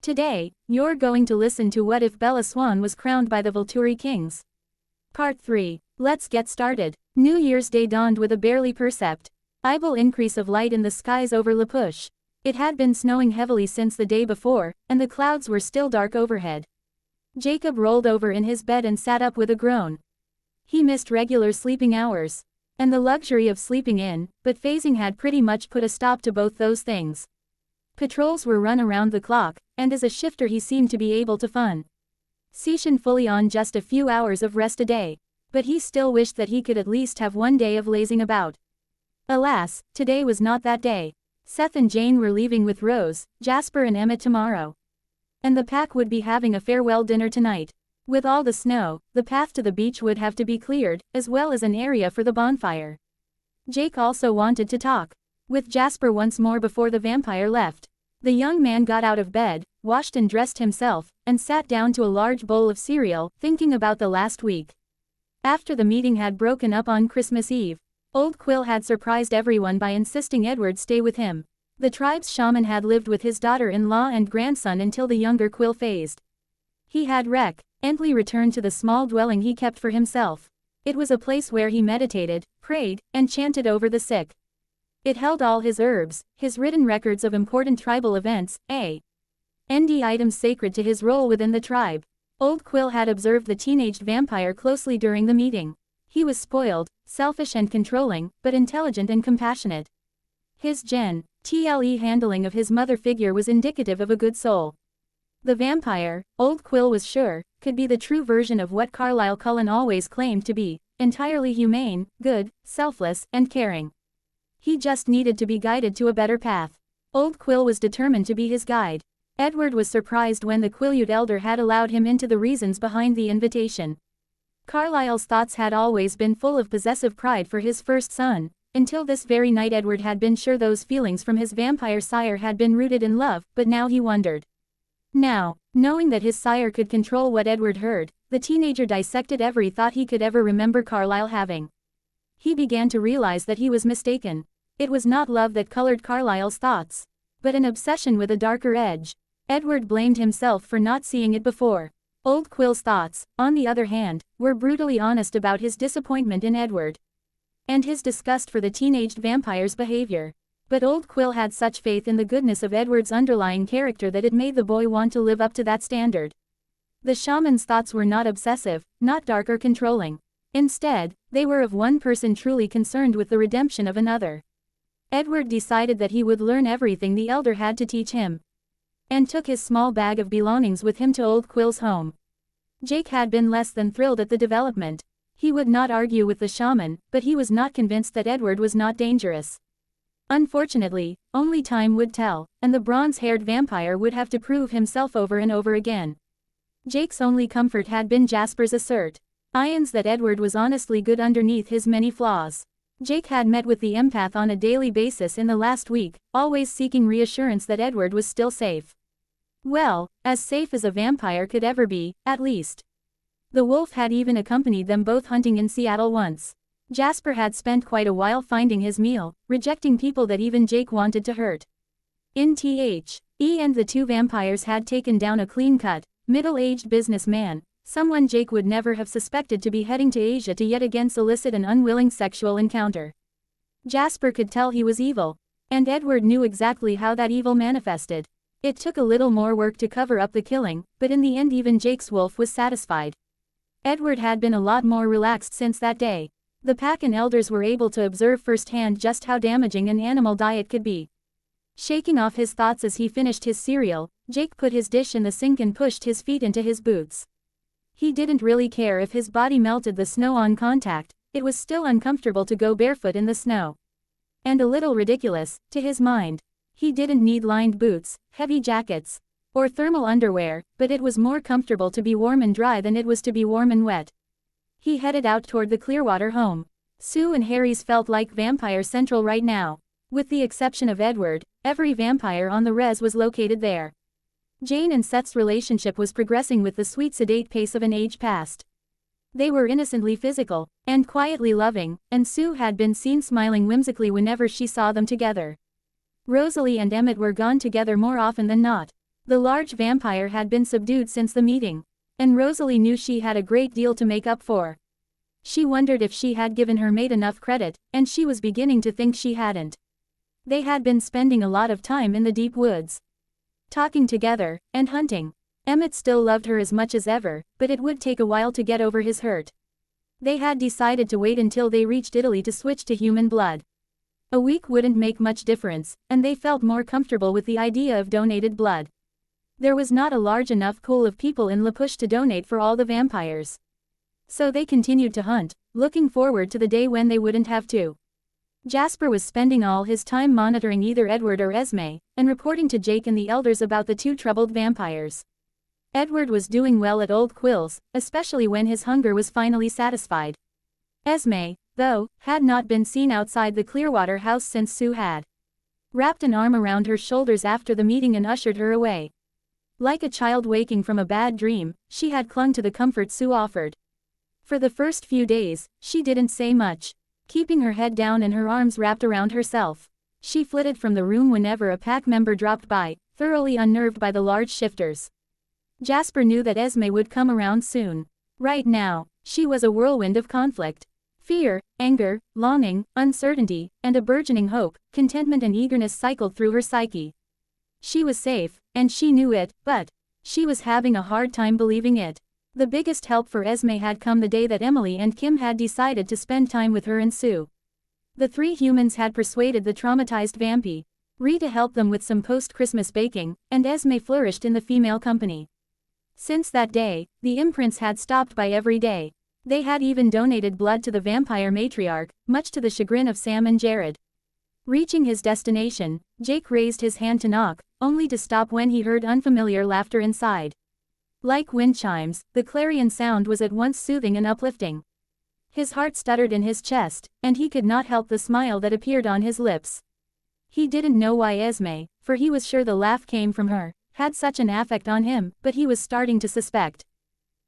Today, you're going to listen to What If Bella Swan Was Crowned by the Volturi Kings. Part 3. Let's get started. New Year's Day dawned with a barely perceptible increase of light in the skies over La Push. It had been snowing heavily since the day before, and the clouds were still dark overhead. Jacob rolled over in his bed and sat up with a groan. He missed regular sleeping hours and the luxury of sleeping in, but phasing had pretty much put a stop to both those things. Patrols were run around the clock, and as a shifter he seemed to be able to function fully on just a few hours of rest a day, but he still wished that he could at least have one day of lazing about. Alas, today was not that day. Seth and Jane were leaving with Rose, Jasper and Emmett tomorrow. And the pack would be having a farewell dinner tonight. With all the snow, the path to the beach would have to be cleared, as well as an area for the bonfire. Jake also wanted to talk with Jasper once more before the vampire left. The young man got out of bed, washed and dressed himself, and sat down to a large bowl of cereal, thinking about the last week. After the meeting had broken up on Christmas Eve, Old Quill had surprised everyone by insisting Edward stay with him. The tribe's shaman had lived with his daughter-in-law and grandson until the younger Quill phased. He had recently returned to the small dwelling he kept for himself. It was a place where he meditated, prayed, and chanted over the sick. It held all his herbs, his written records of important tribal events, and items sacred to his role within the tribe. Old Quill had observed the teenaged vampire closely during the meeting. He was spoiled, selfish and controlling, but intelligent and compassionate. His gentle handling of his mother figure was indicative of a good soul. The vampire, Old Quill was sure, could be the true version of what Carlisle Cullen always claimed to be, entirely humane, good, selfless, and caring. He just needed to be guided to a better path. Old Quill was determined to be his guide. Edward was surprised when the Quileute elder had allowed him into the reasons behind the invitation. Carlisle's thoughts had always been full of possessive pride for his first son. Until this very night Edward had been sure those feelings from his vampire sire had been rooted in love, but now he wondered. Now, knowing that his sire could control what Edward heard, the teenager dissected every thought he could ever remember Carlisle having. He began to realize that he was mistaken. It was not love that colored Carlisle's thoughts, but an obsession with a darker edge. Edward blamed himself for not seeing it before. Old Quill's thoughts, on the other hand, were brutally honest about his disappointment in Edward and his disgust for the teenaged vampire's behavior. But Old Quill had such faith in the goodness of Edward's underlying character that it made the boy want to live up to that standard. The shaman's thoughts were not obsessive, not dark or controlling. Instead, they were of one person truly concerned with the redemption of another. Edward decided that he would learn everything the elder had to teach him, and took his small bag of belongings with him to Old Quill's home. Jake had been less than thrilled at the development. He would not argue with the shaman, but he was not convinced that Edward was not dangerous. Unfortunately, only time would tell, and the bronze-haired vampire would have to prove himself over and over again. Jake's only comfort had been Jasper's assertions that Edward was honestly good underneath his many flaws. Jake had met with the empath on a daily basis in the last week, always seeking reassurance that Edward was still safe. Well, as safe as a vampire could ever be, at least. The wolf had even accompanied them both hunting in Seattle once. Jasper had spent quite a while finding his meal, rejecting people that even Jake wanted to hurt. In The and the two vampires had taken down a clean-cut, middle-aged businessman, someone Jake would never have suspected to be heading to Asia to yet again solicit an unwilling sexual encounter. Jasper could tell he was evil, and Edward knew exactly how that evil manifested. It took a little more work to cover up the killing, but in the end even Jake's wolf was satisfied. Edward had been a lot more relaxed since that day. The pack and elders were able to observe firsthand just how damaging an animal diet could be. Shaking off his thoughts as he finished his cereal, Jake put his dish in the sink and pushed his feet into his boots. He didn't really care if his body melted the snow on contact, it was still uncomfortable to go barefoot in the snow. And a little ridiculous, to his mind. He didn't need lined boots, heavy jackets, or thermal underwear, but it was more comfortable to be warm and dry than it was to be warm and wet. He headed out toward the Clearwater home. Sue and Harry's felt like Vampire Central right now. With the exception of Edward, every vampire on the res was located there. Jane and Seth's relationship was progressing with the sweet sedate pace of an age past. They were innocently physical, and quietly loving, and Sue had been seen smiling whimsically whenever she saw them together. Rosalie and Emmett were gone together more often than not. The large vampire had been subdued since the meeting. And Rosalie knew she had a great deal to make up for. She wondered if she had given her mate enough credit, and she was beginning to think she hadn't. They had been spending a lot of time in the deep woods, talking together, and hunting. Emmett still loved her as much as ever, but it would take a while to get over his hurt. They had decided to wait until they reached Italy to switch to human blood. A week wouldn't make much difference, and they felt more comfortable with the idea of donated blood. There was not a large enough pool of people in La Push to donate for all the vampires. So they continued to hunt, looking forward to the day when they wouldn't have to. Jasper was spending all his time monitoring either Edward or Esme, and reporting to Jake and the elders about the two troubled vampires. Edward was doing well at Old Quills, especially when his hunger was finally satisfied. Esme, though, had not been seen outside the Clearwater house since Sue had wrapped an arm around her shoulders after the meeting and ushered her away. Like a child waking from a bad dream, she had clung to the comfort Sue offered. For the first few days, she didn't say much, keeping her head down and her arms wrapped around herself. She flitted from the room whenever a pack member dropped by, thoroughly unnerved by the large shifters. Jasper knew that Esme would come around soon. Right now, she was a whirlwind of conflict. Fear, anger, longing, uncertainty, and a burgeoning hope, contentment and eagerness cycled through her psyche. She was safe, and she knew it, but she was having a hard time believing it. The biggest help for Esme had come the day that Emily and Kim had decided to spend time with her and Sue. The three humans had persuaded the traumatized vampy Ree to help them with some post-Christmas baking, and Esme flourished in the female company. Since that day, the imprints had stopped by every day. They had even donated blood to the vampire matriarch, much to the chagrin of Sam and Jared. Reaching his destination, Jake raised his hand to knock, only to stop when he heard unfamiliar laughter inside. Like wind chimes, the clarion sound was at once soothing and uplifting. His heart stuttered in his chest, and he could not help the smile that appeared on his lips. He didn't know why Esme, for he was sure the laugh came from her, had such an affect on him, but he was starting to suspect.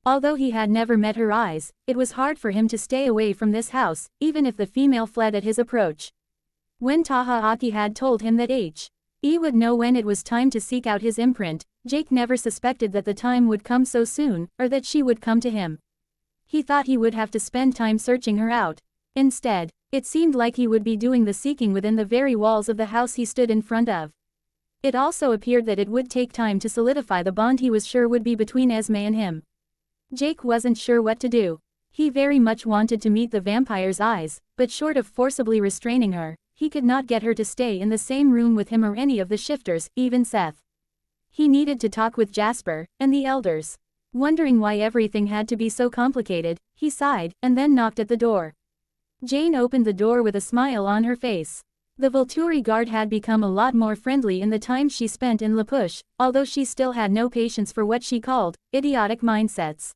Although he had never met her eyes, it was hard for him to stay away from this house, even if the female fled at his approach. When Taha Aki had told him that He would know when it was time to seek out his imprint, Jake never suspected that the time would come so soon, or that she would come to him. He thought he would have to spend time searching her out. Instead, it seemed like he would be doing the seeking within the very walls of the house he stood in front of. It also appeared that it would take time to solidify the bond he was sure would be between Esme and him. Jake wasn't sure what to do. He very much wanted to meet the vampire's eyes, but short of forcibly restraining her, he could not get her to stay in the same room with him or any of the shifters, even Seth. He needed to talk with Jasper, and the elders. Wondering why everything had to be so complicated, he sighed, and then knocked at the door. Jane opened the door with a smile on her face. The Volturi guard had become a lot more friendly in the time she spent in La Push, although she still had no patience for what she called idiotic mindsets.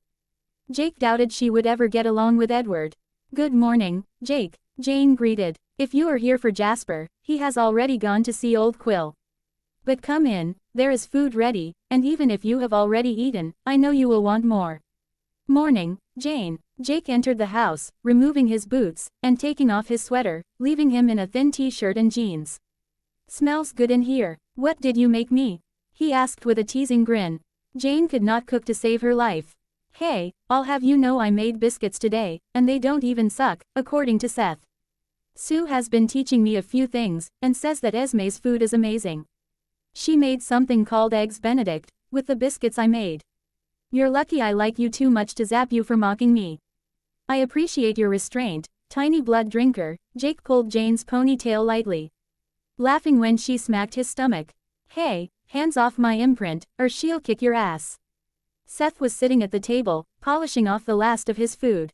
Jake doubted she would ever get along with Edward. "Good morning, Jake," Jane greeted. "If you are here for Jasper, he has already gone to see Old Quill. But come in, there is food ready, and even if you have already eaten, I know you will want more." "Morning, Jane." Jake entered the house, removing his boots, and taking off his sweater, leaving him in a thin t-shirt and jeans. "Smells good in here. What did you make me?" he asked with a teasing grin. Jane could not cook to save her life. "Hey, I'll have you know I made biscuits today, and they don't even suck, according to Seth. Sue has been teaching me a few things, and says that Esme's food is amazing. She made something called Eggs Benedict, with the biscuits I made. You're lucky I like you too much to zap you for mocking me. I appreciate your restraint, tiny blood drinker." Jake pulled Jane's ponytail lightly, laughing when she smacked his stomach. "Hey, hands off my imprint, or she'll kick your ass." Seth was sitting at the table, polishing off the last of his food.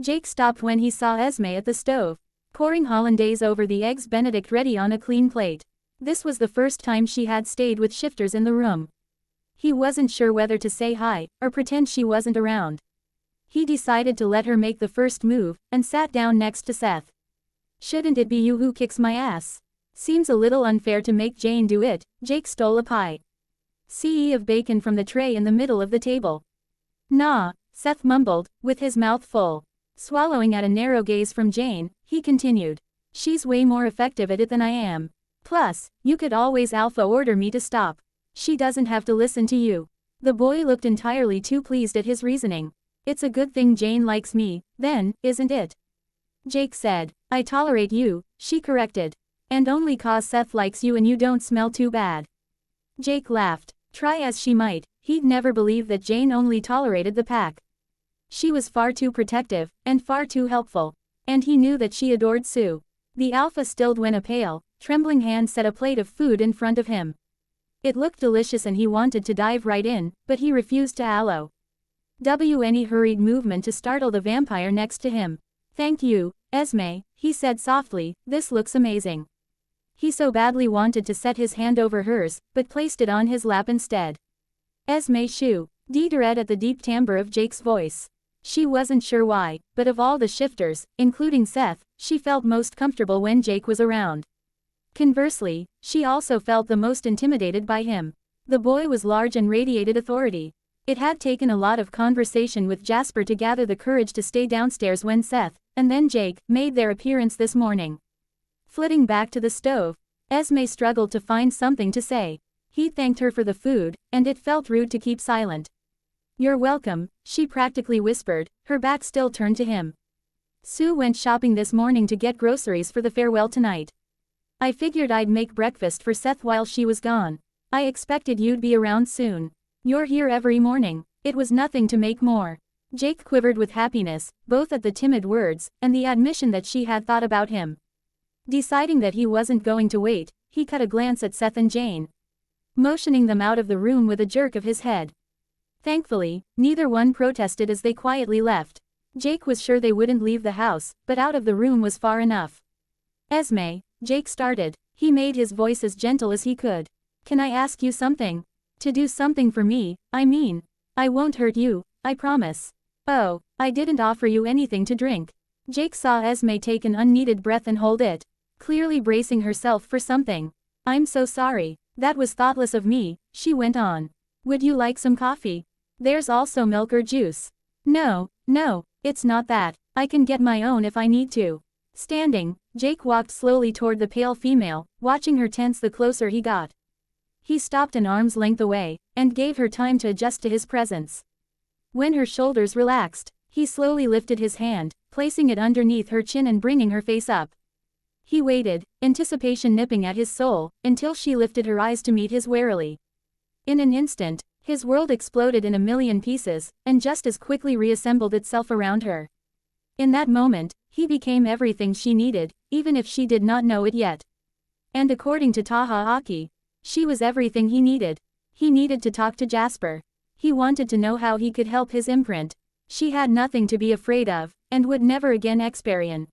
Jake stopped when he saw Esme at the stove, pouring hollandaise over the Eggs Benedict ready on a clean plate. This was the first time she had stayed with shifters in the room. He wasn't sure whether to say hi, or pretend she wasn't around. He decided to let her make the first move, and sat down next to Seth. "Shouldn't it be you who kicks my ass? Seems a little unfair to make Jane do it." Jake stole a pie CE of bacon from the tray in the middle of the table. "Nah," Seth mumbled, with his mouth full. Swallowing at a narrow gaze from Jane, he continued. "She's way more effective at it than I am. Plus, you could always alpha order me to stop." She doesn't have to listen to you. The boy looked entirely too pleased at his reasoning. It's a good thing Jane likes me, then, isn't it? Jake said. I tolerate you, she corrected. And only 'cause Seth likes you and you don't smell too bad. Jake laughed. Try as she might, he'd never believe that Jane only tolerated the pack. She was far too protective, and far too helpful. And he knew that she adored Sue. The alpha stilled when a pale, trembling hand set a plate of food in front of him. It looked delicious and he wanted to dive right in, but he refused to allow any hurried movement to startle the vampire next to him. Thank you, Esme, he said softly, this looks amazing. He so badly wanted to set his hand over hers, but placed it on his lap instead. Esme shoo, read at the deep timbre of Jake's voice. She wasn't sure why, but of all the shifters, including Seth, she felt most comfortable when Jake was around. Conversely, she also felt the most intimidated by him. The boy was large and radiated authority. It had taken a lot of conversation with Jasper to gather the courage to stay downstairs when Seth, and then Jake, made their appearance this morning. Flitting back to the stove, Esme struggled to find something to say. He thanked her for the food, and it felt rude to keep silent. You're welcome, she practically whispered, her back still turned to him. Sue went shopping this morning to get groceries for the farewell tonight. I figured I'd make breakfast for Seth while she was gone. I expected you'd be around soon. You're here every morning. It was nothing to make more. Jake quivered with happiness, both at the timid words, and the admission that she had thought about him. Deciding that he wasn't going to wait, he cut a glance at Seth and Jane, motioning them out of the room with a jerk of his head. Thankfully, neither one protested as they quietly left. Jake was sure they wouldn't leave the house, but out of the room was far enough. Esme, Jake started. He made his voice as gentle as he could. Can I ask you something? To do something for me, I mean. I won't hurt you, I promise. Oh, I didn't offer you anything to drink. Jake saw Esme take an unneeded breath and hold it, clearly bracing herself for something. I'm so sorry. That was thoughtless of me, she went on. Would you like some coffee? There's also milk or juice. No, it's not that. I can get my own if I need to. Standing, Jake walked slowly toward the pale female, watching her tense the closer he got. He stopped an arm's length away, and gave her time to adjust to his presence. When her shoulders relaxed, he slowly lifted his hand, placing it underneath her chin and bringing her face up. He waited, anticipation nipping at his soul, until she lifted her eyes to meet his warily. In an instant, his world exploded in a million pieces, and just as quickly reassembled itself around her. In that moment, he became everything she needed, even if she did not know it yet. And according to Taha Aki, she was everything he needed. He needed to talk to Jasper. He wanted to know how he could help his imprint. She had nothing to be afraid of, and would never again experience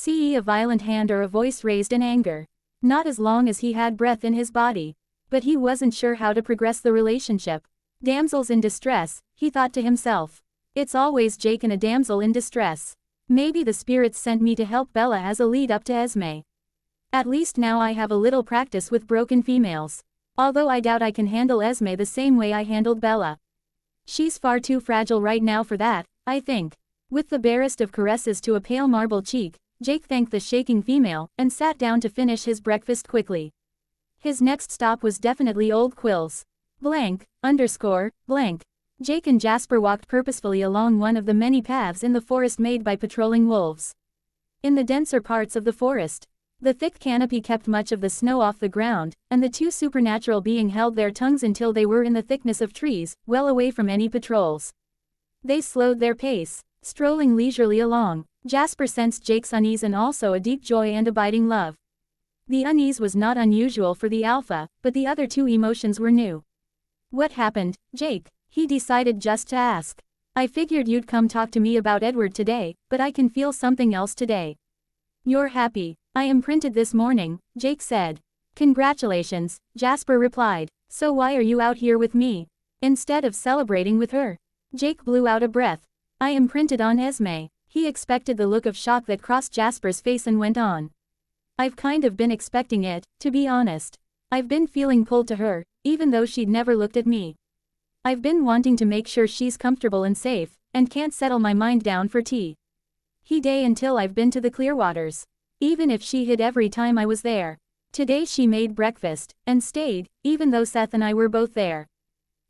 a violent hand or a voice raised in anger. Not as long as he had breath in his body. But he wasn't sure how to progress the relationship. Damsels in distress, he thought to himself. It's always Jake and a damsel in distress. Maybe the spirits sent me to help Bella as a lead up to Esme. At least now I have a little practice with broken females. Although I doubt I can handle Esme the same way I handled Bella. She's far too fragile right now for that, I think. With the barest of caresses to a pale marble cheek, Jake thanked the shaking female, and sat down to finish his breakfast quickly. His next stop was definitely Old Quill's. Jake and Jasper walked purposefully along one of the many paths in the forest made by patrolling wolves. In the denser parts of the forest, the thick canopy kept much of the snow off the ground, and the two supernatural beings held their tongues until they were in the thickness of trees, well away from any patrols. They slowed their pace, strolling leisurely along. Jasper sensed Jake's unease and also a deep joy and abiding love. The unease was not unusual for the alpha, but the other two emotions were new. What happened, Jake? He decided just to ask. I figured you'd come talk to me about Edward today, but I can feel something else today. You're happy. I imprinted this morning, Jake said. Congratulations, Jasper replied. So why are you out here with me? Instead of celebrating with her? Jake blew out a breath. I imprinted on Esme. He expected the look of shock that crossed Jasper's face and went on. I've kind of been expecting it, to be honest. I've been feeling pulled to her, even though she'd never looked at me. I've been wanting to make sure she's comfortable and safe, and can't settle my mind down for tea. Until I've been to the Clearwaters. Even if she hid every time I was there. Today she made breakfast, and stayed, even though Seth and I were both there.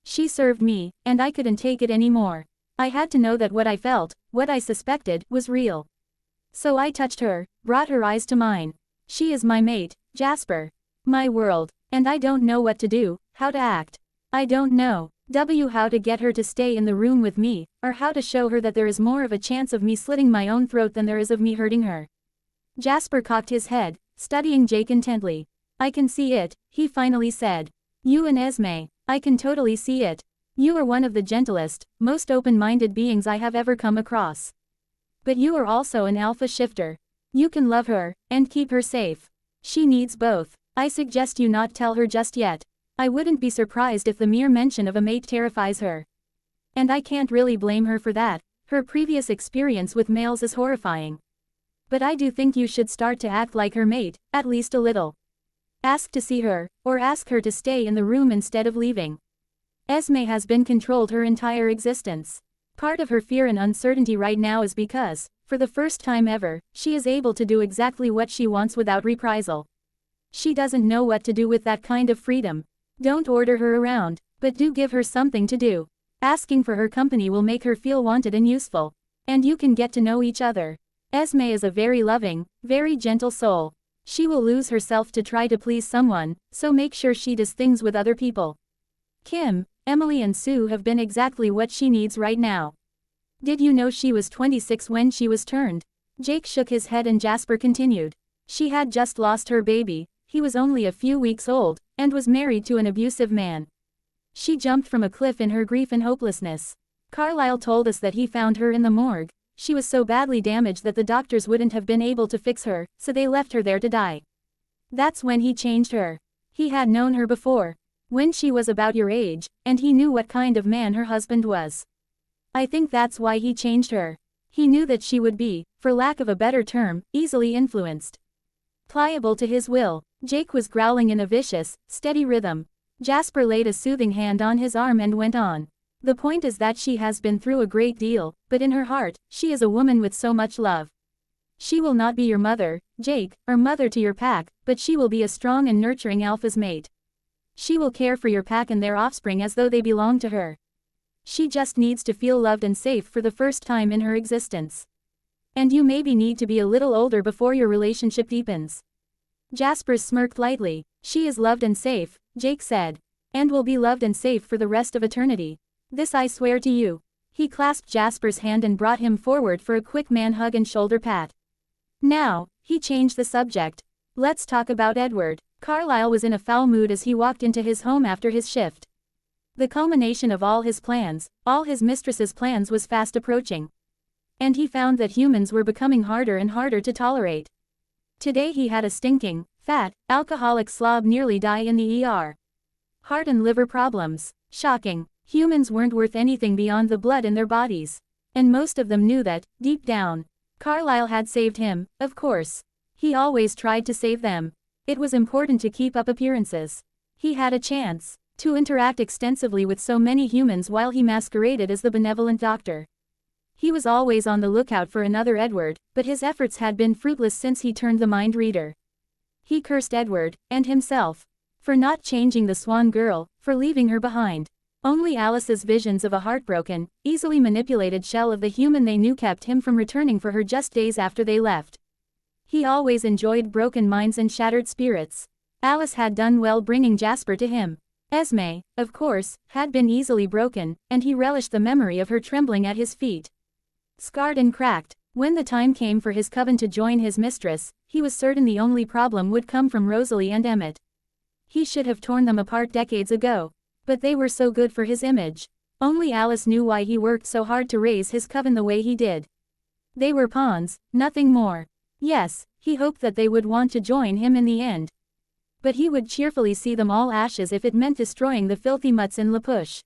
She served me, and I couldn't take it anymore. I had to know that what I felt, what I suspected, was real. So I touched her, brought her eyes to mine. She is my mate, Jasper. My world. And I don't know what to do, how to act. I don't know how to get her to stay in the room with me, or how to show her that there is more of a chance of me slitting my own throat than there is of me hurting her. Jasper cocked his head, studying Jake intently. I can see it, he finally said. You and Esme, I can totally see it. You are one of the gentlest, most open-minded beings I have ever come across. But you are also an alpha shifter. You can love her, and keep her safe. She needs both. I suggest you not tell her just yet. I wouldn't be surprised if the mere mention of a mate terrifies her. And I can't really blame her for that, her previous experience with males is horrifying. But I do think you should start to act like her mate, at least a little. Ask to see her, or ask her to stay in the room instead of leaving. Esme has been controlled her entire existence. Part of her fear and uncertainty right now is because, for the first time ever, she is able to do exactly what she wants without reprisal. She doesn't know what to do with that kind of freedom. Don't order her around, but do give her something to do. Asking for her company will make her feel wanted and useful. And you can get to know each other. Esme is a very loving, very gentle soul. She will lose herself to try to please someone, so make sure she does things with other people. Kim, Emily and Sue have been exactly what she needs right now. Did you know she was 26 when she was turned? Jake shook his head and Jasper continued. She had just lost her baby, he was only a few weeks old, and was married to an abusive man. She jumped from a cliff in her grief and hopelessness. Carlisle told us that he found her in the morgue. She was so badly damaged that the doctors wouldn't have been able to fix her, so they left her there to die. That's when he changed her. He had known her before, when she was about your age, and he knew what kind of man her husband was. I think that's why he changed her. He knew that she would be, for lack of a better term, easily influenced. Pliable to his will. Jake was growling in a vicious, steady rhythm. Jasper laid a soothing hand on his arm and went on. The point is that she has been through a great deal, but in her heart, she is a woman with so much love. She will not be your mother, Jake, or mother to your pack, but she will be a strong and nurturing alpha's mate. She will care for your pack and their offspring as though they belong to her. She just needs to feel loved and safe for the first time in her existence. And you maybe need to be a little older before your relationship deepens. Jasper smirked lightly. She is loved and safe, Jake said. And will be loved and safe for the rest of eternity. This I swear to you. He clasped Jasper's hand and brought him forward for a quick man hug and shoulder pat. Now, he changed the subject. Let's talk about Edward. Carlisle was in a foul mood as he walked into his home after his shift. The culmination of all his plans, all his mistress's plans was fast approaching. And he found that humans were becoming harder and harder to tolerate. Today he had a stinking, fat, alcoholic slob nearly die in the ER. Heart and liver problems. Shocking. Humans weren't worth anything beyond the blood in their bodies. And most of them knew that, deep down. Carlisle had saved him, of course. He always tried to save them. It was important to keep up appearances. He had a chance to interact extensively with so many humans while he masqueraded as the benevolent doctor. He was always on the lookout for another Edward, but his efforts had been fruitless since he turned the mind reader. He cursed Edward, and himself, for not changing the Swan girl, for leaving her behind. Only Alice's visions of a heartbroken, easily manipulated shell of the human they knew kept him from returning for her just days after they left. He always enjoyed broken minds and shattered spirits. Alice had done well bringing Jasper to him. Esme, of course, had been easily broken, and he relished the memory of her trembling at his feet. Scarred and cracked. When the time came for his coven to join his mistress, he was certain the only problem would come from Rosalie and Emmett. He should have torn them apart decades ago. But they were so good for his image. Only Alice knew why he worked so hard to raise his coven the way he did. They were pawns, nothing more. Yes, he hoped that they would want to join him in the end. But he would cheerfully see them all ashes if it meant destroying the filthy mutts in La Push.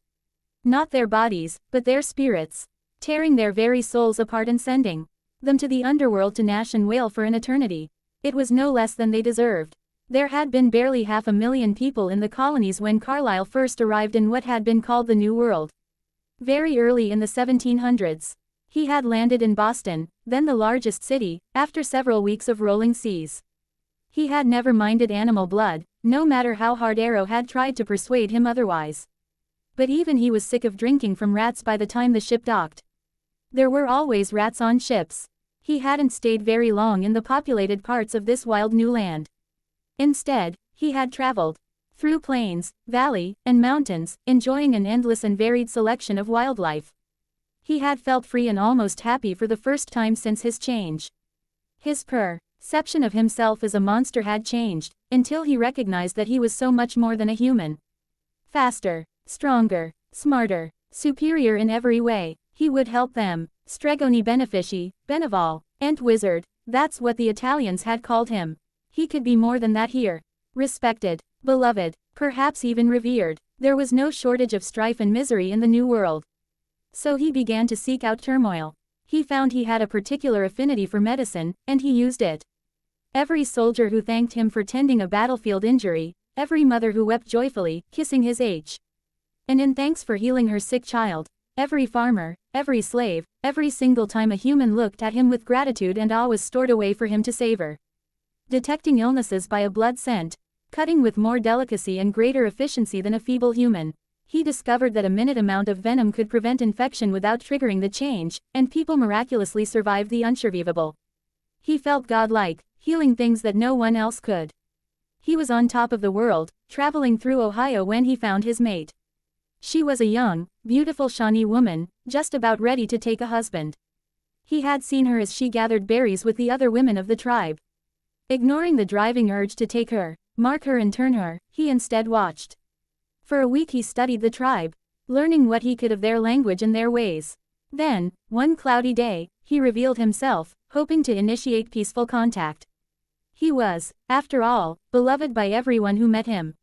Not their bodies, but their spirits. Tearing their very souls apart and sending them to the underworld to gnash and wail for an eternity. It was no less than they deserved. There had been barely 500,000 people in the colonies when Carlisle first arrived in what had been called the New World. Very early in the 1700s. He had landed in Boston, then the largest city, after several weeks of rolling seas. He had never minded animal blood, no matter how hard Arrow had tried to persuade him otherwise. But even he was sick of drinking from rats by the time the ship docked. There were always rats on ships. He hadn't stayed very long in the populated parts of this wild new land. Instead, he had traveled through plains, valley, and mountains, enjoying an endless and varied selection of wildlife. He had felt free and almost happy for the first time since his change. His perception of himself as a monster had changed, until he recognized that he was so much more than a human. Faster, stronger, smarter, superior in every way. He would help them. Stregoni Benefici, Beneval, Ent Wizard, that's what the Italians had called him. He could be more than that here. Respected, beloved, perhaps even revered. There was no shortage of strife and misery in the new world. So he began to seek out turmoil. He found he had a particular affinity for medicine, and he used it. Every soldier who thanked him for tending a battlefield injury, every mother who wept joyfully, kissing his and in thanks for healing her sick child, every farmer, every slave, every single time a human looked at him with gratitude and awe was stored away for him to savor. Detecting illnesses by a blood scent, cutting with more delicacy and greater efficiency than a feeble human. He discovered that a minute amount of venom could prevent infection without triggering the change, and people miraculously survived the unsurvivable. He felt godlike, healing things that no one else could. He was on top of the world, traveling through Ohio when he found his mate. She was a young, beautiful Shawnee woman, just about ready to take a husband. He had seen her as she gathered berries with the other women of the tribe. Ignoring the driving urge to take her, mark her and turn her, he instead watched. For a week he studied the tribe, learning what he could of their language and their ways. Then, one cloudy day, he revealed himself, hoping to initiate peaceful contact. He was, after all, beloved by everyone who met him.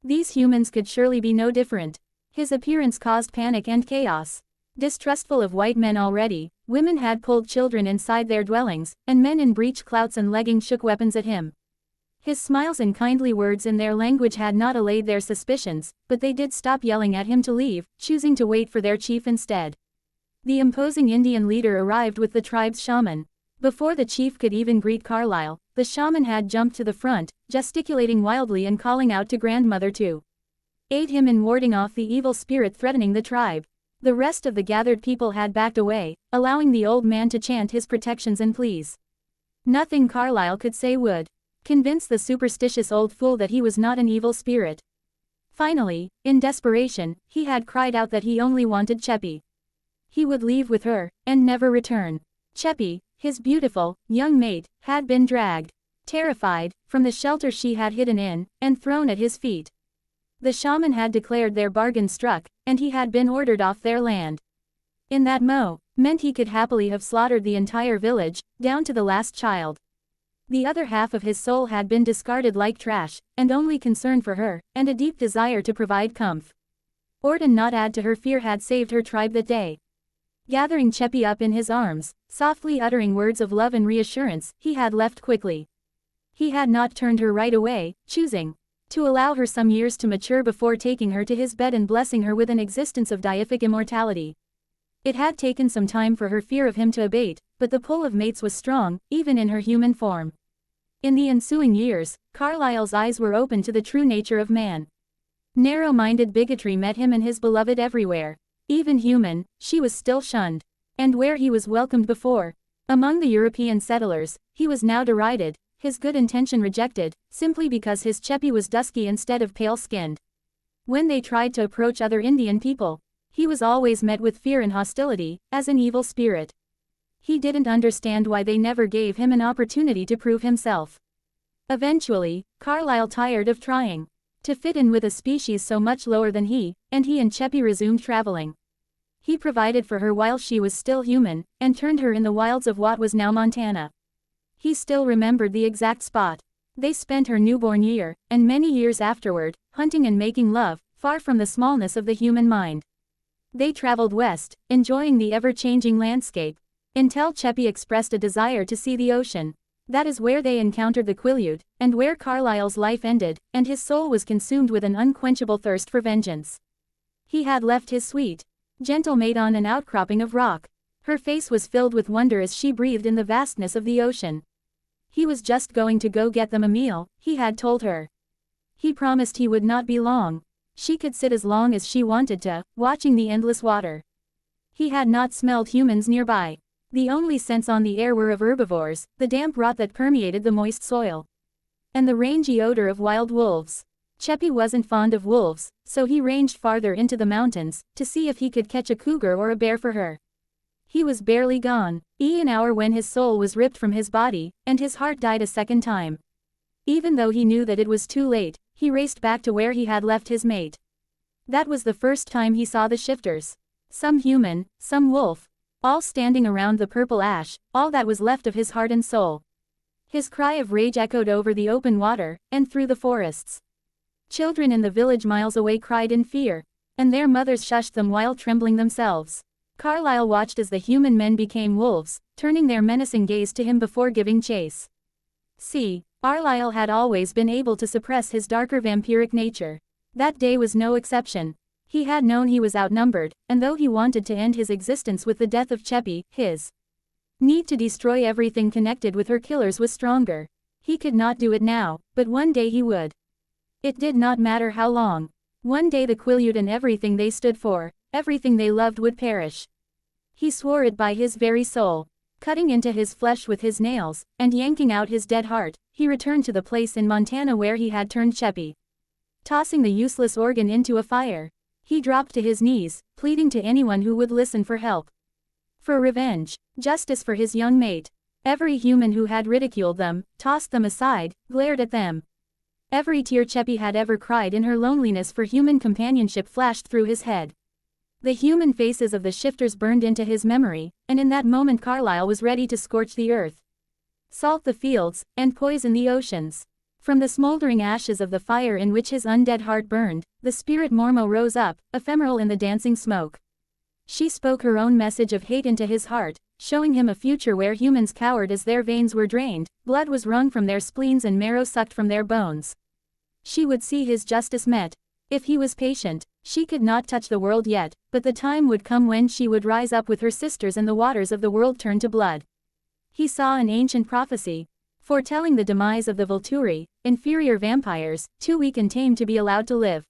These humans could surely be no different. His appearance caused panic and chaos. Distrustful of white men already, women had pulled children inside their dwellings, and men in breech clouts and leggings shook weapons at him. His smiles and kindly words in their language had not allayed their suspicions, but they did stop yelling at him to leave, choosing to wait for their chief instead. The imposing Indian leader arrived with the tribe's shaman. Before the chief could even greet Carlisle, the shaman had jumped to the front, gesticulating wildly and calling out to grandmother to aid him in warding off the evil spirit threatening the tribe. The rest of the gathered people had backed away, allowing the old man to chant his protections and pleas. Nothing Carlisle could say would convince the superstitious old fool that he was not an evil spirit. Finally, in desperation, he had cried out that he only wanted Cheppy. He would leave with her, and never return. Cheppy, his beautiful, young mate, had been dragged, terrified, from the shelter she had hidden in, and thrown at his feet. The shaman had declared their bargain struck, and he had been ordered off their land. In that meant he could happily have slaughtered the entire village, down to the last child. The other half of his soul had been discarded like trash, and only concern for her, and a deep desire to provide comfort or to not add to her fear had saved her tribe that day. Gathering Cheppy up in his arms, softly uttering words of love and reassurance, he had left quickly. He had not turned her right away, choosing to allow her some years to mature before taking her to his bed and blessing her with an existence of deific immortality. It had taken some time for her fear of him to abate, but the pull of mates was strong, even in her human form. In the ensuing years, Carlisle's eyes were open to the true nature of man. Narrow-minded bigotry met him and his beloved everywhere. Even human, she was still shunned. And where he was welcomed before, among the European settlers, he was now derided, his good intention rejected, simply because his Cheppy was dusky instead of pale-skinned. When they tried to approach other Indian people, he was always met with fear and hostility, as an evil spirit. He didn't understand why they never gave him an opportunity to prove himself. Eventually, Carlisle tired of trying to fit in with a species so much lower than he and Cheppy resumed traveling. He provided for her while she was still human, and turned her in the wilds of what was now Montana. He still remembered the exact spot. They spent her newborn year, and many years afterward, hunting and making love, far from the smallness of the human mind. They traveled west, enjoying the ever-changing landscape, until Cheppy expressed a desire to see the ocean. That is where they encountered the Quileute, and where Carlisle's life ended, and his soul was consumed with an unquenchable thirst for vengeance. He had left his sweet, gentle mate on an outcropping of rock. Her face was filled with wonder as she breathed in the vastness of the ocean. He was just going to go get them a meal, he had told her. He promised he would not be long. She could sit as long as she wanted to, watching the endless water. He had not smelled humans nearby. The only scents on the air were of herbivores, the damp rot that permeated the moist soil, and the rangy odor of wild wolves. Cheppy wasn't fond of wolves, so he ranged farther into the mountains, to see if he could catch a cougar or a bear for her. He was barely gone, an hour when his soul was ripped from his body, and his heart died a second time. Even though he knew that it was too late, he raced back to where he had left his mate. That was the first time he saw the shifters. Some human, some wolf, all standing around the purple ash, all that was left of his heart and soul. His cry of rage echoed over the open water, and through the forests. Children in the village miles away cried in fear, and their mothers shushed them while trembling themselves. Carlisle watched as the human men became wolves, turning their menacing gaze to him before giving chase. Carlisle had always been able to suppress his darker vampiric nature. That day was no exception. He had known he was outnumbered, and though he wanted to end his existence with the death of Cheppy, his need to destroy everything connected with her killers was stronger. He could not do it now, but one day he would. It did not matter how long. One day the Quileute and everything they stood for, everything they loved would perish. He swore it by his very soul. Cutting into his flesh with his nails, and yanking out his dead heart, he returned to the place in Montana where he had turned Cheppy. Tossing the useless organ into a fire, he dropped to his knees, pleading to anyone who would listen for help. For revenge, justice for his young mate. Every human who had ridiculed them, tossed them aside, glared at them. Every tear Cheppy had ever cried in her loneliness for human companionship flashed through his head. The human faces of the shifters burned into his memory, and in that moment Carlisle was ready to scorch the earth, salt the fields, and poison the oceans. From the smoldering ashes of the fire in which his undead heart burned, the spirit Mormo rose up, ephemeral in the dancing smoke. She spoke her own message of hate into his heart, showing him a future where humans cowered as their veins were drained, blood was wrung from their spleens and marrow sucked from their bones. She would see his justice met. If he was patient, she could not touch the world yet, but the time would come when she would rise up with her sisters and the waters of the world turn to blood. He saw an ancient prophecy, foretelling the demise of the Volturi, inferior vampires, too weak and tame to be allowed to live.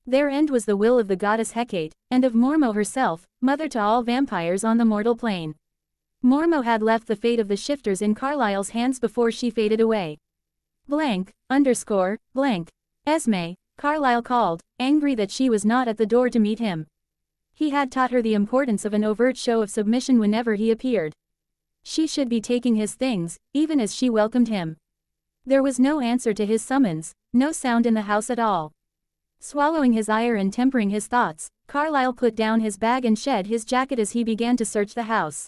Their end was the will of the goddess Hecate, and of Mormo herself, mother to all vampires on the mortal plane. Mormo had left the fate of the shifters in Carlisle's hands before she faded away. Esme, Carlisle called, angry that she was not at the door to meet him. He had taught her the importance of an overt show of submission whenever he appeared. She should be taking his things, even as she welcomed him. There was no answer to his summons, no sound in the house at all. Swallowing his ire and tempering his thoughts, Carlisle put down his bag and shed his jacket as he began to search the house.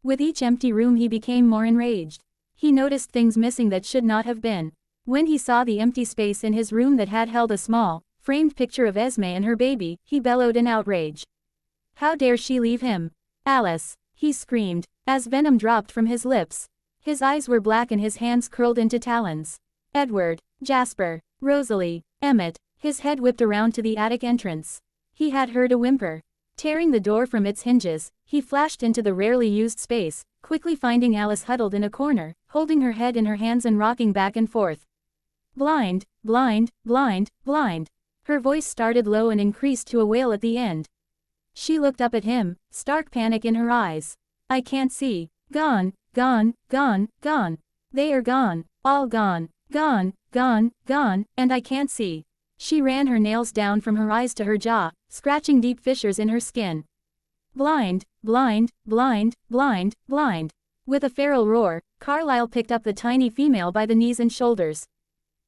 With each empty room he became more enraged. He noticed things missing that should not have been. When he saw the empty space in his room that had held a small, framed picture of Esme and her baby, he bellowed in outrage. How dare she leave him? Alice, he screamed, as venom dropped from his lips. His eyes were black and his hands curled into talons. Edward, Jasper, Rosalie, Emmett, his head whipped around to the attic entrance. He had heard a whimper. Tearing the door from its hinges, he flashed into the rarely used space, quickly finding Alice huddled in a corner, holding her head in her hands and rocking back and forth. Blind. Her voice started low and increased to a wail at the end. She looked up at him, stark panic in her eyes. I can't see. Gone. They are gone. All gone. Gone, and I can't see. She ran her nails down from her eyes to her jaw, scratching deep fissures in her skin. Blind. With a feral roar, Carlisle picked up the tiny female by the knees and shoulders,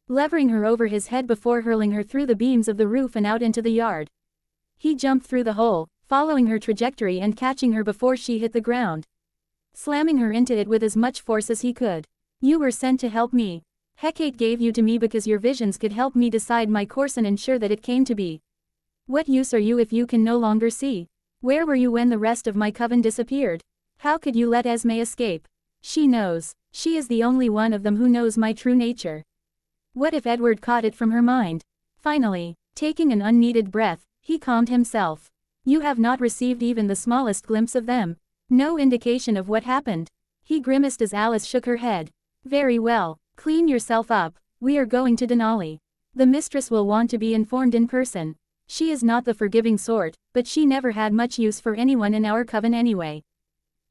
levering her over his head before hurling her through the beams of the roof and out into the yard. He jumped through the hole, following her trajectory and catching her before she hit the ground, slamming her into it with as much force as he could. You were sent to help me. Hecate gave you to me because your visions could help me decide my course and ensure that it came to be. What use are you if you can no longer see? Where were you when the rest of my coven disappeared? How could you let Esme escape? She knows. She is the only one of them who knows my true nature. What if Edward caught it from her mind? Finally, taking an unneeded breath, he calmed himself. You have not received even the smallest glimpse of them. No indication of what happened. He grimaced as Alice shook her head. Very well. Clean yourself up. We are going to Denali. The mistress will want to be informed in person. She is not the forgiving sort, but she never had much use for anyone in our coven anyway.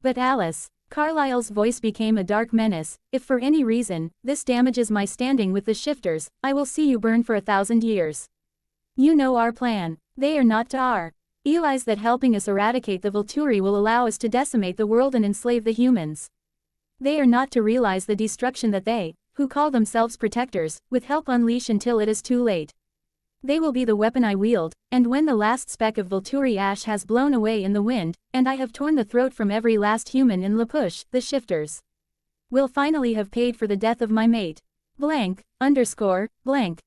But Alice, Carlisle's voice became a dark menace, if for any reason, this damages my standing with the shifters, I will see you burn for 1,000 years. You know our plan. They are not to our allies that helping us eradicate the Volturi will allow us to decimate the world and enslave the humans. They are not to realize the destruction that they, who call themselves protectors, with help unleash until it is too late. They will be the weapon I wield, and when the last speck of Volturi ash has blown away in the wind, and I have torn the throat from every last human in La Push, the shifters will finally have paid for the death of my mate. Blank, underscore, blank.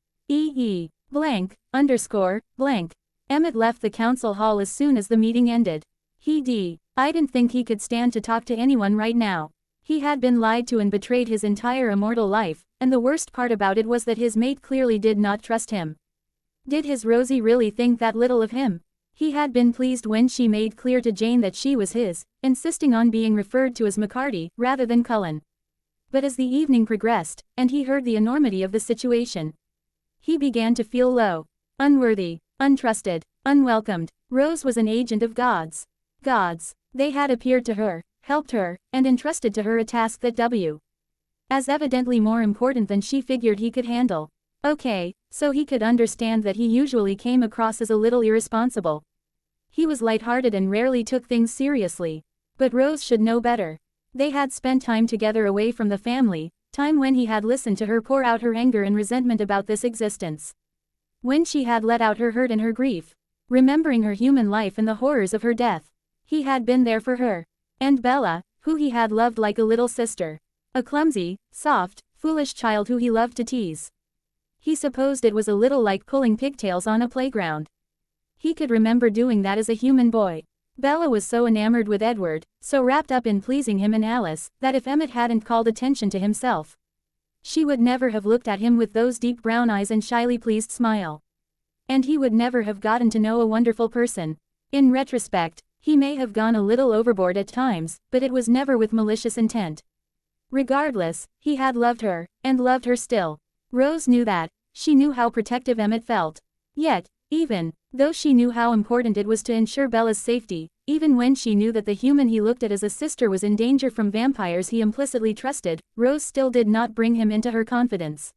Blank, underscore, blank. Emmett left the council hall as soon as the meeting ended. I didn't think he could stand to talk to anyone right now. He had been lied to and betrayed his entire immortal life, and the worst part about it was that his mate clearly did not trust him. Did his Rosie really think that little of him? He had been pleased when she made clear to Jane that she was his, insisting on being referred to as McCarty, rather than Cullen. But as the evening progressed, and he heard the enormity of the situation, he began to feel low, unworthy, untrusted, unwelcomed. Rose was an agent of God's. They had appeared to her, helped her, and entrusted to her a task that as evidently more important than she figured he could handle. Okay, so he could understand that he usually came across as a little irresponsible. He was lighthearted and rarely took things seriously. But Rose should know better. They had spent time together away from the family, time when he had listened to her pour out her anger and resentment about this existence. When she had let out her hurt and her grief, remembering her human life and the horrors of her death. He had been there for her. And Bella, who he had loved like a little sister. A clumsy, soft, foolish child who he loved to tease. He supposed it was a little like pulling pigtails on a playground. He could remember doing that as a human boy. Bella was so enamored with Edward, so wrapped up in pleasing him and Alice, that if Emmett hadn't called attention to himself, she would never have looked at him with those deep brown eyes and shyly pleased smile. And he would never have gotten to know a wonderful person. In retrospect, he may have gone a little overboard at times, but it was never with malicious intent. Regardless, he had loved her, and loved her still. Rose knew that. She knew how protective Emmett felt. Yet, even though she knew how important it was to ensure Bella's safety, even when she knew that the human he looked at as a sister was in danger from vampires he implicitly trusted, Rose still did not bring him into her confidence.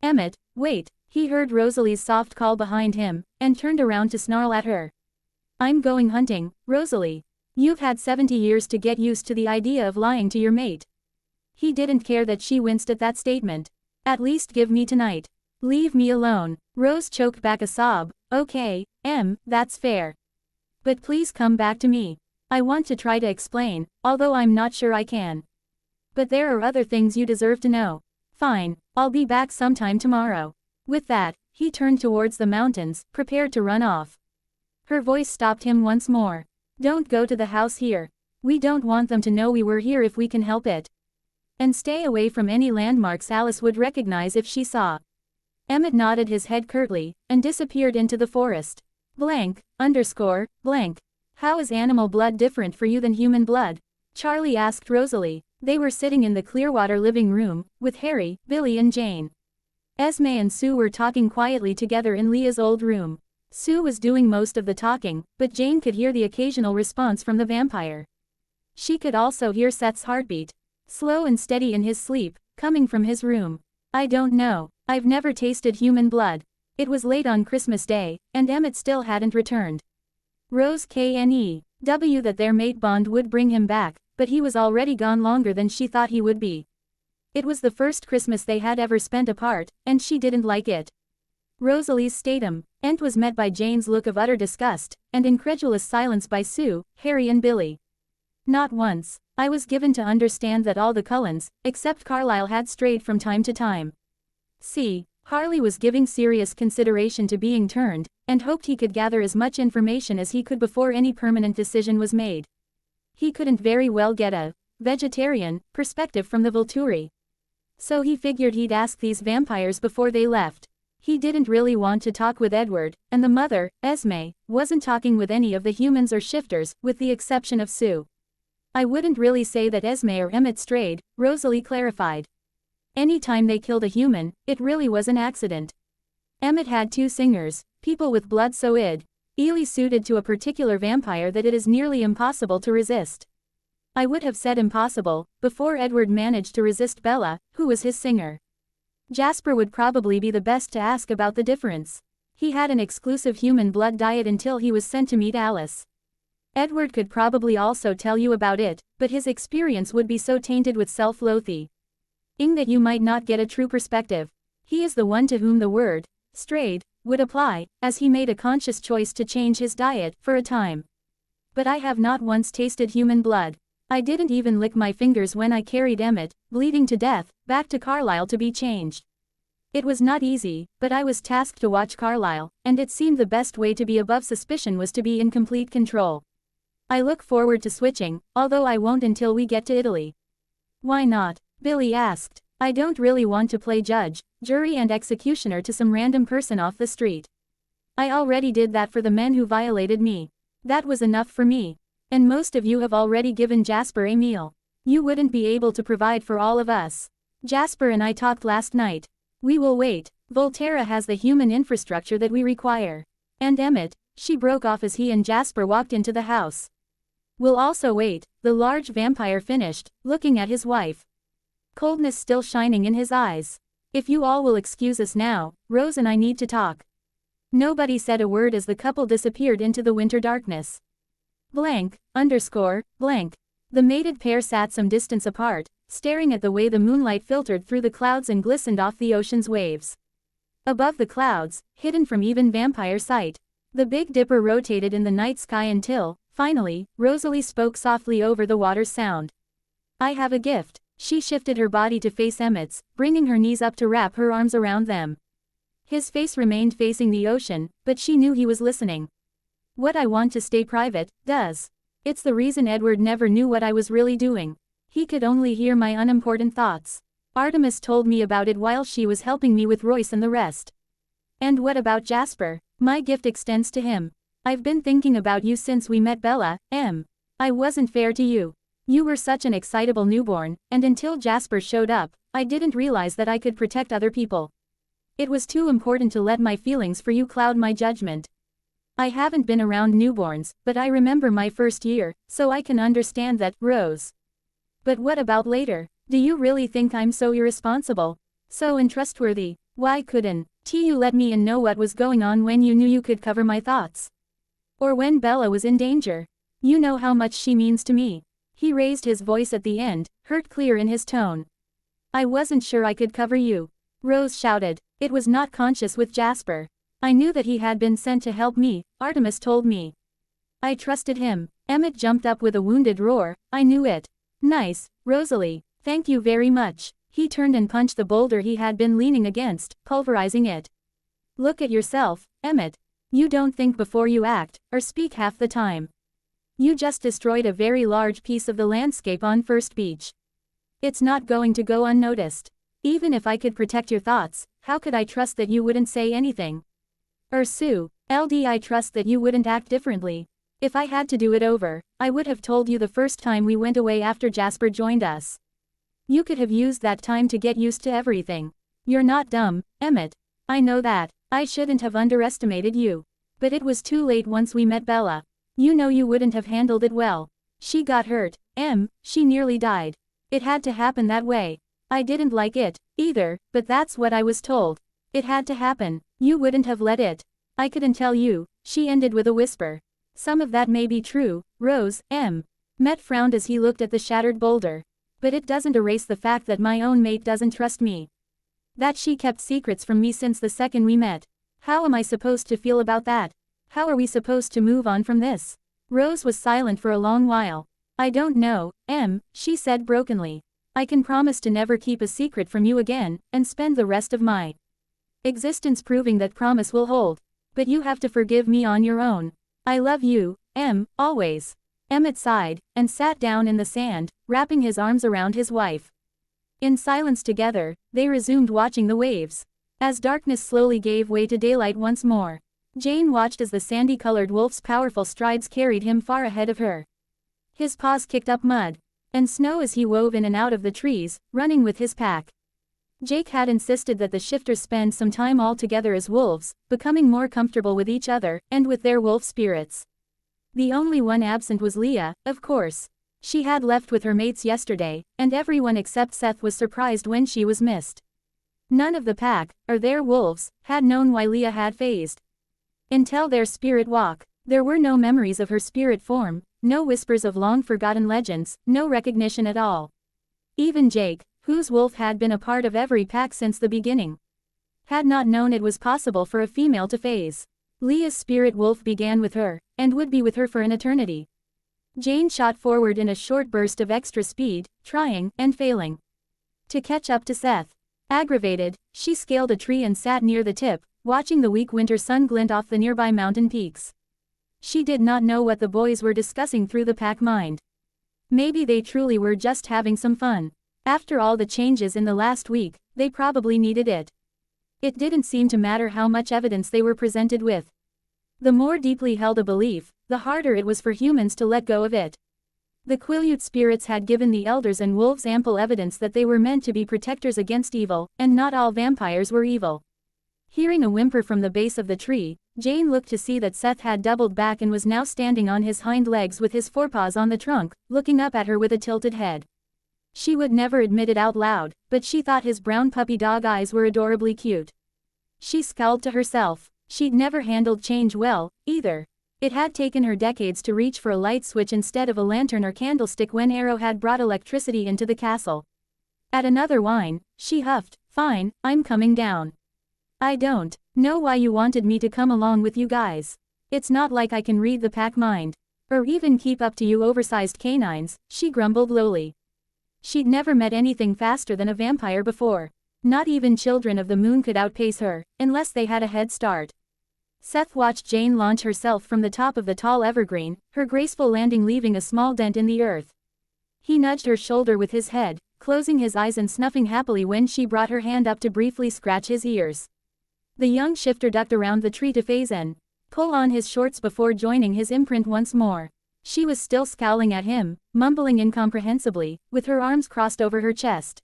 Emmett, wait, he heard Rosalie's soft call behind him, and turned around to snarl at her. I'm going hunting, Rosalie. You've had 70 years to get used to the idea of lying to your mate. He didn't care that she winced at that statement. At least give me tonight. Leave me alone. Rose choked back a sob. Okay, that's fair. But please come back to me. I want to try to explain, although I'm not sure I can. But there are other things you deserve to know. Fine, I'll be back sometime tomorrow. With that, he turned towards the mountains, prepared to run off. Her voice stopped him once more. Don't go to the house here. We don't want them to know we were here if we can help it. And stay away from any landmarks Alice would recognize if she saw. Emmett nodded his head curtly, and disappeared into the forest. Blank, underscore, blank. How is animal blood different for you than human blood? Charlie asked Rosalie. They were sitting in the Clearwater living room, with Harry, Billy and Jane. Esme and Sue were talking quietly together in Leah's old room. Sue was doing most of the talking, but Jane could hear the occasional response from the vampire. She could also hear Seth's heartbeat. Slow and steady in his sleep, coming from his room. I don't know. I've never tasted human blood. It was late on Christmas Day, and Emmett still hadn't returned. Rose knew that their mate bond would bring him back, but he was already gone longer than she thought he would be. It was the first Christmas they had ever spent apart, and she didn't like it. Rosalie's statum, Ent was met by Jane's look of utter disgust, and incredulous silence by Sue, Harry and Billy. Not once. I was given to understand that all the Cullens, except Carlisle, had strayed from time to time. See, Harley was giving serious consideration to being turned, and hoped he could gather as much information as he could before any permanent decision was made. He couldn't very well get a vegetarian perspective from the Volturi. So he figured he'd ask these vampires before they left. He didn't really want to talk with Edward, and the mother, Esme, wasn't talking with any of the humans or shifters, with the exception of Sue. I wouldn't really say that Esme or Emmett strayed, Rosalie clarified. Any time they killed a human, it really was an accident. Emmett had 2 singers, people with blood so ideally suited to a particular vampire that it is nearly impossible to resist. I would have said impossible, before Edward managed to resist Bella, who was his singer. Jasper would probably be the best to ask about the difference. He had an exclusive human blood diet until he was sent to meet Alice. Edward could probably also tell you about it, but his experience would be so tainted with self-loathing that you might not get a true perspective. He is the one to whom the word strayed would apply, as he made a conscious choice to change his diet for a time. But I have not once tasted human blood. I didn't even lick my fingers when I carried Emmett, bleeding to death, back to Carlisle to be changed. It was not easy, but I was tasked to watch Carlisle, and it seemed the best way to be above suspicion was to be in complete control. I look forward to switching, although I won't until we get to Italy. Why not? Billy asked. I don't really want to play judge, jury and executioner to some random person off the street. I already did that for the men who violated me. That was enough for me. And most of you have already given Jasper a meal. You wouldn't be able to provide for all of us. Jasper and I talked last night. We will wait. Volterra has the human infrastructure that we require. And Emmett, she broke off as he and Jasper walked into the house. We'll also wait. The large vampire finished, looking at his wife. Coldness still shining in his eyes. If you all will excuse us now, Rose and I need to talk. Nobody said a word as the couple disappeared into the winter darkness. Blank. The mated pair sat some distance apart, staring at the way the moonlight filtered through the clouds and glistened off the ocean's waves. Above the clouds, hidden from even vampire sight, the Big Dipper rotated in the night sky until, finally, Rosalie spoke softly over the water's sound. I have a gift. She shifted her body to face Emmett's, bringing her knees up to wrap her arms around them. His face remained facing the ocean, but she knew he was listening. What I want to stay private, does. It's the reason Edward never knew what I was really doing. He could only hear my unimportant thoughts. Artemis told me about it while she was helping me with Royce and the rest. And what about Jasper? My gift extends to him. I've been thinking about you since we met Bella, I wasn't fair to you. You were such an excitable newborn, and until Jasper showed up, I didn't realize that I could protect other people. It was too important to let my feelings for you cloud my judgment. I haven't been around newborns, but I remember my first year, so I can understand that, Rose. But what about later? Do you really think I'm so irresponsible? So untrustworthy? Why couldn't you let me in know what was going on when you knew you could cover my thoughts? Or when Bella was in danger? You know how much she means to me. He raised his voice at the end, hurt clear in his tone. I wasn't sure I could cover you. Rose shouted. It was not conscious with Jasper. I knew that he had been sent to help me, Artemis told me. I trusted him. Emmett jumped up with a wounded roar. I knew it. Nice, Rosalie. Thank you very much. He turned and punched the boulder he had been leaning against, pulverizing it. Look at yourself, Emmett. You don't think before you act, or speak half the time. You just destroyed a very large piece of the landscape on First Beach. It's not going to go unnoticed. Even if I could protect your thoughts, how could I trust that you wouldn't say anything? Sue, I trust that you wouldn't act differently. If I had to do it over, I would have told you the first time we went away after Jasper joined us. You could have used that time to get used to everything. You're not dumb, Emmett. I know that. I shouldn't have underestimated you. But it was too late once we met Bella. You know you wouldn't have handled it well. She got hurt, she nearly died. It had to happen that way. I didn't like it, either, but that's what I was told. It had to happen. You wouldn't have let it. I couldn't tell you, she ended with a whisper. Some of that may be true, Rose, Met frowned as he looked at the shattered boulder. But it doesn't erase the fact that my own mate doesn't trust me. That she kept secrets from me since the second we met. How am I supposed to feel about that? How are we supposed to move on from this? Rose was silent for a long while. I don't know, she said brokenly. I can promise to never keep a secret from you again, and spend the rest of my existence proving that promise will hold. But you have to forgive me on your own. I love you, always. Emmett sighed, and sat down in the sand, wrapping his arms around his wife. In silence together, they resumed watching the waves. As darkness slowly gave way to daylight once more, Jane watched as the sandy-colored wolf's powerful strides carried him far ahead of her. His paws kicked up mud and snow as he wove in and out of the trees, running with his pack. Jake had insisted that the shifters spend some time all together as wolves, becoming more comfortable with each other, and with their wolf spirits. The only one absent was Leah, of course. She had left with her mates yesterday, and everyone except Seth was surprised when she was missed. None of the pack, or their wolves, had known why Leah had phased. Until their spirit walk, there were no memories of her spirit form, no whispers of long-forgotten legends, no recognition at all. Even Jake, whose wolf had been a part of every pack since the beginning, had not known it was possible for a female to phase. Leah's spirit wolf began with her, and would be with her for an eternity. Jane shot forward in a short burst of extra speed, trying, and failing, to catch up to Seth. Aggravated, she scaled a tree and sat near the tip, watching the weak winter sun glint off the nearby mountain peaks. She did not know what the boys were discussing through the pack mind. Maybe they truly were just having some fun. After all the changes in the last week, they probably needed it. It didn't seem to matter how much evidence they were presented with. The more deeply held a belief, the harder it was for humans to let go of it. The Quileute spirits had given the elders and wolves ample evidence that they were meant to be protectors against evil, and not all vampires were evil. Hearing a whimper from the base of the tree, Jane looked to see that Seth had doubled back and was now standing on his hind legs with his forepaws on the trunk, looking up at her with a tilted head. She would never admit it out loud, but she thought his brown puppy dog eyes were adorably cute. She scowled to herself. She'd never handled change well, either. It had taken her decades to reach for a light switch instead of a lantern or candlestick when Arrow had brought electricity into the castle. At another whine, she huffed, "Fine, I'm coming down. I don't know why you wanted me to come along with you guys. It's not like I can read the pack mind. Or even keep up to you oversized canines," she grumbled lowly. She'd never met anything faster than a vampire before. Not even children of the moon could outpace her, unless they had a head start. Seth watched Jane launch herself from the top of the tall evergreen, her graceful landing leaving a small dent in the earth. He nudged her shoulder with his head, closing his eyes and snuffing happily when she brought her hand up to briefly scratch his ears. The young shifter ducked around the tree to phase in, pull on his shorts before joining his imprint once more. She was still scowling at him, mumbling incomprehensibly, with her arms crossed over her chest.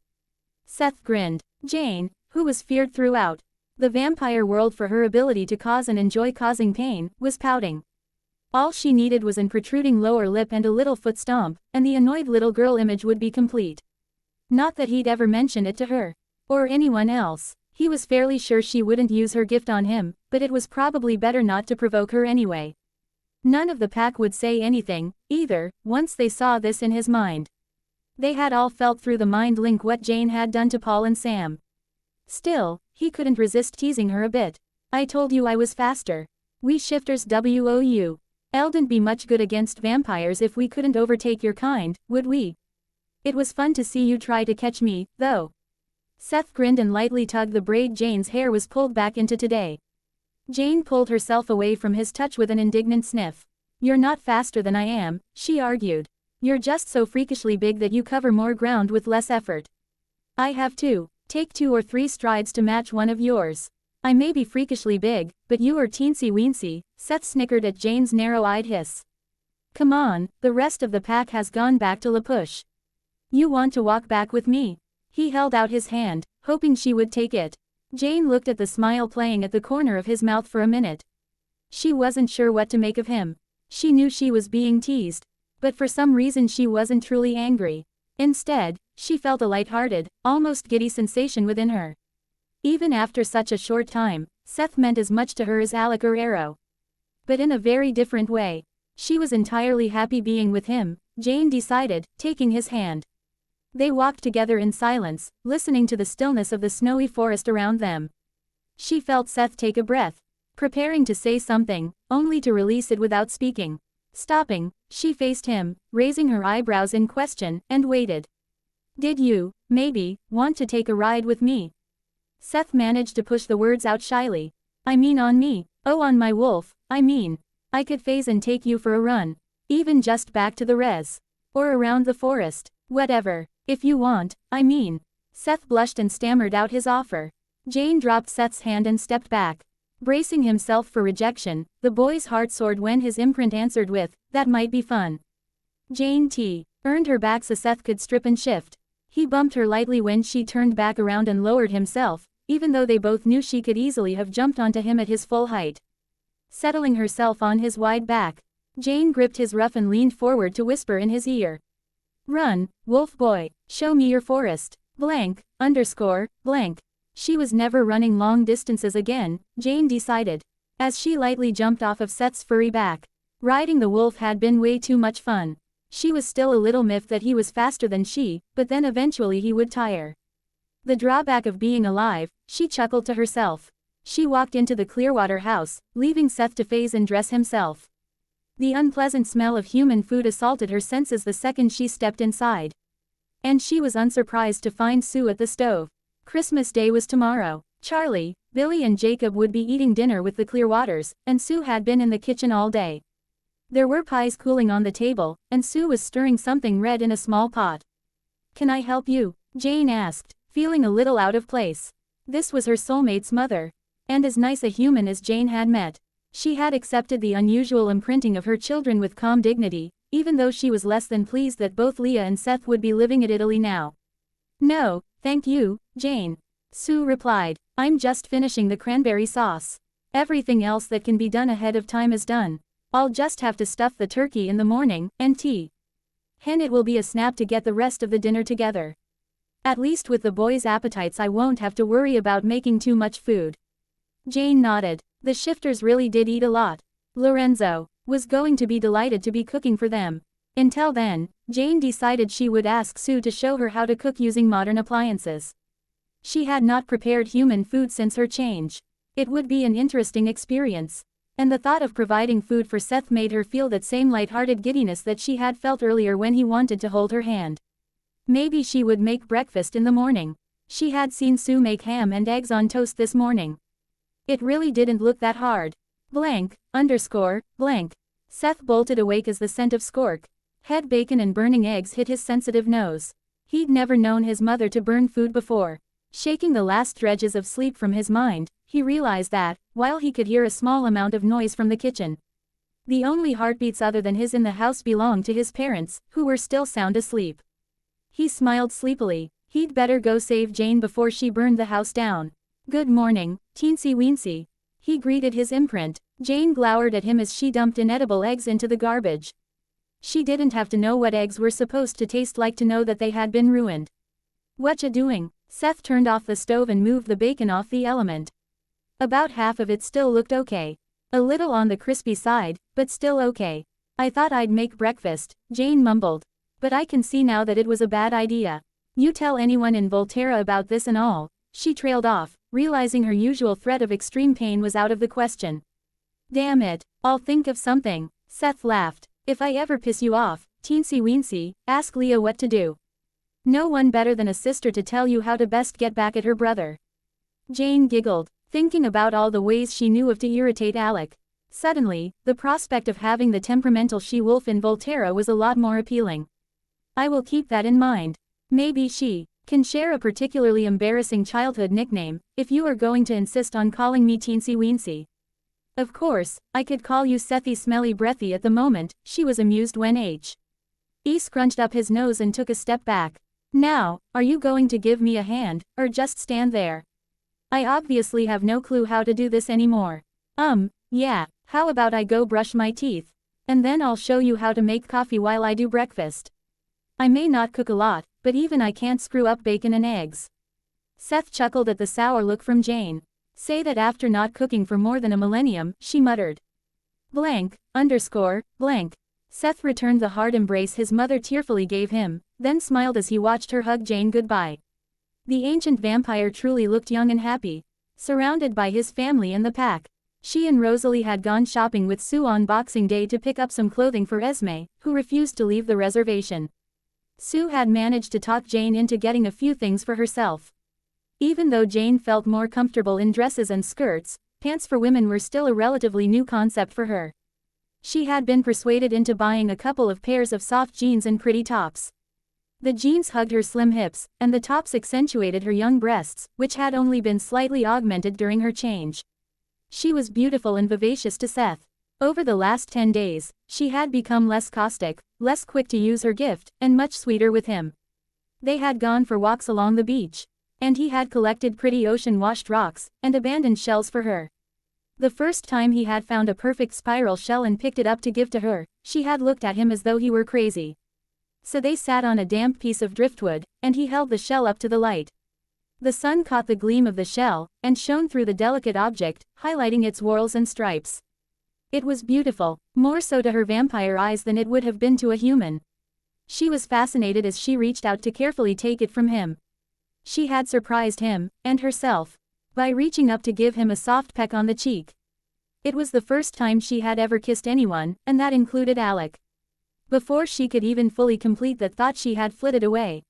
Seth grinned. Jane, who was feared throughout the vampire world for her ability to cause and enjoy causing pain, was pouting. All she needed was an protruding lower lip and a little foot stomp, and the annoyed little girl image would be complete. Not that he'd ever mentioned it to her. Or anyone else. He was fairly sure she wouldn't use her gift on him, but it was probably better not to provoke her anyway. None of the pack would say anything, either, once they saw this in his mind. They had all felt through the mind link what Jane had done to Paul and Sam. Still, he couldn't resist teasing her a bit. "I told you I was faster. We shifters wou. Eldn't be much good against vampires if we couldn't overtake your kind, would we? It was fun to see you try to catch me, though." Seth grinned and lightly tugged the braid Jane's hair was pulled back into today. Jane pulled herself away from his touch with an indignant sniff. "You're not faster than I am," she argued. "You're just so freakishly big that you cover more ground with less effort. I have to take 2 or 3 strides to match one of yours. I may be freakishly big, but you are teensy-weensy," Seth snickered at Jane's narrow-eyed hiss. "Come on, the rest of the pack has gone back to La Push. You want to walk back with me?" He held out his hand, hoping she would take it. Jane looked at the smile playing at the corner of his mouth for a minute. She wasn't sure what to make of him. She knew she was being teased, but for some reason she wasn't truly angry. Instead, she felt a light-hearted, almost giddy sensation within her. Even after such a short time, Seth meant as much to her as Alec or Arrow. But in a very different way. She was entirely happy being with him, Jane decided, taking his hand. They walked together in silence, listening to the stillness of the snowy forest around them. She felt Seth take a breath, preparing to say something, only to release it without speaking. Stopping, she faced him, raising her eyebrows in question, and waited. "Did you, maybe, want to take a ride with me?" Seth managed to push the words out shyly. "I mean on me. Oh, on my wolf, I mean. I could phase and take you for a run. Even just back to the res. Or around the forest. Whatever. If you want, I mean." Seth blushed and stammered out his offer. Jane dropped Seth's hand and stepped back. Bracing himself for rejection, the boy's heart soared when his imprint answered with, "That might be fun." Jane T. earned her back so Seth could strip and shift. He bumped her lightly when she turned back around and lowered himself, even though they both knew she could easily have jumped onto him at his full height. Settling herself on his wide back, Jane gripped his ruff and leaned forward to whisper in his ear. "Run, wolf boy, show me your forest, blank, underscore, blank." She was never running long distances again, Jane decided, as she lightly jumped off of Seth's furry back. Riding the wolf had been way too much fun. She was still a little miffed that he was faster than she, but then eventually he would tire. The drawback of being alive, she chuckled to herself. She walked into the Clearwater house, leaving Seth to phase and dress himself. The unpleasant smell of human food assaulted her senses the second she stepped inside. And she was unsurprised to find Sue at the stove. Christmas Day was tomorrow. Charlie, Billy and Jacob would be eating dinner with the Clearwaters, and Sue had been in the kitchen all day. There were pies cooling on the table, and Sue was stirring something red in a small pot. "Can I help you?" Jane asked, feeling a little out of place. This was her soulmate's mother. And as nice a human as Jane had met. She had accepted the unusual imprinting of her children with calm dignity, even though she was less than pleased that both Leah and Seth would be living in Italy now. "No, thank you, Jane," Sue replied. "I'm just finishing the cranberry sauce. Everything else that can be done ahead of time is done. I'll just have to stuff the turkey in the morning, and tea. Hen, it will be a snap to get the rest of the dinner together. At least with the boys' appetites I won't have to worry about making too much food." Jane nodded. The shifters really did eat a lot. Lorenzo was going to be delighted to be cooking for them. Until then, Jane decided she would ask Sue to show her how to cook using modern appliances. She had not prepared human food since her change. It would be an interesting experience. And the thought of providing food for Seth made her feel that same light-hearted giddiness that she had felt earlier when he wanted to hold her hand. Maybe she would make breakfast in the morning. She had seen Sue make ham and eggs on toast this morning. It really didn't look that hard. Blank, underscore, blank. Seth bolted awake as the scent of skork, head bacon and burning eggs hit his sensitive nose. He'd never known his mother to burn food before. Shaking the last dredges of sleep from his mind, he realized that, while he could hear a small amount of noise from the kitchen, the only heartbeats other than his in the house belonged to his parents, who were still sound asleep. He smiled sleepily. He'd better go save Jane before she burned the house down. "Good morning, teensy weensy," he greeted his imprint. Jane glowered at him as she dumped inedible eggs into the garbage. She didn't have to know what eggs were supposed to taste like to know that they had been ruined. "Whatcha doing?" Seth turned off the stove and moved the bacon off the element. About half of it still looked okay. A little on the crispy side, but still okay. "I thought I'd make breakfast," Jane mumbled. "But I can see now that it was a bad idea. You tell anyone in Volterra about this and all." She trailed off, realizing her usual threat of extreme pain was out of the question. "Damn it, I'll think of something," Seth laughed. "If I ever piss you off, teensy weensy, ask Leah what to do. No one better than a sister to tell you how to best get back at her brother." Jane giggled, thinking about all the ways she knew of to irritate Alec. Suddenly, the prospect of having the temperamental she-wolf in Volterra was a lot more appealing. "I will keep that in mind. Maybe she can share a particularly embarrassing childhood nickname, if you are going to insist on calling me teensy weensy. Of course, I could call you Sethy Smelly Breathy at the moment," she was amused when he scrunched up his nose and took a step back. "Now, are you going to give me a hand, or just stand there? I obviously have no clue how to do this anymore." Yeah, how about I go brush my teeth? And then I'll show you how to make coffee while I do breakfast. I may not cook a lot, but even I can't screw up bacon and eggs." Seth chuckled at the sour look from Jane. "Say that after not cooking for more than a millennium," she muttered. Blank, underscore, blank. Seth returned the hard embrace his mother tearfully gave him, then smiled as he watched her hug Jane goodbye. The ancient vampire truly looked young and happy, surrounded by his family and the pack. She and Rosalie had gone shopping with Sue on Boxing Day to pick up some clothing for Esme, who refused to leave the reservation. Sue had managed to talk Jane into getting a few things for herself. Even though Jane felt more comfortable in dresses and skirts, pants for women were still a relatively new concept for her. She had been persuaded into buying a couple of pairs of soft jeans and pretty tops. The jeans hugged her slim hips, and the tops accentuated her young breasts, which had only been slightly augmented during her change. She was beautiful and vivacious to Seth. Over the last 10 days, she had become less caustic, less quick to use her gift, and much sweeter with him. They had gone for walks along the beach. And he had collected pretty ocean-washed rocks, and abandoned shells for her. The first time he had found a perfect spiral shell and picked it up to give to her, she had looked at him as though he were crazy. So they sat on a damp piece of driftwood, and he held the shell up to the light. The sun caught the gleam of the shell, and shone through the delicate object, highlighting its whorls and stripes. It was beautiful, more so to her vampire eyes than it would have been to a human. She was fascinated as she reached out to carefully take it from him. She had surprised him, and herself, by reaching up to give him a soft peck on the cheek. It was the first time she had ever kissed anyone, and that included Alec. Before she could even fully complete that thought, she had flitted away,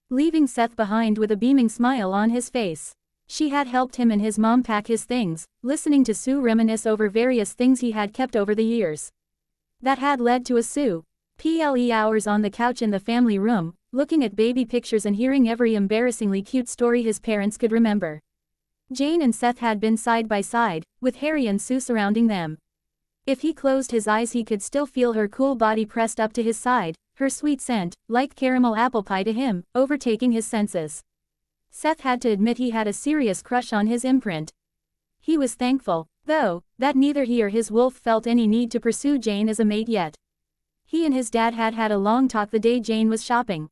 leaving Seth behind with a beaming smile on his face. She had helped him and his mom pack his things, listening to Sue reminisce over various things he had kept over the years. That had led to a Sue PLE hours on the couch in the family room, looking at baby pictures and hearing every embarrassingly cute story his parents could remember. Jane and Seth had been side by side, with Harry and Sue surrounding them. If he closed his eyes, he could still feel her cool body pressed up to his side, her sweet scent, like caramel apple pie to him, overtaking his senses. Seth had to admit he had a serious crush on his imprint. He was thankful, though, that neither he or his wolf felt any need to pursue Jane as a mate yet. He and his dad had had a long talk the day Jane was shopping.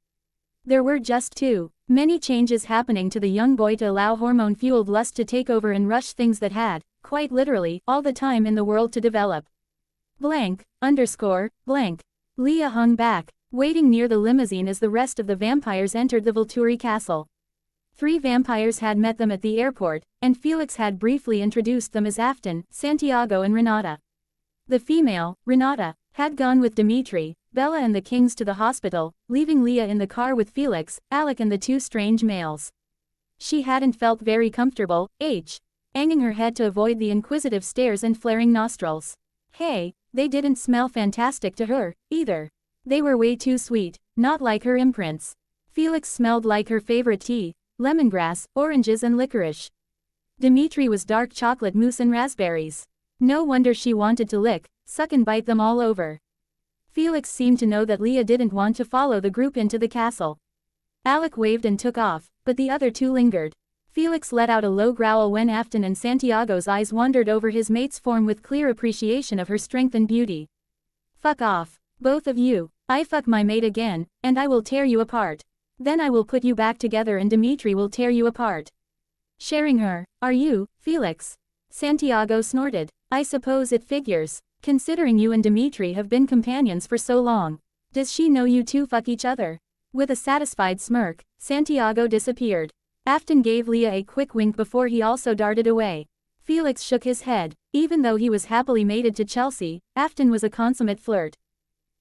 There were just too many changes happening to the young boy to allow hormone-fueled lust to take over and rush things that had, quite literally, all the time in the world to develop. Blank. Leah hung back, waiting near the limousine as the rest of the vampires entered the Volturi castle. 3 vampires had met them at the airport, and Felix had briefly introduced them as Afton, Santiago and Renata. The female, Renata, had gone with Dimitri, Bella and the Kings to the hospital, leaving Leah in the car with Felix, Alec and the 2 strange males. She hadn't felt very comfortable, hanging her head to avoid the inquisitive stares and flaring nostrils. Hey, they didn't smell fantastic to her, either. They were way too sweet, not like her imprints. Felix smelled like her favorite tea, lemongrass, oranges and licorice. Dimitri was dark chocolate mousse and raspberries. No wonder she wanted to lick, suck and bite them all over. Felix seemed to know that Leah didn't want to follow the group into the castle. Alec waved and took off, but the other 2 lingered. Felix let out a low growl when Afton and Santiago's eyes wandered over his mate's form with clear appreciation of her strength and beauty. Fuck off, both of you. I fuck my mate again, and I will tear you apart. Then I will put you back together and Dimitri will tear you apart. Sharing her, are you, Felix? Santiago snorted. I suppose it figures, considering you and Dimitri have been companions for so long. Does she know you 2 fuck each other? With a satisfied smirk, Santiago disappeared. Afton gave Leah a quick wink before he also darted away. Felix shook his head. Even though he was happily mated to Chelsea, Afton was a consummate flirt.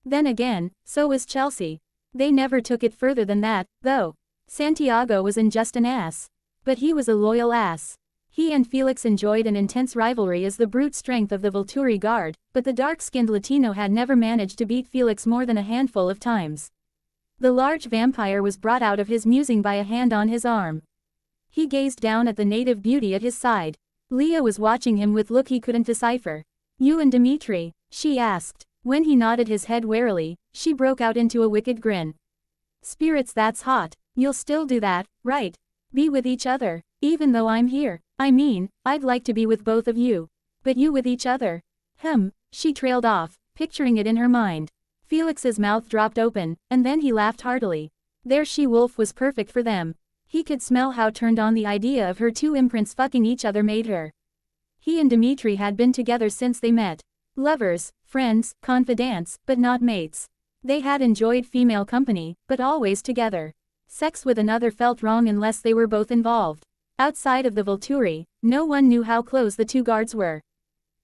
Then again, so was Chelsea. They never took it further than that, though. Santiago wasn't just an ass. But he was a loyal ass. He and Felix enjoyed an intense rivalry as the brute strength of the Volturi guard, but the dark-skinned Latino had never managed to beat Felix more than a handful of times. The large vampire was brought out of his musing by a hand on his arm. He gazed down at the native beauty at his side. Leah was watching him with look he couldn't decipher. You and Dimitri? She asked. When he nodded his head warily, she broke out into a wicked grin. Spirits, that's hot. You'll still do that, right? Be with each other, even though I'm here. I mean, I'd like to be with both of you. But you with each other? She trailed off, picturing it in her mind. Felix's mouth dropped open, and then he laughed heartily. Their she-wolf was perfect for them. He could smell how turned on the idea of her 2 imprints fucking each other made her. He and Dimitri had been together since they met. Lovers, friends, confidants, but not mates. They had enjoyed female company, but always together. Sex with another felt wrong unless they were both involved. Outside of the Volturi, no one knew how close the 2 guards were.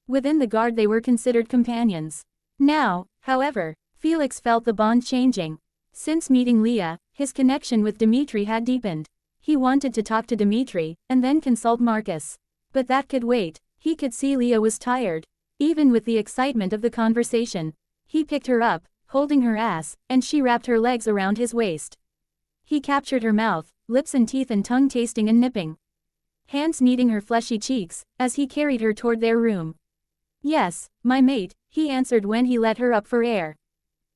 Within the guard they were considered companions. Now, however, Felix felt the bond changing. Since meeting Leah, his connection with Dimitri had deepened. He wanted to talk to Dimitri, and then consult Marcus. But that could wait. He could see Leah was tired. Even with the excitement of the conversation. He picked her up, holding her ass, and she wrapped her legs around his waist. He captured her mouth, lips and teeth and tongue tasting and nipping. Hands kneading her fleshy cheeks, as he carried her toward their room. Yes, my mate, he answered when he let her up for air.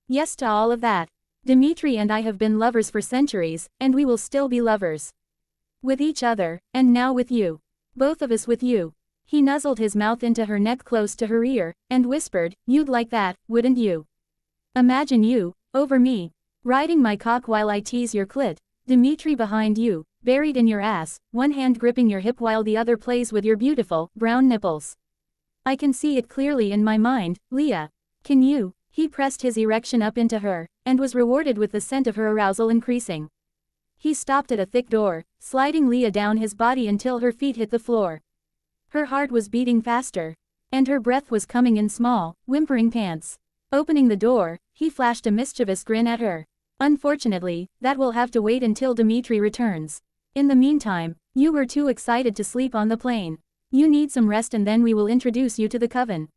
Yes to all of that. Dimitri and I have been lovers for centuries, and we will still be lovers. With each other, and now with you. Both of us with you. He nuzzled his mouth into her neck close to her ear, and whispered, "You'd like that, wouldn't you? Imagine you, over me. Riding my cock while I tease your clit. Dimitri behind you, buried in your ass, one hand gripping your hip while the other plays with your beautiful, brown nipples. I can see it clearly in my mind, Leah. Can you?" He pressed his erection up into her, and was rewarded with the scent of her arousal increasing. He stopped at a thick door, sliding Leah down his body until her feet hit the floor. Her heart was beating faster. And her breath was coming in small, whimpering pants. Opening the door, he flashed a mischievous grin at her. "Unfortunately, that will have to wait until Dimitri returns. In the meantime, you were too excited to sleep on the plane. You need some rest and then we will introduce you to the coven.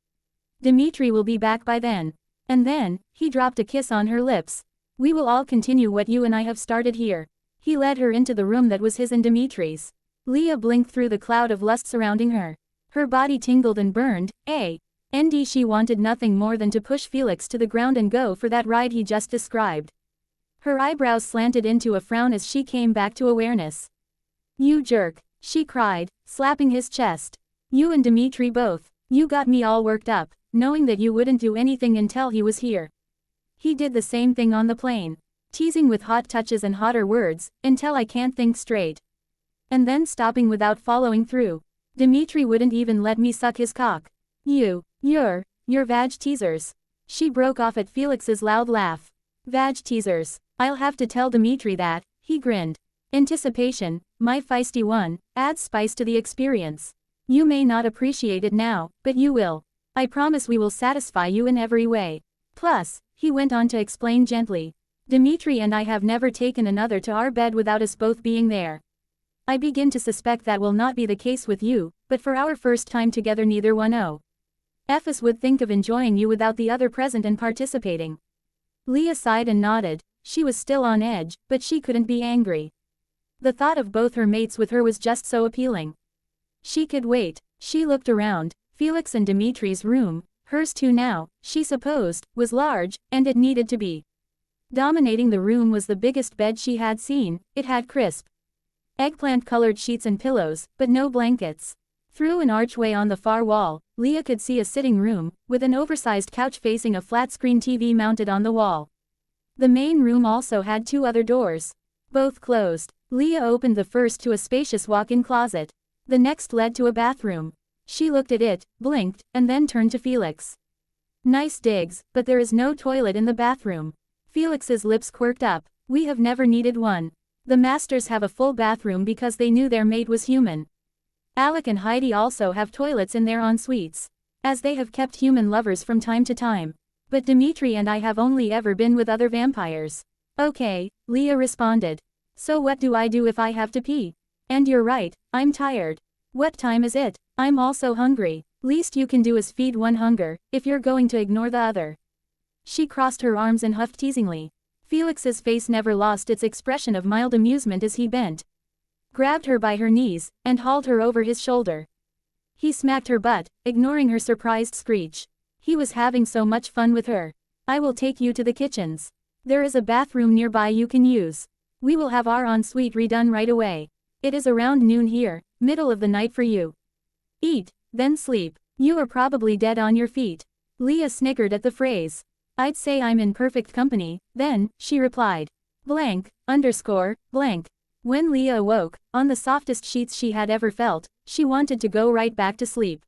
Dimitri will be back by then. And then," he dropped a kiss on her lips. "We will all continue what you and I have started here." He led her into the room that was his and Dimitri's. Leah blinked through the cloud of lust surrounding her. Her body tingled and burned, and she wanted nothing more than to push Felix to the ground and go for that ride he just described. Her eyebrows slanted into a frown as she came back to awareness. "You jerk," she cried, slapping his chest. "You and Dimitri both. You got me all worked up, knowing that you wouldn't do anything until he was here. He did the same thing on the plane. Teasing with hot touches and hotter words, until I can't think straight. And then stopping without following through. Dimitri wouldn't even let me suck his cock. Your vag teasers." She broke off at Felix's loud laugh. "Vag teasers. I'll have to tell Dimitri that," he grinned. "Anticipation, my feisty one, adds spice to the experience. You may not appreciate it now, but you will. I promise we will satisfy you in every way. Plus," he went on to explain gently, "Dimitri and I have never taken another to our bed without us both being there. I begin to suspect that will not be the case with you, but for our first time together neither one of us would think of enjoying you without the other present and participating." Leah sighed and nodded. She was still on edge, but she couldn't be angry. The thought of both her mates with her was just so appealing. She could wait. She looked around. Felix and Dimitri's room, hers too now, she supposed, was large, and it needed to be. Dominating the room was the biggest bed she had seen. It had crisp, eggplant-colored sheets and pillows, but no blankets. Through an archway on the far wall, Leah could see a sitting room, with an oversized couch facing a flat-screen TV mounted on the wall. The main room also had two other doors. Both closed. Leah opened the first to a spacious walk-in closet. The next led to a bathroom. She looked at it, blinked, and then turned to Felix. "Nice digs, but there is no toilet in the bathroom." Felix's lips quirked up. "We have never needed one. The masters have a full bathroom because they knew their mate was human. Alec and Heidi also have toilets in their en-suites, as they have kept human lovers from time to time. But Dimitri and I have only ever been with other vampires." "Okay," Leah responded. "So what do I do if I have to pee? And you're right, I'm tired. What time is it? I'm also hungry. Least you can do is feed one hunger, if you're going to ignore the other." She crossed her arms and huffed teasingly. Felix's face never lost its expression of mild amusement as he bent, grabbed her by her knees, and hauled her over his shoulder. He smacked her butt, ignoring her surprised screech. He was having so much fun with her. "I will take you to the kitchens. There is a bathroom nearby you can use. We will have our ensuite redone right away. It is around noon here, middle of the night for you. Eat, then sleep. You are probably dead on your feet." Leah snickered at the phrase. "I'd say I'm in perfect company, then," she replied. Blank. When Leah awoke, on the softest sheets she had ever felt, she wanted to go right back to sleep.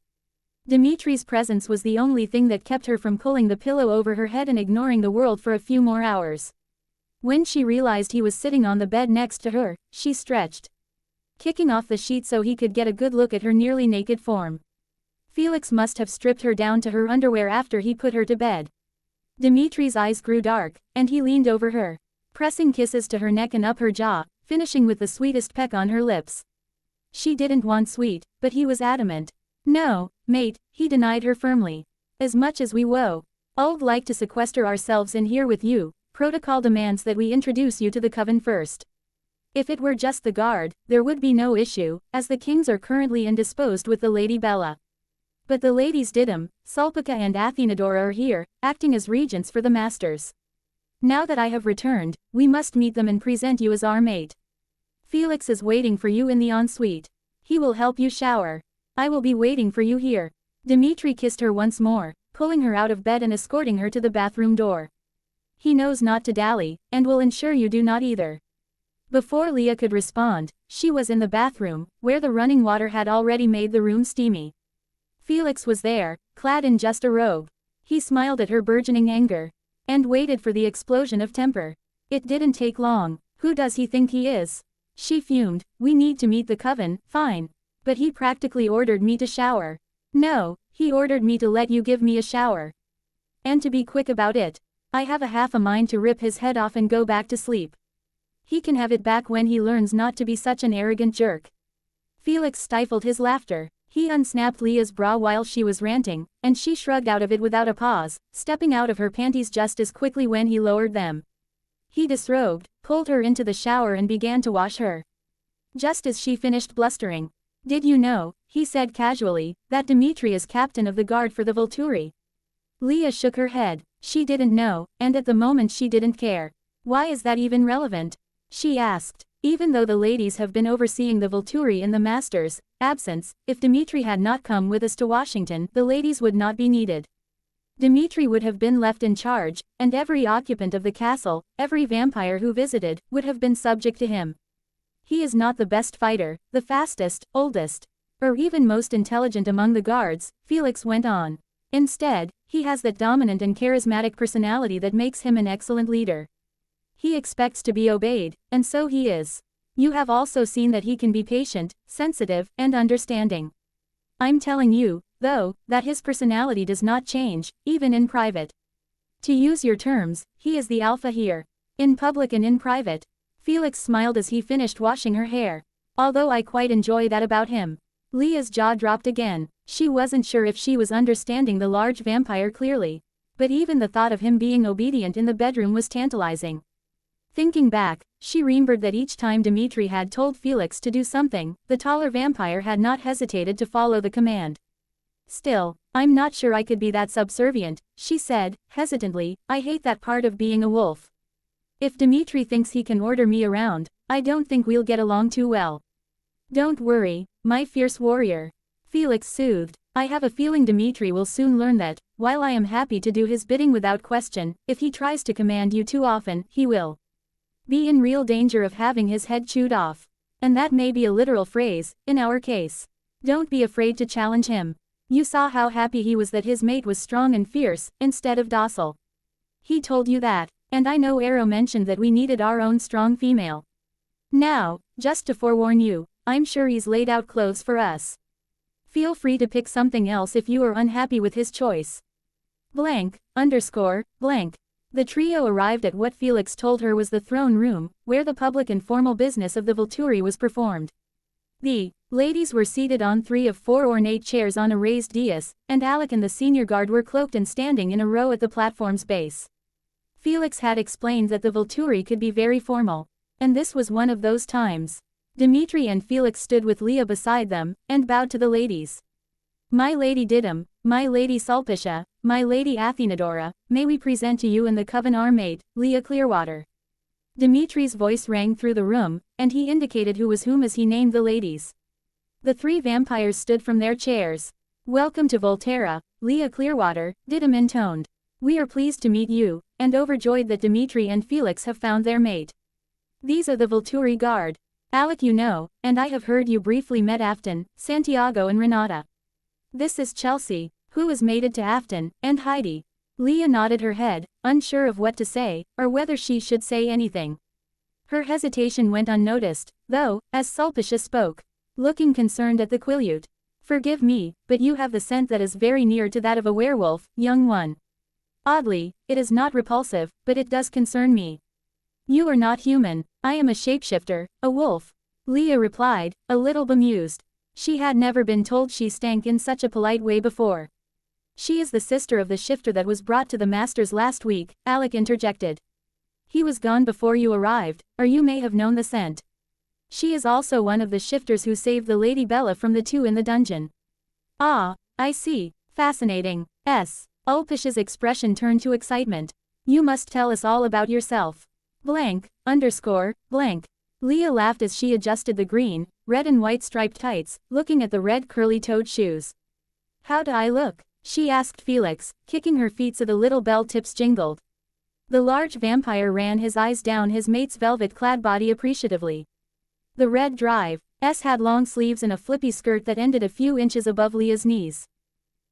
Dimitri's presence was the only thing that kept her from pulling the pillow over her head and ignoring the world for a few more hours. When she realized he was sitting on the bed next to her, she stretched, kicking off the sheet so he could get a good look at her nearly naked form. Felix must have stripped her down to her underwear after he put her to bed. Dimitri's eyes grew dark, and he leaned over her, pressing kisses to her neck and up her jaw, finishing with the sweetest peck on her lips. She didn't want sweet, but he was adamant. "No, mate," he denied her firmly. "As much as we would like to sequester ourselves in here with you, protocol demands that we introduce you to the coven first. If it were just the guard, there would be no issue, as the kings are currently indisposed with the Lady Bella. But the ladies Didymus, Sulpica and Athenadora are here, acting as regents for the masters. Now that I have returned, we must meet them and present you as our mate. Felix is waiting for you in the ensuite. He will help you shower. I will be waiting for you here. Dimitri kissed her once more, pulling her out of bed and escorting her to the bathroom door. He knows not to dally, and will ensure you do not either. Before Leah could respond, she was in the bathroom, where the running water had already made the room steamy. Felix was there, clad in just a robe. He smiled at her burgeoning anger, and waited for the explosion of temper. It didn't take long. Who does he think he is? She fumed. We need to meet the coven, fine. But he practically ordered me to shower. No, he ordered me to let you give me a shower. And to be quick about it. I have a half a mind to rip his head off and go back to sleep. He can have it back when he learns not to be such an arrogant jerk. Felix stifled his laughter. He unsnapped Leah's bra while she was ranting, and she shrugged out of it without a pause, stepping out of her panties just as quickly when he lowered them. He disrobed, pulled her into the shower and began to wash her. Just as she finished blustering. Did you know, he said casually, that Dimitri is captain of the guard for the Volturi? Leah shook her head. She didn't know, and at the moment she didn't care. Why is that even relevant? She asked. Even though the ladies have been overseeing the Volturi in the master's absence, if Dimitri had not come with us to Washington, the ladies would not be needed. Dimitri would have been left in charge, and every occupant of the castle, every vampire who visited, would have been subject to him. He is not the best fighter, the fastest, oldest, or even most intelligent among the guards, Felix went on. Instead, he has that dominant and charismatic personality that makes him an excellent leader. He expects to be obeyed, and so he is. You have also seen that he can be patient, sensitive, and understanding. I'm telling you, though, that his personality does not change, even in private. To use your terms, he is the alpha here. In public and in private. Felix smiled as he finished washing her hair. Although I quite enjoy that about him. Leah's jaw dropped again. She wasn't sure if she was understanding the large vampire clearly. But even the thought of him being obedient in the bedroom was tantalizing. Thinking back, she remembered that each time Dimitri had told Felix to do something, the taller vampire had not hesitated to follow the command. Still, I'm not sure I could be that subservient, she said, hesitantly. I hate that part of being a wolf. If Dimitri thinks he can order me around, I don't think we'll get along too well. Don't worry, my fierce warrior. Felix soothed. I have a feeling Dimitri will soon learn that, while I am happy to do his bidding without question, if he tries to command you too often, he will be in real danger of having his head chewed off. And that may be a literal phrase, in our case. Don't be afraid to challenge him. You saw how happy he was that his mate was strong and fierce, instead of docile. He told you that, and I know Arrow mentioned that we needed our own strong female. Now, just to forewarn you, I'm sure he's laid out clothes for us. Feel free to pick something else if you are unhappy with his choice. Blank. The trio arrived at what Felix told her was the throne room, where the public and formal business of the Volturi was performed. The ladies were seated on 3 of 4 ornate chairs on a raised dais, and Alec and the senior guard were cloaked and standing in a row at the platform's base. Felix had explained that the Volturi could be very formal, and this was one of those times. Dimitri and Felix stood with Leah beside them, and bowed to the ladies. My lady Didym, my lady Sulpicia, my lady Athenadora, may we present to you in the coven our mate, Leah Clearwater. Dimitri's voice rang through the room, and he indicated who was whom as he named the ladies. The 3 vampires stood from their chairs. Welcome to Volterra, Leah Clearwater, Didym intoned. We are pleased to meet you, and overjoyed that Dimitri and Felix have found their mate. These are the Volturi guard. Alec you know, and I have heard you briefly met Afton, Santiago and Renata. This is Chelsea, who is mated to Afton, and Heidi. Leah nodded her head, unsure of what to say, or whether she should say anything. Her hesitation went unnoticed, though, as Sulpicia spoke, looking concerned at the Quileute. Forgive me, but you have the scent that is very near to that of a werewolf, young one. Oddly, it is not repulsive, but it does concern me. You are not human. I am a shapeshifter, a wolf. Leah replied, a little bemused. She had never been told she stank in such a polite way before. She is the sister of the shifter that was brought to the masters last week, Alec interjected. He was gone before you arrived, or you may have known the scent. She is also one of the shifters who saved the Lady Bella from the 2 in the dungeon. Ah, I see. Fascinating. Ulpicia's expression turned to excitement. You must tell us all about yourself. Blank, underscore, blank. Leah laughed as she adjusted the green, red and white striped tights, looking at the red curly-toed shoes. How do I look? She asked Felix, kicking her feet so the little bell tips jingled. The large vampire ran his eyes down his mate's velvet-clad body appreciatively. The red drive S had long sleeves and a flippy skirt that ended a few inches above Leah's knees.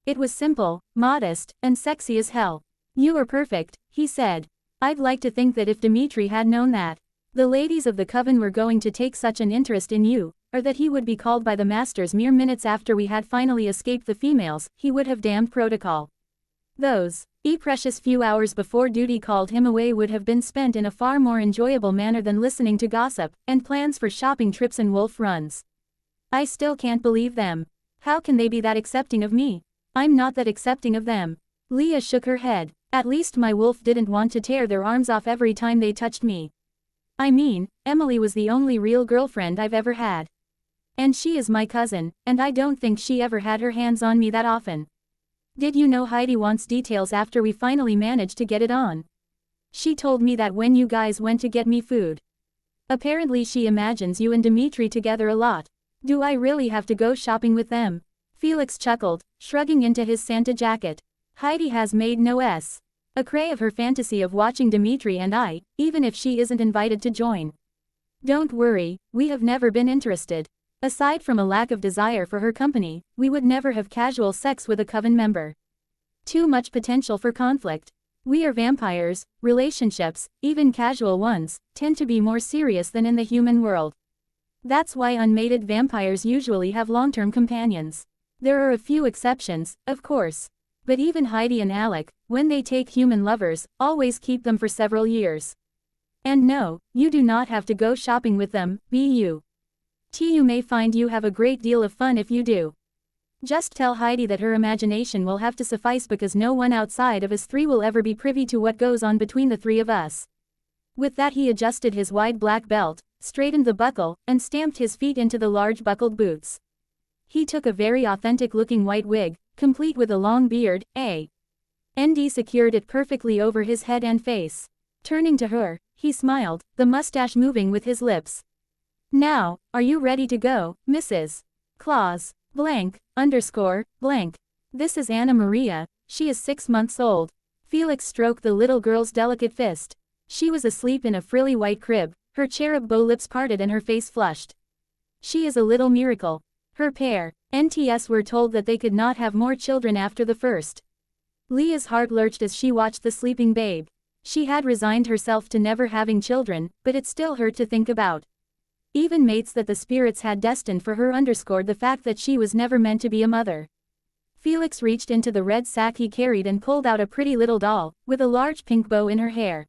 It was simple, modest, and sexy as hell. You are perfect, he said. I'd like to think that if Dimitri had known that the ladies of the coven were going to take such an interest in you, or that he would be called by the masters mere minutes after we had finally escaped the females, he would have damned protocol. Those precious few hours before duty called him away would have been spent in a far more enjoyable manner than listening to gossip, and plans for shopping trips and wolf runs. I still can't believe them. How can they be that accepting of me? I'm not that accepting of them. Leah shook her head. At least my wolf didn't want to tear their arms off every time they touched me. I mean, Emily was the only real girlfriend I've ever had. And she is my cousin, and I don't think she ever had her hands on me that often. Did you know Heidi wants details after we finally managed to get it on? She told me that when you guys went to get me food. Apparently she imagines you and Dimitri together a lot. Do I really have to go shopping with them? Felix chuckled, shrugging into his Santa jacket. Heidi has made no a cray of her fantasy of watching Dimitri and I, even if she isn't invited to join. Don't worry, we have never been interested. Aside from a lack of desire for her company, we would never have casual sex with a coven member. Too much potential for conflict. We are vampires, relationships, even casual ones, tend to be more serious than in the human world. That's why unmated vampires usually have long-term companions. There are a few exceptions, of course. But even Heidi and Alec, when they take human lovers, always keep them for several years. And no, you do not have to go shopping with them, you may find you have a great deal of fun if you do. Just tell Heidi that her imagination will have to suffice because no one outside of us three will ever be privy to what goes on between the three of us. With that he adjusted his wide black belt, straightened the buckle, and stamped his feet into the large buckled boots. He took a very authentic-looking white wig, complete with a long beard, and secured it perfectly over his head and face. Turning to her, he smiled, the mustache moving with his lips. Now, are you ready to go, Mrs. Claus? Blank, underscore, blank. This is Anna Maria, she is 6 months old. Felix stroked the little girl's delicate fist. She was asleep in a frilly white crib, her cherub bow lips parted and her face flushed. She is a little miracle. Her pair, NTS, were told that they could not have more children after the first. Leah's heart lurched as she watched the sleeping babe. She had resigned herself to never having children, but it still hurt to think about. Even mates that the spirits had destined for her underscored the fact that she was never meant to be a mother. Felix reached into the red sack he carried and pulled out a pretty little doll, with a large pink bow in her hair.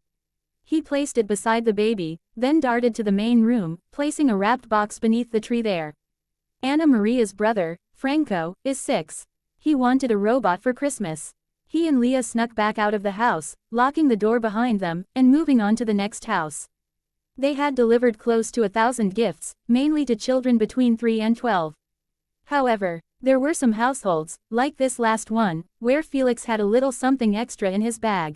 He placed it beside the baby, then darted to the main room, placing a wrapped box beneath the tree there. Anna Maria's brother, Franco, is 6. He wanted a robot for Christmas. He and Leah snuck back out of the house, locking the door behind them, and moving on to the next house. They had delivered close to 1,000 gifts, mainly to children between 3 and 12. However, there were some households, like this last one, where Felix had a little something extra in his bag.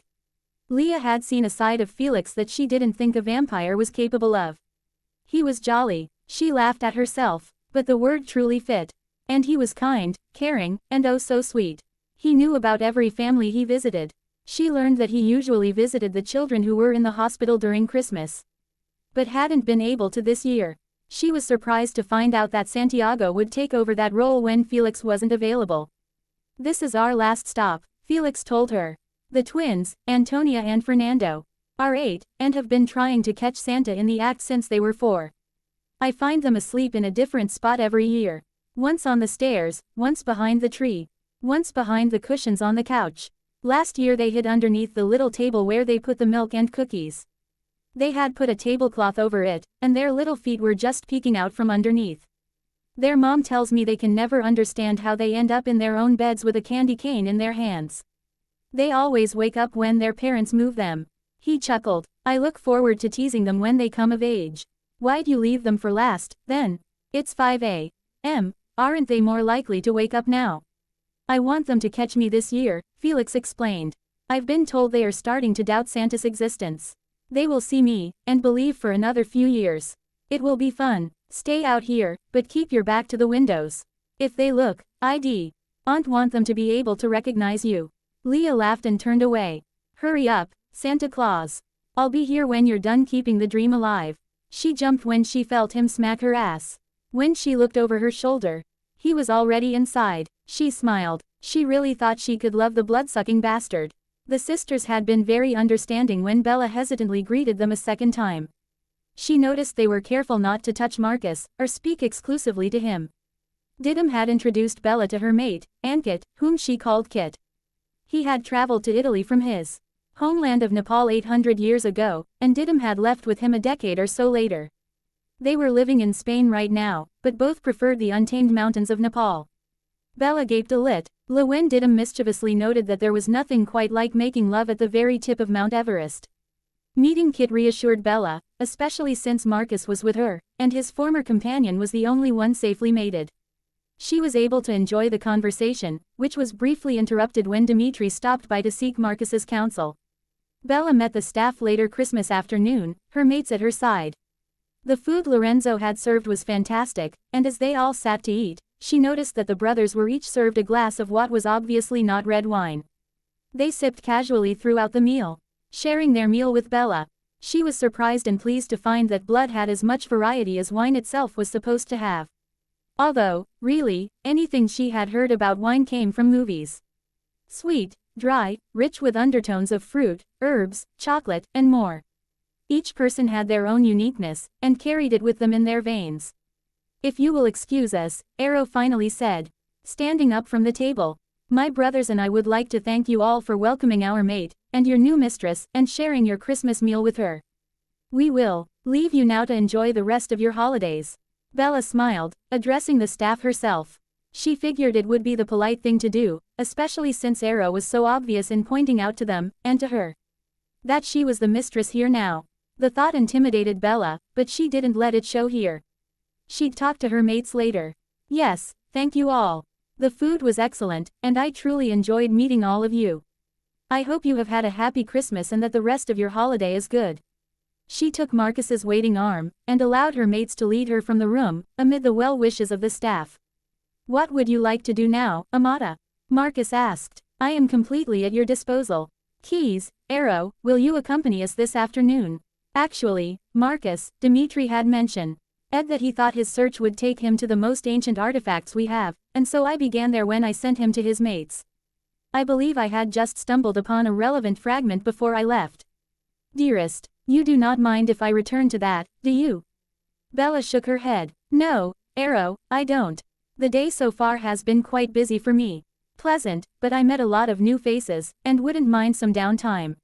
Leah had seen a side of Felix that she didn't think a vampire was capable of. He was jolly, she laughed at herself, but the word truly fit. And he was kind, caring, and oh so sweet. He knew about every family he visited. She learned that he usually visited the children who were in the hospital during Christmas, but hadn't been able to this year. She was surprised to find out that Santiago would take over that role when Felix wasn't available. This is our last stop, Felix told her. The twins, Antonia and Fernando, are 8, and have been trying to catch Santa in the act since they were 4. I find them asleep in a different spot every year. Once on the stairs, once behind the tree, once behind the cushions on the couch. Last year they hid underneath the little table where they put the milk and cookies. They had put a tablecloth over it, and their little feet were just peeking out from underneath. Their mom tells me they can never understand how they end up in their own beds with a candy cane in their hands. They always wake up when their parents move them. He chuckled. I look forward to teasing them when they come of age. Why'd you leave them for last, then? It's 5 a.m., aren't they more likely to wake up now? I want them to catch me this year, Felix explained. I've been told they are starting to doubt Santa's existence. They will see me, and believe for another few years. It will be fun. Stay out here, but keep your back to the windows. If they look, Aunt want them to be able to recognize you. Leah laughed and turned away. Hurry up, Santa Claus. I'll be here when you're done keeping the dream alive. She jumped when she felt him smack her ass. When she looked over her shoulder, he was already inside. She smiled. She really thought she could love the blood-sucking bastard. The sisters had been very understanding when Bella hesitantly greeted them a second time. She noticed they were careful not to touch Marcus, or speak exclusively to him. Didymus had introduced Bella to her mate, Ankit, whom she called Kit. He had traveled to Italy from his homeland of Nepal 800 years ago, and Didymus had left with him a decade or so later. They were living in Spain right now, but both preferred the untamed mountains of Nepal. Bella gaped a little when Didymus mischievously noted that there was nothing quite like making love at the very tip of Mount Everest. Meeting Kit reassured Bella, especially since Marcus was with her, and his former companion was the only one safely mated. She was able to enjoy the conversation, which was briefly interrupted when Dimitri stopped by to seek Marcus's counsel. Bella met the staff later Christmas afternoon, her mates at her side. The food Lorenzo had served was fantastic, and as they all sat to eat, she noticed that the brothers were each served a glass of what was obviously not red wine. They sipped casually throughout the meal, sharing their meal with Bella. She was surprised and pleased to find that blood had as much variety as wine itself was supposed to have. Although, really, anything she had heard about wine came from movies. Sweet, dry, rich with undertones of fruit, herbs, chocolate, and more. Each person had their own uniqueness, and carried it with them in their veins. If you will excuse us, Arrow finally said, standing up from the table. My brothers and I would like to thank you all for welcoming our mate, and your new mistress, and sharing your Christmas meal with her. We will leave you now to enjoy the rest of your holidays. Bella smiled, addressing the staff herself. She figured it would be the polite thing to do, especially since Arrow was so obvious in pointing out to them, and to her, that she was the mistress here now. The thought intimidated Bella, but she didn't let it show here. She'd talk to her mates later. Yes, thank you all. The food was excellent, and I truly enjoyed meeting all of you. I hope you have had a happy Christmas and that the rest of your holiday is good. She took Marcus's waiting arm, and allowed her mates to lead her from the room, amid the well wishes of the staff. What would you like to do now, Amata? Marcus asked. I am completely at your disposal. Keys, Arrow, will you accompany us this afternoon? Actually, Marcus, Dimitri had mentioned that he thought his search would take him to the most ancient artifacts we have, and so I began there when I sent him to his mates. I believe I had just stumbled upon a relevant fragment before I left. Dearest, you do not mind if I return to that, do you? Bella shook her head. No, Arrow, I don't. The day so far has been quite busy for me. Pleasant, but I met a lot of new faces, and wouldn't mind some downtime.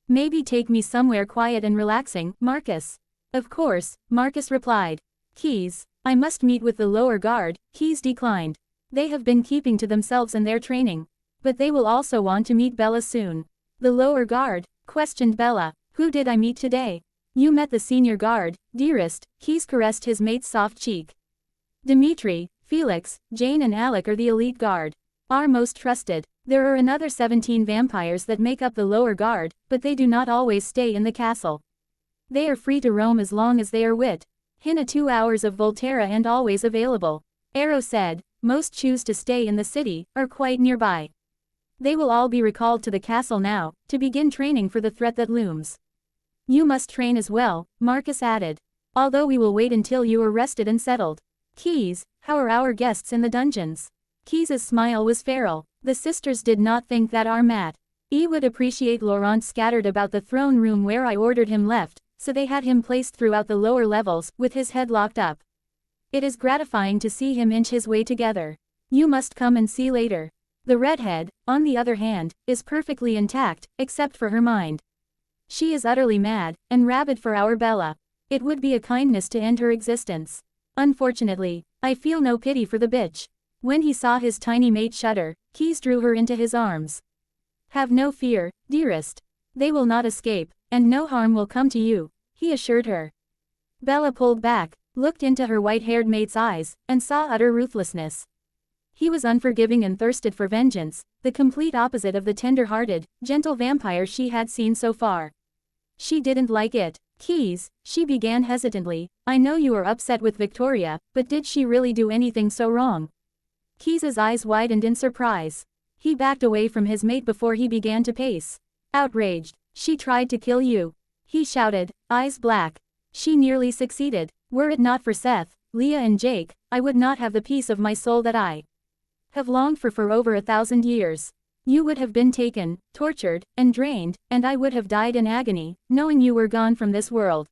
Maybe take me somewhere quiet and relaxing, Marcus. Of course, Marcus replied. Keys, I must meet with the lower guard. Keys declined. They have been keeping to themselves and their training. But they will also want to meet Bella soon. The lower guard? Questioned Bella. Who did I meet today? You met the senior guard, dearest. Keys caressed his mate's soft cheek. Dimitri, Felix, Jane and Alec are the elite guard. Our most trusted. There are another 17 vampires that make up the lower guard, but they do not always stay in the castle. They are free to roam as long as they are within 2 hours of Volterra and always available. Arrow said, most choose to stay in the city, or quite nearby. They will all be recalled to the castle now, to begin training for the threat that looms. You must train as well, Marcus added. Although we will wait until you are rested and settled. Keys, how are our guests in the dungeons? Keys's smile was feral. The sisters did not think that our Matt E would appreciate Laurent scattered about the throne room where I ordered him left, so they had him placed throughout the lower levels, with his head locked up. It is gratifying to see him inch his way together. You must come and see later. The redhead, on the other hand, is perfectly intact, except for her mind. She is utterly mad, and rabid for our Bella. It would be a kindness to end her existence. Unfortunately, I feel no pity for the bitch. When he saw his tiny mate shudder, Keys drew her into his arms. Have no fear, dearest. They will not escape, and no harm will come to you, he assured her. Bella pulled back, looked into her white-haired mate's eyes, and saw utter ruthlessness. He was unforgiving and thirsted for vengeance, the complete opposite of the tender-hearted, gentle vampire she had seen so far. She didn't like it. Keys, she began hesitantly, I know you are upset with Victoria, but did she really do anything so wrong? Keys's eyes widened in surprise. He backed away from his mate before he began to pace. Outraged, she tried to kill you. He shouted, eyes black. She nearly succeeded. Were it not for Seth, Leah and Jake, I would not have the peace of my soul that I have longed for over 1,000 years. You would have been taken, tortured, and drained, and I would have died in agony, knowing you were gone from this world.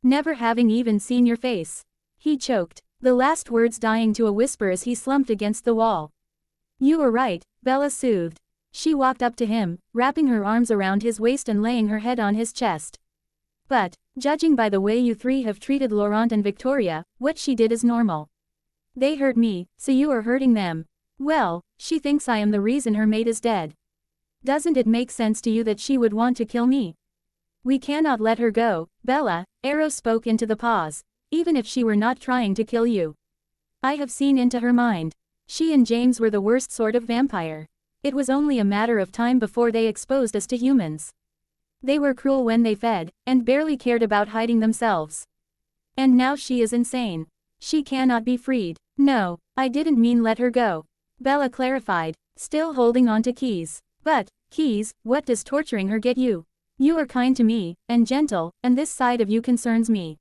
Never having even seen your face. He choked, the last words dying to a whisper as he slumped against the wall. You were right, Bella soothed. She walked up to him, wrapping her arms around his waist and laying her head on his chest. But, judging by the way you three have treated Laurent and Victoria, what she did is normal. They hurt me, so you are hurting them. Well, she thinks I am the reason her mate is dead. Doesn't it make sense to you that she would want to kill me? We cannot let her go, Bella, Arrow spoke into the pause, even if she were not trying to kill you. I have seen into her mind. She and James were the worst sort of vampire. It was only a matter of time before they exposed us to humans. They were cruel when they fed, and barely cared about hiding themselves. And now she is insane. She cannot be freed. No, I didn't mean let her go. Bella clarified, still holding on to Keys. But, Keys, what does torturing her get you? You are kind to me, and gentle, and this side of you concerns me.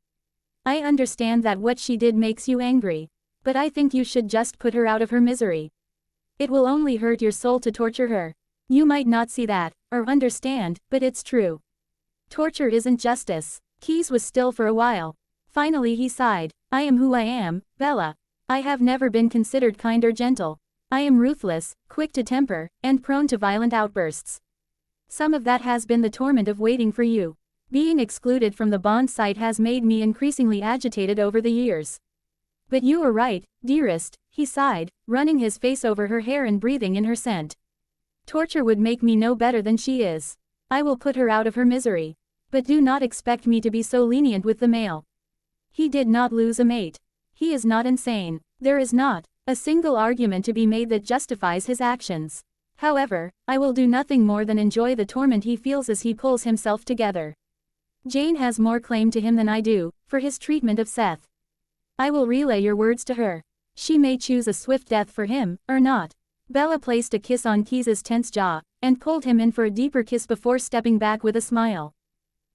I understand that what she did makes you angry. But I think you should just put her out of her misery. It will only hurt your soul to torture her. You might not see that, or understand, but it's true. Torture isn't justice. Keys was still for a while. Finally he sighed, I am who I am, Bella. I have never been considered kind or gentle. I am ruthless, quick to temper, and prone to violent outbursts. Some of that has been the torment of waiting for you. Being excluded from the bond site has made me increasingly agitated over the years. But you are right, dearest, he sighed, running his face over her hair and breathing in her scent. Torture would make me no better than she is. I will put her out of her misery. But do not expect me to be so lenient with the male. He did not lose a mate. He is not insane. There is not a single argument to be made that justifies his actions. However, I will do nothing more than enjoy the torment he feels as he pulls himself together. Jane has more claim to him than I do, for his treatment of Seth. I will relay your words to her. She may choose a swift death for him, or not. Bella placed a kiss on Keys's tense jaw, and pulled him in for a deeper kiss before stepping back with a smile.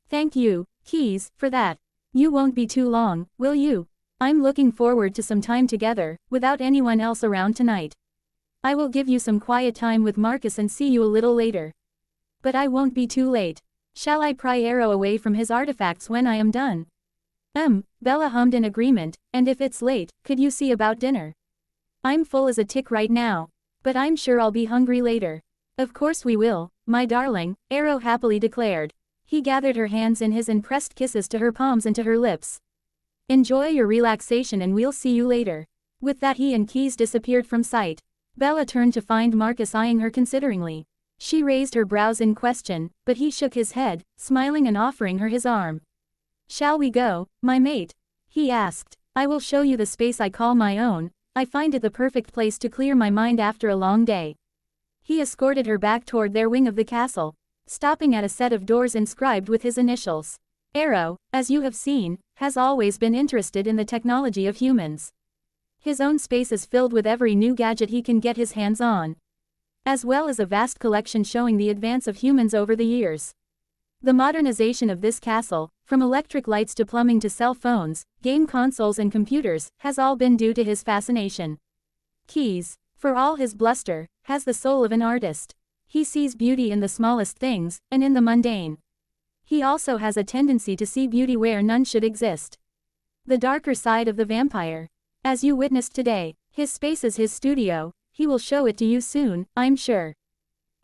Thank you, Keys, for that. You won't be too long, will you? I'm looking forward to some time together, without anyone else around tonight. I will give you some quiet time with Marcus and see you a little later. But I won't be too late. Shall I pry Arrow away from his artifacts when I am done? Bella hummed in agreement, and if it's late, could you see about dinner? I'm full as a tick right now. But I'm sure I'll be hungry later. Of course we will, my darling, Arrow happily declared. He gathered her hands in his and pressed kisses to her palms and to her lips. Enjoy your relaxation and we'll see you later. With that he and Keys disappeared from sight. Bella turned to find Marcus eyeing her consideringly. She raised her brows in question, but he shook his head, smiling and offering her his arm. Shall we go, my mate? He asked. I will show you the space I call my own. I find it the perfect place to clear my mind after a long day. He escorted her back toward their wing of the castle, stopping at a set of doors inscribed with his initials. Arrow, as you have seen, has always been interested in the technology of humans. His own space is filled with every new gadget he can get his hands on, as well as a vast collection showing the advance of humans over the years. The modernization of this castle, from electric lights to plumbing to cell phones, game consoles and computers, has all been due to his fascination. Keys, for all his bluster, has the soul of an artist. He sees beauty in the smallest things, and in the mundane. He also has a tendency to see beauty where none should exist. The darker side of the vampire. As you witnessed today, his space is his studio. He will show it to you soon, I'm sure.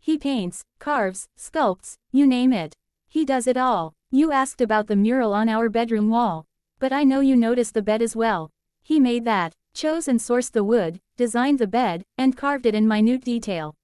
He paints, carves, sculpts, you name it. He does it all. You asked about the mural on our bedroom wall. But I know you noticed the bed as well. He made that, chose and sourced the wood, designed the bed, and carved it in minute detail.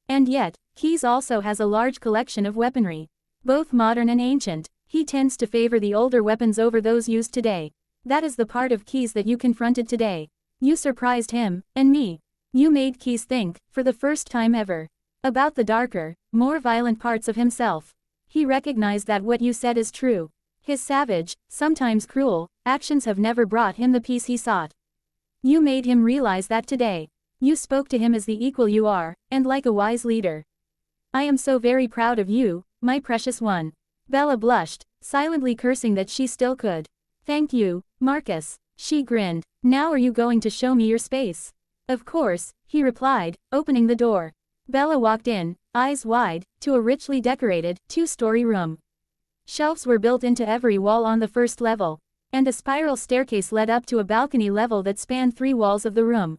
And yet, Keys also has a large collection of weaponry. Both modern and ancient. He tends to favor the older weapons over those used today. That is the part of Keys that you confronted today. You surprised him, and me. You made Keys think, for the first time ever, about the darker, more violent parts of himself. He recognized that what you said is true. His savage, sometimes cruel, actions have never brought him the peace he sought. You made him realize that today. You spoke to him as the equal you are, and like a wise leader. I am so very proud of you, my precious one. Bella blushed, silently cursing that she still could. Thank you, Marcus. She grinned. Now are you going to show me your space? Of course, he replied, opening the door. Bella walked in, eyes wide, to a richly decorated, two-story room. Shelves were built into every wall on the first level, and a spiral staircase led up to a balcony level that spanned 3 walls of the room.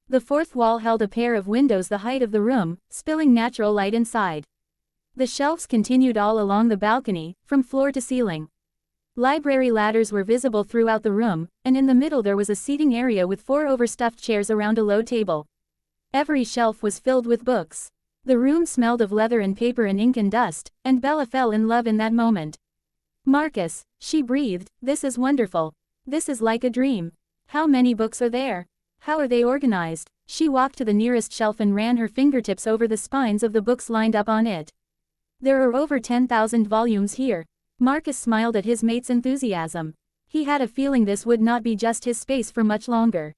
The 4th wall held a pair of windows the height of the room, spilling natural light inside. The shelves continued all along the balcony, from floor to ceiling. Library ladders were visible throughout the room, and in the middle there was a seating area with 4 overstuffed chairs around a low table. Every shelf was filled with books. The room smelled of leather and paper and ink and dust, and Bella fell in love in that moment. Marcus, she breathed, this is wonderful. This is like a dream. How many books are there? How are they organized? She walked to the nearest shelf and ran her fingertips over the spines of the books lined up on it. There are over 10,000 volumes here. Marcus smiled at his mate's enthusiasm. He had a feeling this would not be just his space for much longer.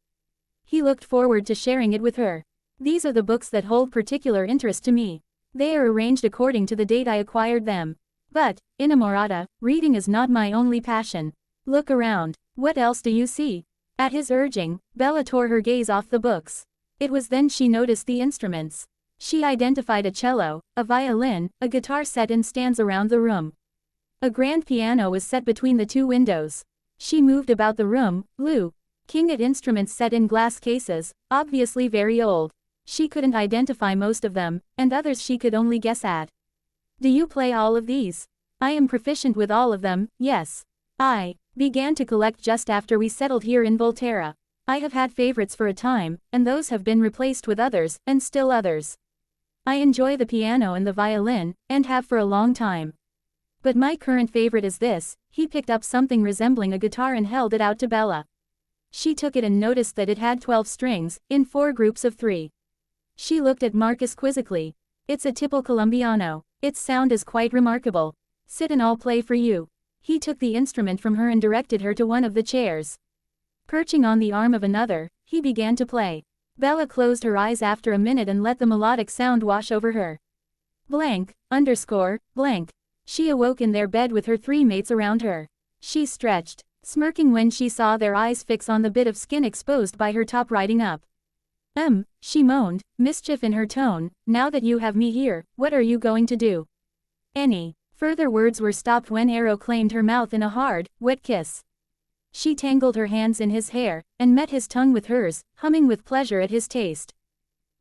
He looked forward to sharing it with her. These are the books that hold particular interest to me. They are arranged according to the date I acquired them. But, innamorata, reading is not my only passion. Look around. What else do you see? At his urging, Bella tore her gaze off the books. It was then she noticed the instruments. She identified a cello, a violin, a guitar set in stands around the room. A grand piano was set between the 2 windows. She moved about the room, looking at instruments set in glass cases, obviously very old. She couldn't identify most of them, and others she could only guess at. Do you play all of these? I am proficient with all of them, yes. I began to collect just after we settled here in Volterra. I have had favorites for a time, and those have been replaced with others, and still others. I enjoy the piano and the violin, and have for a long time. But my current favorite is this. He picked up something resembling a guitar and held it out to Bella. She took it and noticed that it had 12 strings, in 4 groups of 3. She looked at Marcus quizzically. It's a tipo colombiano. Its sound is quite remarkable. Sit and I'll play for you. He took the instrument from her and directed her to one of the chairs. Perching on the arm of another, he began to play. Bella closed her eyes after a minute and let the melodic sound wash over her. Blank. She awoke in their bed with her 3 mates around her. She stretched, smirking when she saw their eyes fix on the bit of skin exposed by her top riding up. She moaned, mischief in her tone, now that you have me here, what are you going to do? Any further words were stopped when Arrow claimed her mouth in a hard, wet kiss. She tangled her hands in his hair, and met his tongue with hers, humming with pleasure at his taste.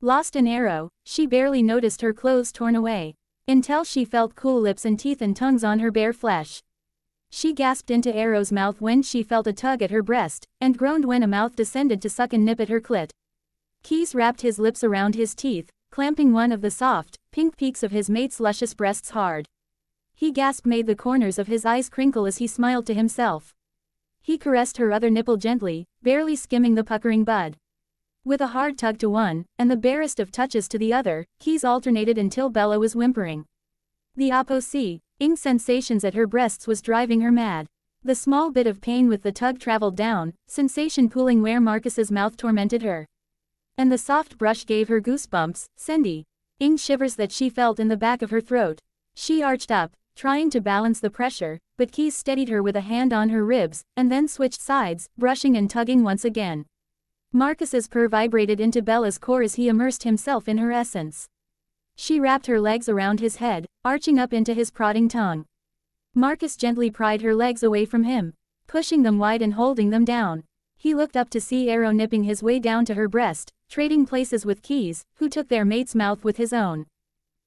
Lost in Arrow, she barely noticed her clothes torn away, until she felt cool lips and teeth and tongues on her bare flesh. She gasped into Arrow's mouth when she felt a tug at her breast, and groaned when a mouth descended to suck and nip at her clit. Keys wrapped his lips around his teeth, clamping one of the soft, pink peaks of his mate's luscious breasts hard. He gasped made the corners of his eyes crinkle as he smiled to himself. He caressed her other nipple gently, barely skimming the puckering bud. With a hard tug to one, and the barest of touches to the other, Keys alternated until Bella was whimpering. The opposite sensations at her breasts was driving her mad. The small bit of pain with the tug traveled down, sensation pooling where Marcus's mouth tormented her. And the soft brush gave her goosebumps, sending shivers that she felt in the back of her throat. She arched up, trying to balance the pressure, but Keys steadied her with a hand on her ribs, and then switched sides, brushing and tugging once again. Marcus's purr vibrated into Bella's core as he immersed himself in her essence. She wrapped her legs around his head, arching up into his prodding tongue. Marcus gently pried her legs away from him, pushing them wide and holding them down. He looked up to see Arrow nipping his way down to her breast, trading places with Keys, who took their mate's mouth with his own.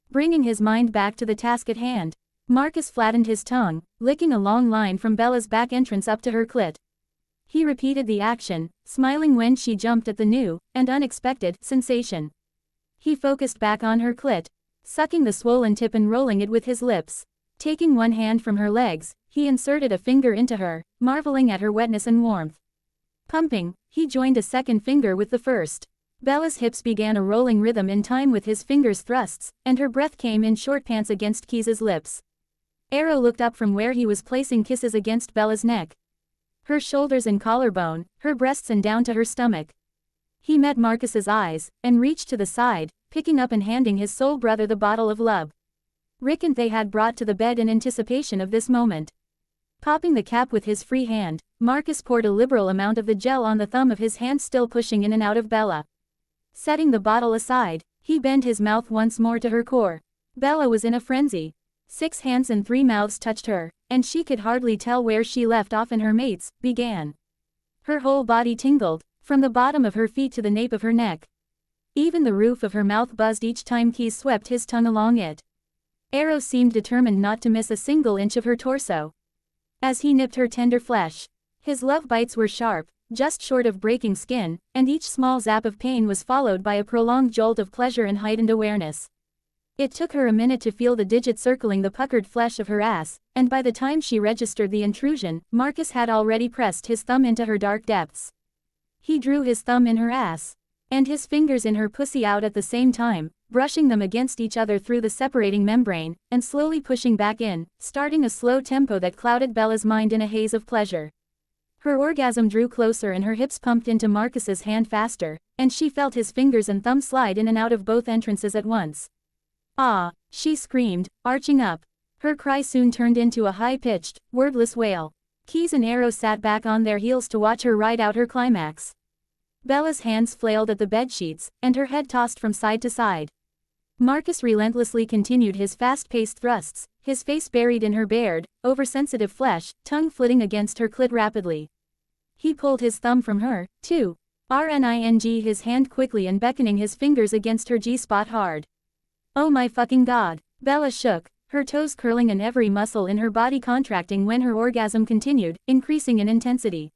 Bringing his mind back to the task at hand, Marcus flattened his tongue, licking a long line from Bella's back entrance up to her clit. He repeated the action, smiling when she jumped at the new, and unexpected, sensation. He focused back on her clit, sucking the swollen tip and rolling it with his lips. Taking one hand from her legs, he inserted a finger into her, marveling at her wetness and warmth. Pumping, he joined a second finger with the first. Bella's hips began a rolling rhythm in time with his fingers' thrusts, and her breath came in short pants against Keys's lips. Arrow looked up from where he was placing kisses against Bella's neck. Her shoulders and collarbone, her breasts and down to her stomach. He met Marcus's eyes, and reached to the side, picking up and handing his soul brother the bottle of love. Rick and they had brought to the bed in anticipation of this moment. Popping the cap with his free hand, Marcus poured a liberal amount of the gel on the thumb of his hand, still pushing in and out of Bella. Setting the bottle aside, he bent his mouth once more to her core. Bella was in a frenzy. 6 hands and 3 mouths touched her, and she could hardly tell where she left off and her mates began. Her whole body tingled, from the bottom of her feet to the nape of her neck. Even the roof of her mouth buzzed each time Keys swept his tongue along it. Arrow seemed determined not to miss a single inch of her torso. As he nipped her tender flesh, his love bites were sharp, just short of breaking skin, and each small zap of pain was followed by a prolonged jolt of pleasure and heightened awareness. It took her a minute to feel the digit circling the puckered flesh of her ass, and by the time she registered the intrusion, Marcus had already pressed his thumb into her dark depths. He drew his thumb in her ass, and his fingers in her pussy out at the same time, brushing them against each other through the separating membrane, and slowly pushing back in, starting a slow tempo that clouded Bella's mind in a haze of pleasure. Her orgasm drew closer and her hips pumped into Marcus's hand faster, and she felt his fingers and thumb slide in and out of both entrances at once. "Ah!" she screamed, arching up. Her cry soon turned into a high-pitched, wordless wail. Keys and Arrow sat back on their heels to watch her ride out her climax. Bella's hands flailed at the bedsheets, and her head tossed from side to side. Marcus relentlessly continued his fast-paced thrusts, his face buried in her bared, oversensitive flesh, tongue flitting against her clit rapidly. He pulled his thumb from her, too. Ring his hand quickly and beckoning his fingers against her G-spot hard. "Oh my fucking god." Bella shook, her toes curling and every muscle in her body contracting when her orgasm continued, increasing in intensity.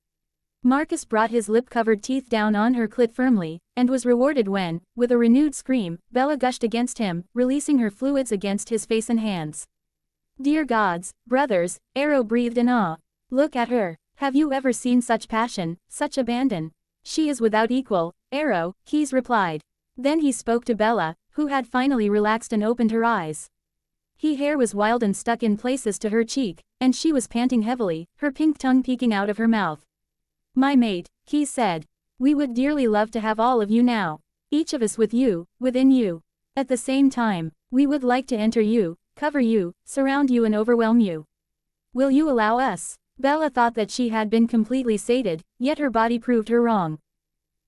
Marcus brought his lip-covered teeth down on her clit firmly, and was rewarded when, with a renewed scream, Bella gushed against him, releasing her fluids against his face and hands. "Dear gods, brothers," Arrow breathed in awe. "Look at her. Have you ever seen such passion, such abandon?" "She is without equal, Arrow," Keys replied. Then he spoke to Bella, who had finally relaxed and opened her eyes. Her hair was wild and stuck in places to her cheek, and she was panting heavily, her pink tongue peeking out of her mouth. "My mate," Keys said. "We would dearly love to have all of you now. Each of us with you, within you. At the same time, we would like to enter you, cover you, surround you and overwhelm you. Will you allow us?" Bella thought that she had been completely sated, yet her body proved her wrong.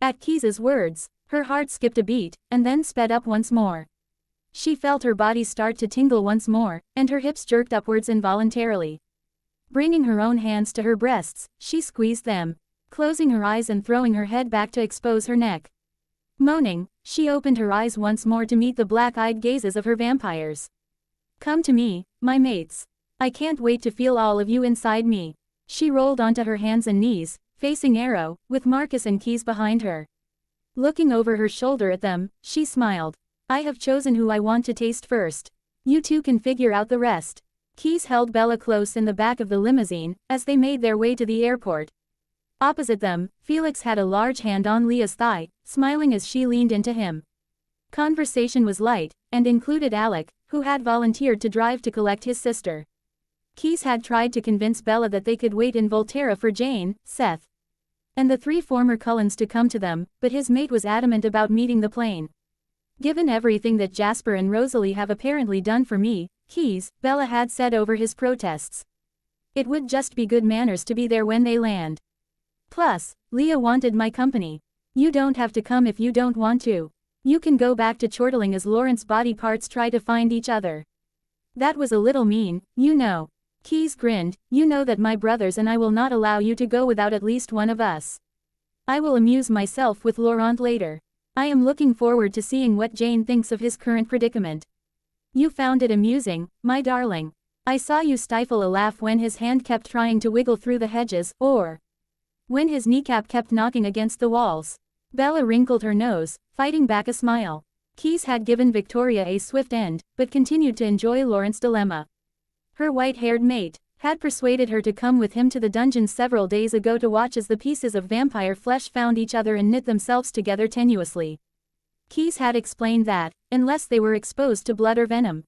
At Keys's words, her heart skipped a beat, and then sped up once more. She felt her body start to tingle once more, and her hips jerked upwards involuntarily. Bringing her own hands to her breasts, she squeezed them, closing her eyes and throwing her head back to expose her neck. Moaning, she opened her eyes once more to meet the black-eyed gazes of her vampires. "Come to me, my mates. I can't wait to feel all of you inside me." She rolled onto her hands and knees, facing Arrow, with Marcus and Keys behind her. Looking over her shoulder at them, she smiled. "I have chosen who I want to taste first. You two can figure out the rest." Keys held Bella close in the back of the limousine, as they made their way to the airport. Opposite them, Felix had a large hand on Leah's thigh, smiling as she leaned into him. Conversation was light, and included Alec, who had volunteered to drive to collect his sister. Keys had tried to convince Bella that they could wait in Volterra for Jane, Seth, and the 3 former Cullens to come to them, but his mate was adamant about meeting the plane. "Given everything that Jasper and Rosalie have apparently done for me, Keys," Bella had said over his protests, "it would just be good manners to be there when they land. Plus, Leah wanted my company. You don't have to come if you don't want to. You can go back to chortling as Lawrence's body parts try to find each other." "That was a little mean, you know." Keys grinned. "You know that my brothers and I will not allow you to go without at least one of us. I will amuse myself with Laurent later. I am looking forward to seeing what Jane thinks of his current predicament." "You found it amusing, my darling. I saw you stifle a laugh when his hand kept trying to wiggle through the hedges, or when his kneecap kept knocking against the walls." Bella wrinkled her nose, fighting back a smile. Keys had given Victoria a swift end, but continued to enjoy Lawrence's dilemma. Her white-haired mate had persuaded her to come with him to the dungeon several days ago to watch as the pieces of vampire flesh found each other and knit themselves together tenuously. Keyes had explained that, unless they were exposed to blood or venom,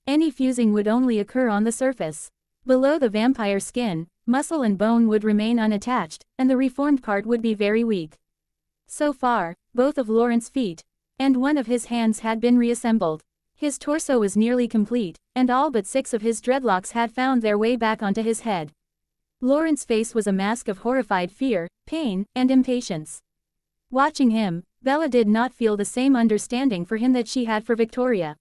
any fusing would only occur on the surface. Below the vampire skin, muscle and bone would remain unattached, and the reformed part would be very weak. So far, both of Lawrence's feet and one of his hands had been reassembled. His torso was nearly complete, and all but 6 of his dreadlocks had found their way back onto his head. Lawrence's face was a mask of horrified fear, pain, and impatience. Watching him, Bella did not feel the same understanding for him that she had for Victoria.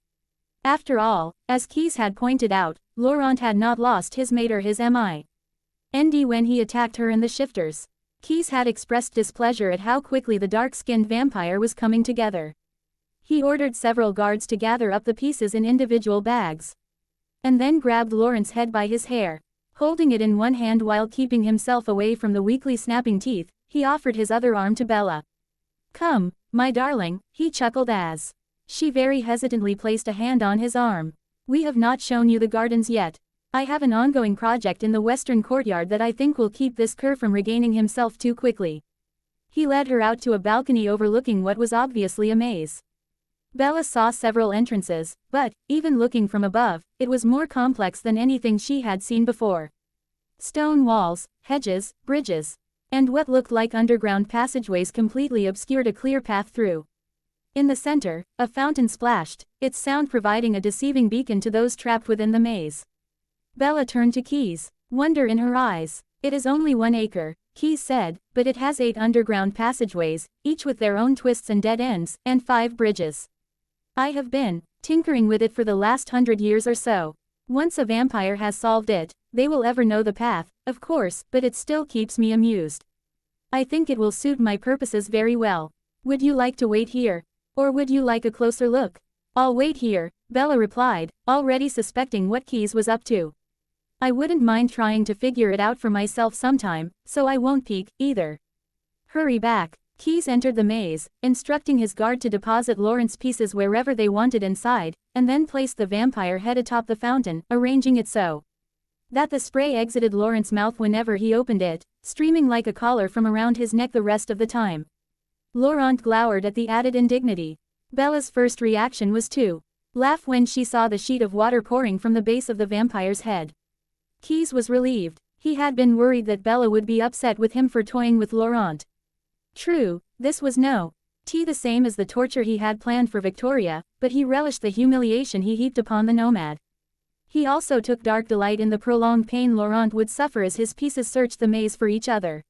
After all, as Keyes had pointed out, Laurent had not lost his mate or his MIND when he attacked her and the shifters. Keyes had expressed displeasure at how quickly the dark-skinned vampire was coming together. He ordered several guards to gather up the pieces in individual bags, and then grabbed Lawrence's head by his hair. Holding it in one hand while keeping himself away from the weakly snapping teeth, he offered his other arm to Bella. "Come, my darling," he chuckled as she very hesitantly placed a hand on his arm. "We have not shown you the gardens yet. I have an ongoing project in the western courtyard that I think will keep this cur from regaining himself too quickly." He led her out to a balcony overlooking what was obviously a maze. Bella saw several entrances, but, even looking from above, it was more complex than anything she had seen before. Stone walls, hedges, bridges, and what looked like underground passageways completely obscured a clear path through. In the center, a fountain splashed, its sound providing a deceiving beacon to those trapped within the maze. Bella turned to Keyes, wonder in her eyes. "It is only 1 acre, Keyes said, "but it has 8 underground passageways, each with their own twists and dead ends, and 5 bridges. I have been tinkering with it for the last 100 years or so. Once a vampire has solved it, they will ever know the path, of course, but it still keeps me amused. I think it will suit my purposes very well. Would you like to wait here? Or would you like a closer look?" "I'll wait here," Bella replied, already suspecting what Keyes was up to. "I wouldn't mind trying to figure it out for myself sometime, so I won't peek, either." "Hurry back." Keyes entered the maze, instructing his guard to deposit Lawrence's pieces wherever they wanted inside, and then placed the vampire head atop the fountain, arranging it so that the spray exited Lawrence's mouth whenever he opened it, streaming like a collar from around his neck the rest of the time. Laurent glowered at the added indignity. Bella's first reaction was to laugh when she saw the sheet of water pouring from the base of the vampire's head. Keyes was relieved. He had been worried that Bella would be upset with him for toying with Laurent. True, this was the same as the torture he had planned for Victoria, but he relished the humiliation he heaped upon the nomad. He also took dark delight in the prolonged pain Laurent would suffer as his pieces searched the maze for each other.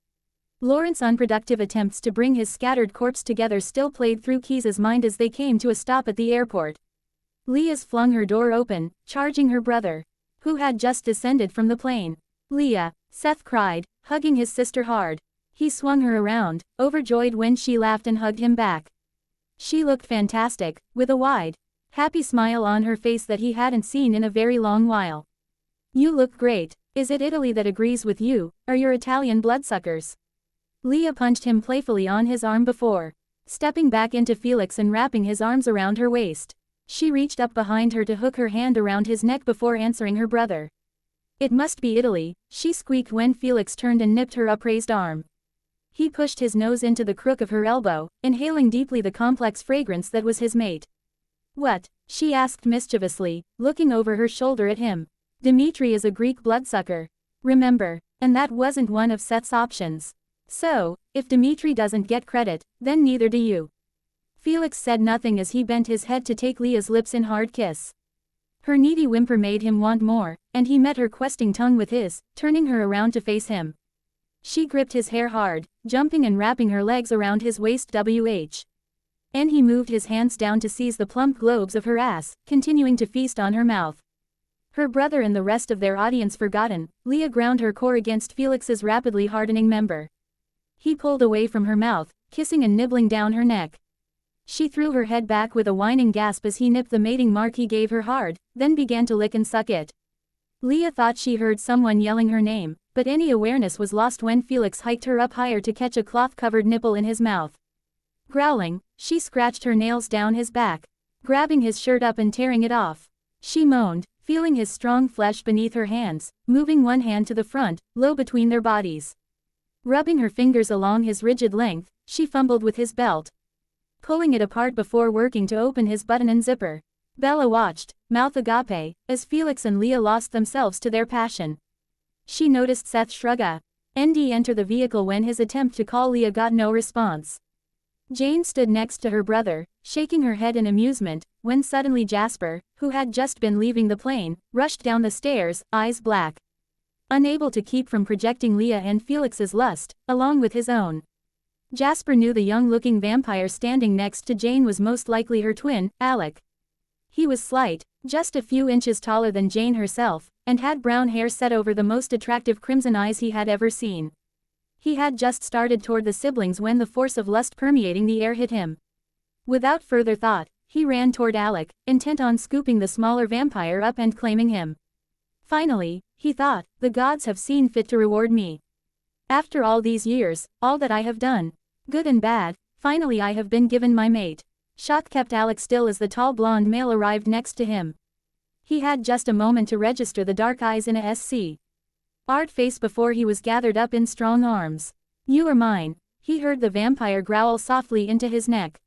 Lawrence's unproductive attempts to bring his scattered corpse together still played through Keyes' mind as they came to a stop at the airport. Leah's flung her door open, charging her brother, who had just descended from the plane. "Leah," Seth cried, hugging his sister hard. He swung her around, overjoyed when she laughed and hugged him back. She looked fantastic, with a wide, happy smile on her face that he hadn't seen in a very long while. "You look great. Is it Italy that agrees with you, or your Italian bloodsuckers?" Leah punched him playfully on his arm before stepping back into Felix and wrapping his arms around her waist. She reached up behind her to hook her hand around his neck before answering her brother. "It must be Italy," she squeaked when Felix turned and nipped her upraised arm. He pushed his nose into the crook of her elbow, inhaling deeply the complex fragrance that was his mate. "What?" she asked mischievously, looking over her shoulder at him. "Dimitri is a Greek bloodsucker. Remember, and that wasn't one of Seth's options. So, if Dimitri doesn't get credit, then neither do you." Felix said nothing as he bent his head to take Leah's lips in hard kiss. Her needy whimper made him want more, and he met her questing tongue with his, turning her around to face him. She gripped his hair hard, jumping and wrapping her legs around his waist. And he moved his hands down to seize the plump globes of her ass, continuing to feast on her mouth. Her brother and the rest of their audience forgotten, Leah ground her core against Felix's rapidly hardening member. He pulled away from her mouth, kissing and nibbling down her neck. She threw her head back with a whining gasp as he nipped the mating mark he gave her hard, then began to lick and suck it. Leah thought she heard someone yelling her name, but any awareness was lost when Felix hiked her up higher to catch a cloth-covered nipple in his mouth. Growling, she scratched her nails down his back, grabbing his shirt up and tearing it off. She moaned, feeling his strong flesh beneath her hands, moving one hand to the front, low between their bodies. Rubbing her fingers along his rigid length, she fumbled with his belt, pulling it apart before working to open his button and zipper. Bella watched, mouth agape, as Felix and Leah lost themselves to their passion. She noticed Seth shrug a ND enter the vehicle when his attempt to call Leah got no response. Jane stood next to her brother, shaking her head in amusement, when suddenly Jasper, who had just been leaving the plane, rushed down the stairs, eyes black, unable to keep from projecting Leah and Felix's lust, along with his own. Jasper knew the young-looking vampire standing next to Jane was most likely her twin, Alec. He was slight, just a few inches taller than Jane herself, and had brown hair set over the most attractive crimson eyes he had ever seen. He had just started toward the siblings when the force of lust permeating the air hit him. Without further thought, he ran toward Alec, intent on scooping the smaller vampire up and claiming him. Finally, he thought, the gods have seen fit to reward me. After all these years, all that I have done, good and bad, finally I have been given my mate. Shock kept Alec still as the tall blonde male arrived next to him. He had just a moment to register the dark eyes in a SC. Art face before he was gathered up in strong arms. You are mine, he heard the vampire growl softly into his neck.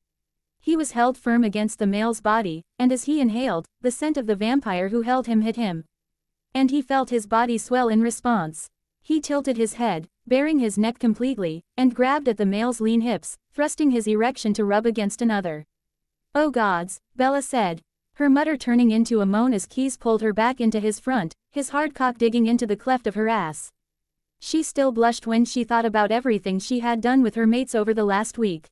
He was held firm against the male's body, and as he inhaled, the scent of the vampire who held him hit him. And he felt his body swell in response. He tilted his head, baring his neck completely, and grabbed at the male's lean hips, thrusting his erection to rub against another. Oh gods, Bella said, her mutter turning into a moan as Keys pulled her back into his front, his hard cock digging into the cleft of her ass. She still blushed when she thought about everything she had done with her mates over the last week.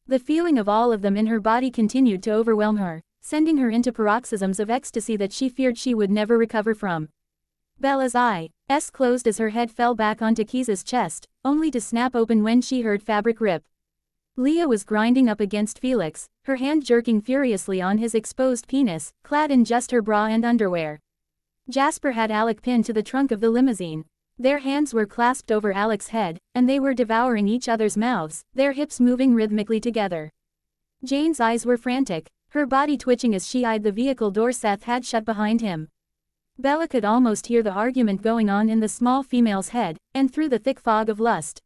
The feeling of all of them in her body continued to overwhelm her, sending her into paroxysms of ecstasy that she feared she would never recover from. Bella's eyes closed as her head fell back onto Keys's chest, only to snap open when she heard fabric rip. Leah was grinding up against Felix, her hand jerking furiously on his exposed penis, clad in just her bra and underwear. Jasper had Alec pinned to the trunk of the limousine. Their hands were clasped over Alec's head, and they were devouring each other's mouths, their hips moving rhythmically together. Jane's eyes were frantic, her body twitching as she eyed the vehicle door Seth had shut behind him. Bella could almost hear the argument going on in the small female's head, and through the thick fog of lust.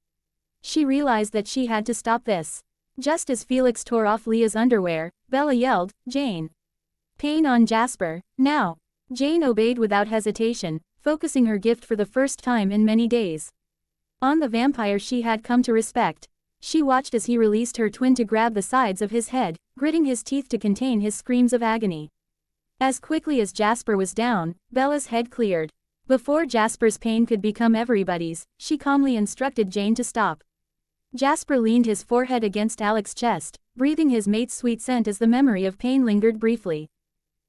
She realized that she had to stop this. Just as Felix tore off Leah's underwear, Bella yelled, Jane. Pain on Jasper, now. Jane obeyed without hesitation, focusing her gift for the first time in many days on the vampire she had come to respect. She watched as he released her twin to grab the sides of his head, gritting his teeth to contain his screams of agony. As quickly as Jasper was down, Bella's head cleared. Before Jasper's pain could become everybody's, she calmly instructed Jane to stop. Jasper leaned his forehead against Alec's chest, breathing his mate's sweet scent as the memory of pain lingered briefly.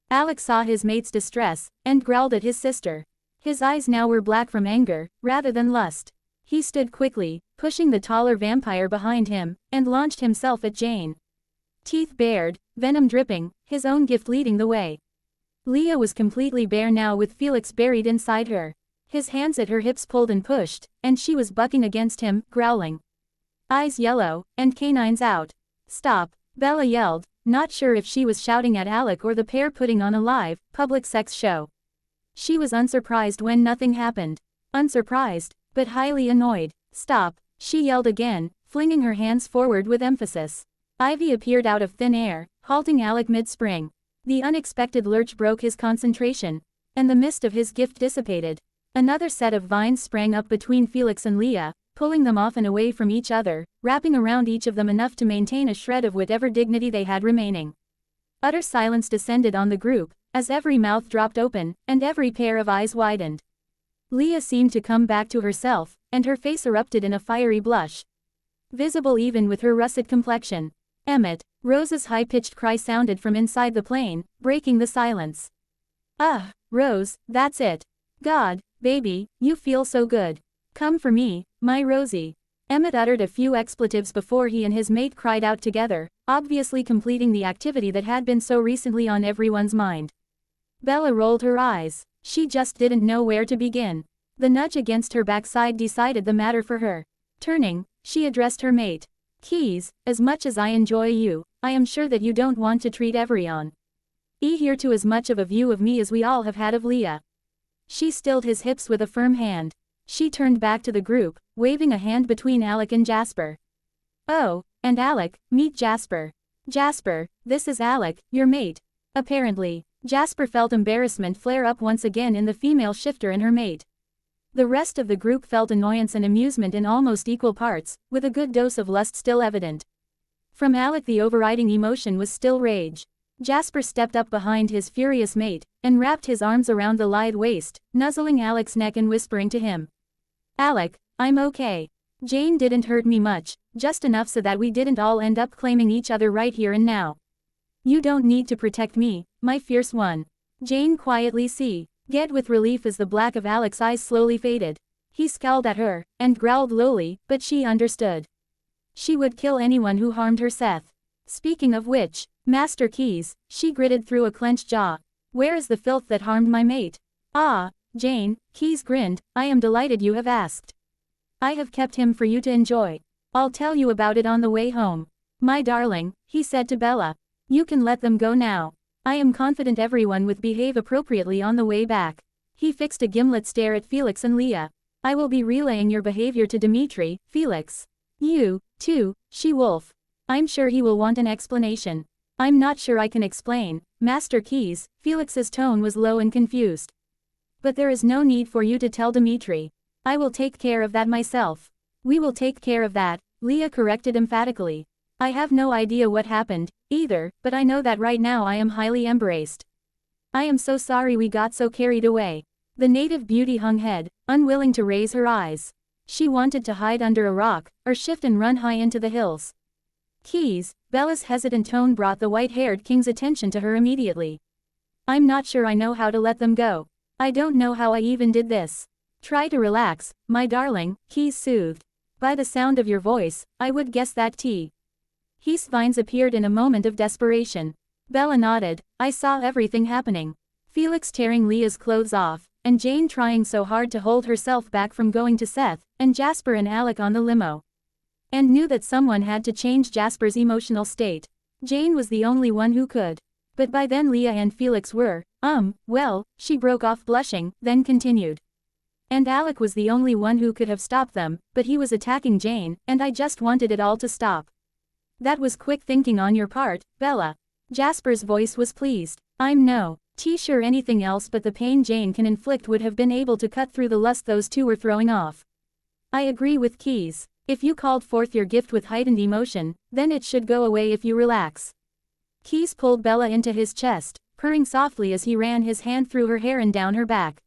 Alec saw his mate's distress, and growled at his sister. His eyes now were black from anger, rather than lust. He stood quickly, pushing the taller vampire behind him, and launched himself at Jane. Teeth bared, venom dripping, his own gift leading the way. Leah was completely bare now with Felix buried inside her. His hands at her hips pulled and pushed, and she was bucking against him, growling. Eyes yellow, and canines out. Stop, Bella yelled, not sure if she was shouting at Alec or the pair putting on a live, public sex show. She was unsurprised when nothing happened. Unsurprised, but highly annoyed. Stop, she yelled again, flinging her hands forward with emphasis. Ivy appeared out of thin air, halting Alec mid-spring. The unexpected lurch broke his concentration, and the mist of his gift dissipated. Another set of vines sprang up between Felix and Leah, pulling them off and away from each other, wrapping around each of them enough to maintain a shred of whatever dignity they had remaining. Utter silence descended on the group, as every mouth dropped open, and every pair of eyes widened. Leah seemed to come back to herself, and her face erupted in a fiery blush, visible even with her russet complexion. Emmett, Rose's high-pitched cry sounded from inside the plane, breaking the silence. Rose, that's it. God, baby, you feel so good. Come for me, my Rosie. Emmett uttered a few expletives before he and his mate cried out together, obviously completing the activity that had been so recently on everyone's mind. Bella rolled her eyes. She just didn't know where to begin. The nudge against her backside decided the matter for her. Turning, she addressed her mate. Keys, as much as I enjoy you, I am sure that you don't want to treat everyone Here to as much of a view of me as we all have had of Leah. She stilled his hips with a firm hand. She turned back to the group, waving a hand between Alec and Jasper. Oh, and Alec, meet Jasper. Jasper, this is Alec, your mate. Apparently, Jasper felt embarrassment flare up once again in the female shifter and her mate. The rest of the group felt annoyance and amusement in almost equal parts, with a good dose of lust still evident. From Alec the overriding emotion was still rage. Jasper stepped up behind his furious mate, and wrapped his arms around the lithe waist, nuzzling Alec's neck and whispering to him. Alec, I'm okay. Jane didn't hurt me much, just enough so that we didn't all end up claiming each other right here and now. You don't need to protect me, my fierce one. Jane quietly get with relief as the black of Alec's eyes slowly faded. He scowled at her, and growled lowly, but she understood. She would kill anyone who harmed her Seth. Speaking of which, Master Keys, she gritted through a clenched jaw. Where is the filth that harmed my mate? Ah, Jane, Keys grinned, I am delighted you have asked. I have kept him for you to enjoy. I'll tell you about it on the way home. My darling, he said to Bella. You can let them go now. I am confident everyone will behave appropriately on the way back. He fixed a gimlet stare at Felix and Leah. I will be relaying your behavior to Dimitri, Felix. You, too, she-wolf. I'm sure he will want an explanation. I'm not sure I can explain, Master Keys. Felix's tone was low and confused. But there is no need for you to tell Dimitri. I will take care of that myself. We will take care of that, Leah corrected emphatically. I have no idea what happened, either, but I know that right now I am highly embarrassed. I am so sorry we got so carried away. The native beauty hung head, unwilling to raise her eyes. She wanted to hide under a rock, or shift and run high into the hills. Keys, Bella's hesitant tone brought the white-haired king's attention to her immediately. I'm not sure I know how to let them go. I don't know how I even did this. Try to relax, my darling, Keys soothed. By the sound of your voice, I would guess that His vines appeared in a moment of desperation. Bella nodded. I saw everything happening. Felix tearing Leah's clothes off, and Jane trying so hard to hold herself back from going to Seth, and Jasper and Alec on the limo. And knew that someone had to change Jasper's emotional state. Jane was the only one who could. But by then Leah and Felix were, well, she broke off blushing, then continued. And Alec was the only one who could have stopped them, but he was attacking Jane, and I just wanted it all to stop. That was quick thinking on your part, Bella. Jasper's voice was pleased. I'm no sure anything else but the pain Jane can inflict would have been able to cut through the lust those two were throwing off. I agree with Keys. If you called forth your gift with heightened emotion, then it should go away if you relax. Keys pulled Bella into his chest, purring softly as he ran his hand through her hair and down her back.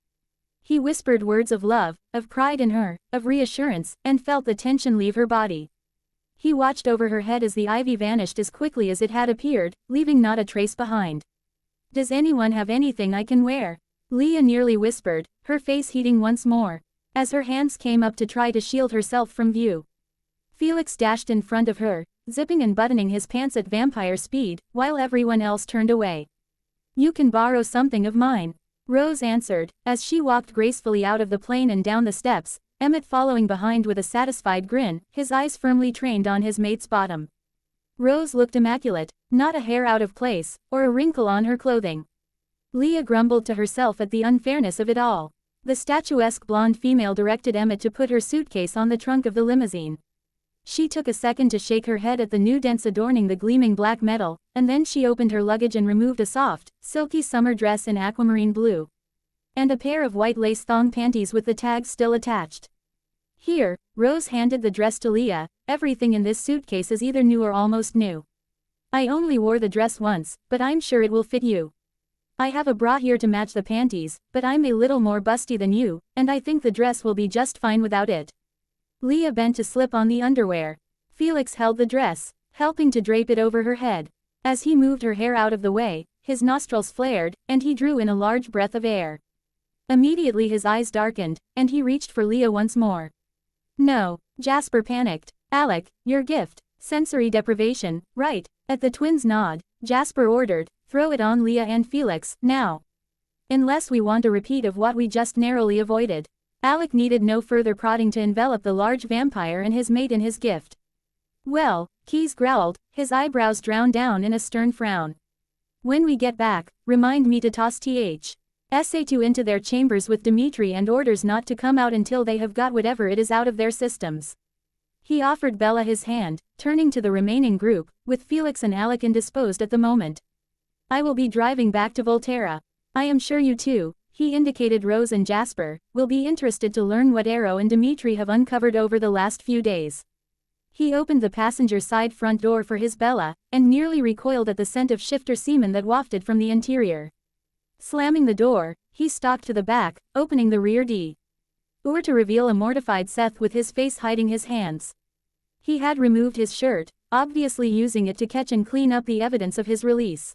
He whispered words of love, of pride in her, of reassurance, and felt the tension leave her body. He watched over her head as the ivy vanished as quickly as it had appeared, leaving not a trace behind. Does anyone have anything I can wear? Leah nearly whispered, her face heating once more, as her hands came up to try to shield herself from view. Felix dashed in front of her, zipping and buttoning his pants at vampire speed, while everyone else turned away. You can borrow something of mine, Rose answered, as she walked gracefully out of the plane and down the steps, Emmett following behind with a satisfied grin, his eyes firmly trained on his mate's bottom. Rose looked immaculate, not a hair out of place, or a wrinkle on her clothing. Leah grumbled to herself at the unfairness of it all. The statuesque blonde female directed Emmett to put her suitcase on the trunk of the limousine. She took a second to shake her head at the new dents adorning the gleaming black metal, and then she opened her luggage and removed a soft, silky summer dress in aquamarine blue. And a pair of white lace thong panties with the tags still attached. Here, Rose handed the dress to Leah, everything in this suitcase is either new or almost new. I only wore the dress once, but I'm sure it will fit you. I have a bra here to match the panties, but I'm a little more busty than you, and I think the dress will be just fine without it. Leah bent to slip on the underwear. Felix held the dress, helping to drape it over her head. As he moved her hair out of the way, his nostrils flared, and he drew in a large breath of air. Immediately his eyes darkened, and he reached for Leah once more. No, Jasper panicked. Alec, your gift. Sensory deprivation, right? At the twins' nod, Jasper ordered, throw it on Leah and Felix, now. Unless we want a repeat of what we just narrowly avoided. Alec needed no further prodding to envelop the large vampire and his mate in his gift. Well, Keys growled, his eyebrows drawn down in a stern frown. When we get back, remind me to toss SA2 into their chambers with Dimitri and orders not to come out until they have got whatever it is out of their systems. He offered Bella his hand, turning to the remaining group, with Felix and Alec indisposed at the moment. I will be driving back to Volterra. I am sure you too, he indicated Rose and Jasper, will be interested to learn what Arrow and Dimitri have uncovered over the last few days. He opened the passenger side front door for his Bella, and nearly recoiled at the scent of shifter semen that wafted from the interior. Slamming the door, he stalked to the back, opening the rear door to reveal a mortified Seth with his face hiding his hands. He had removed his shirt, obviously using it to catch and clean up the evidence of his release.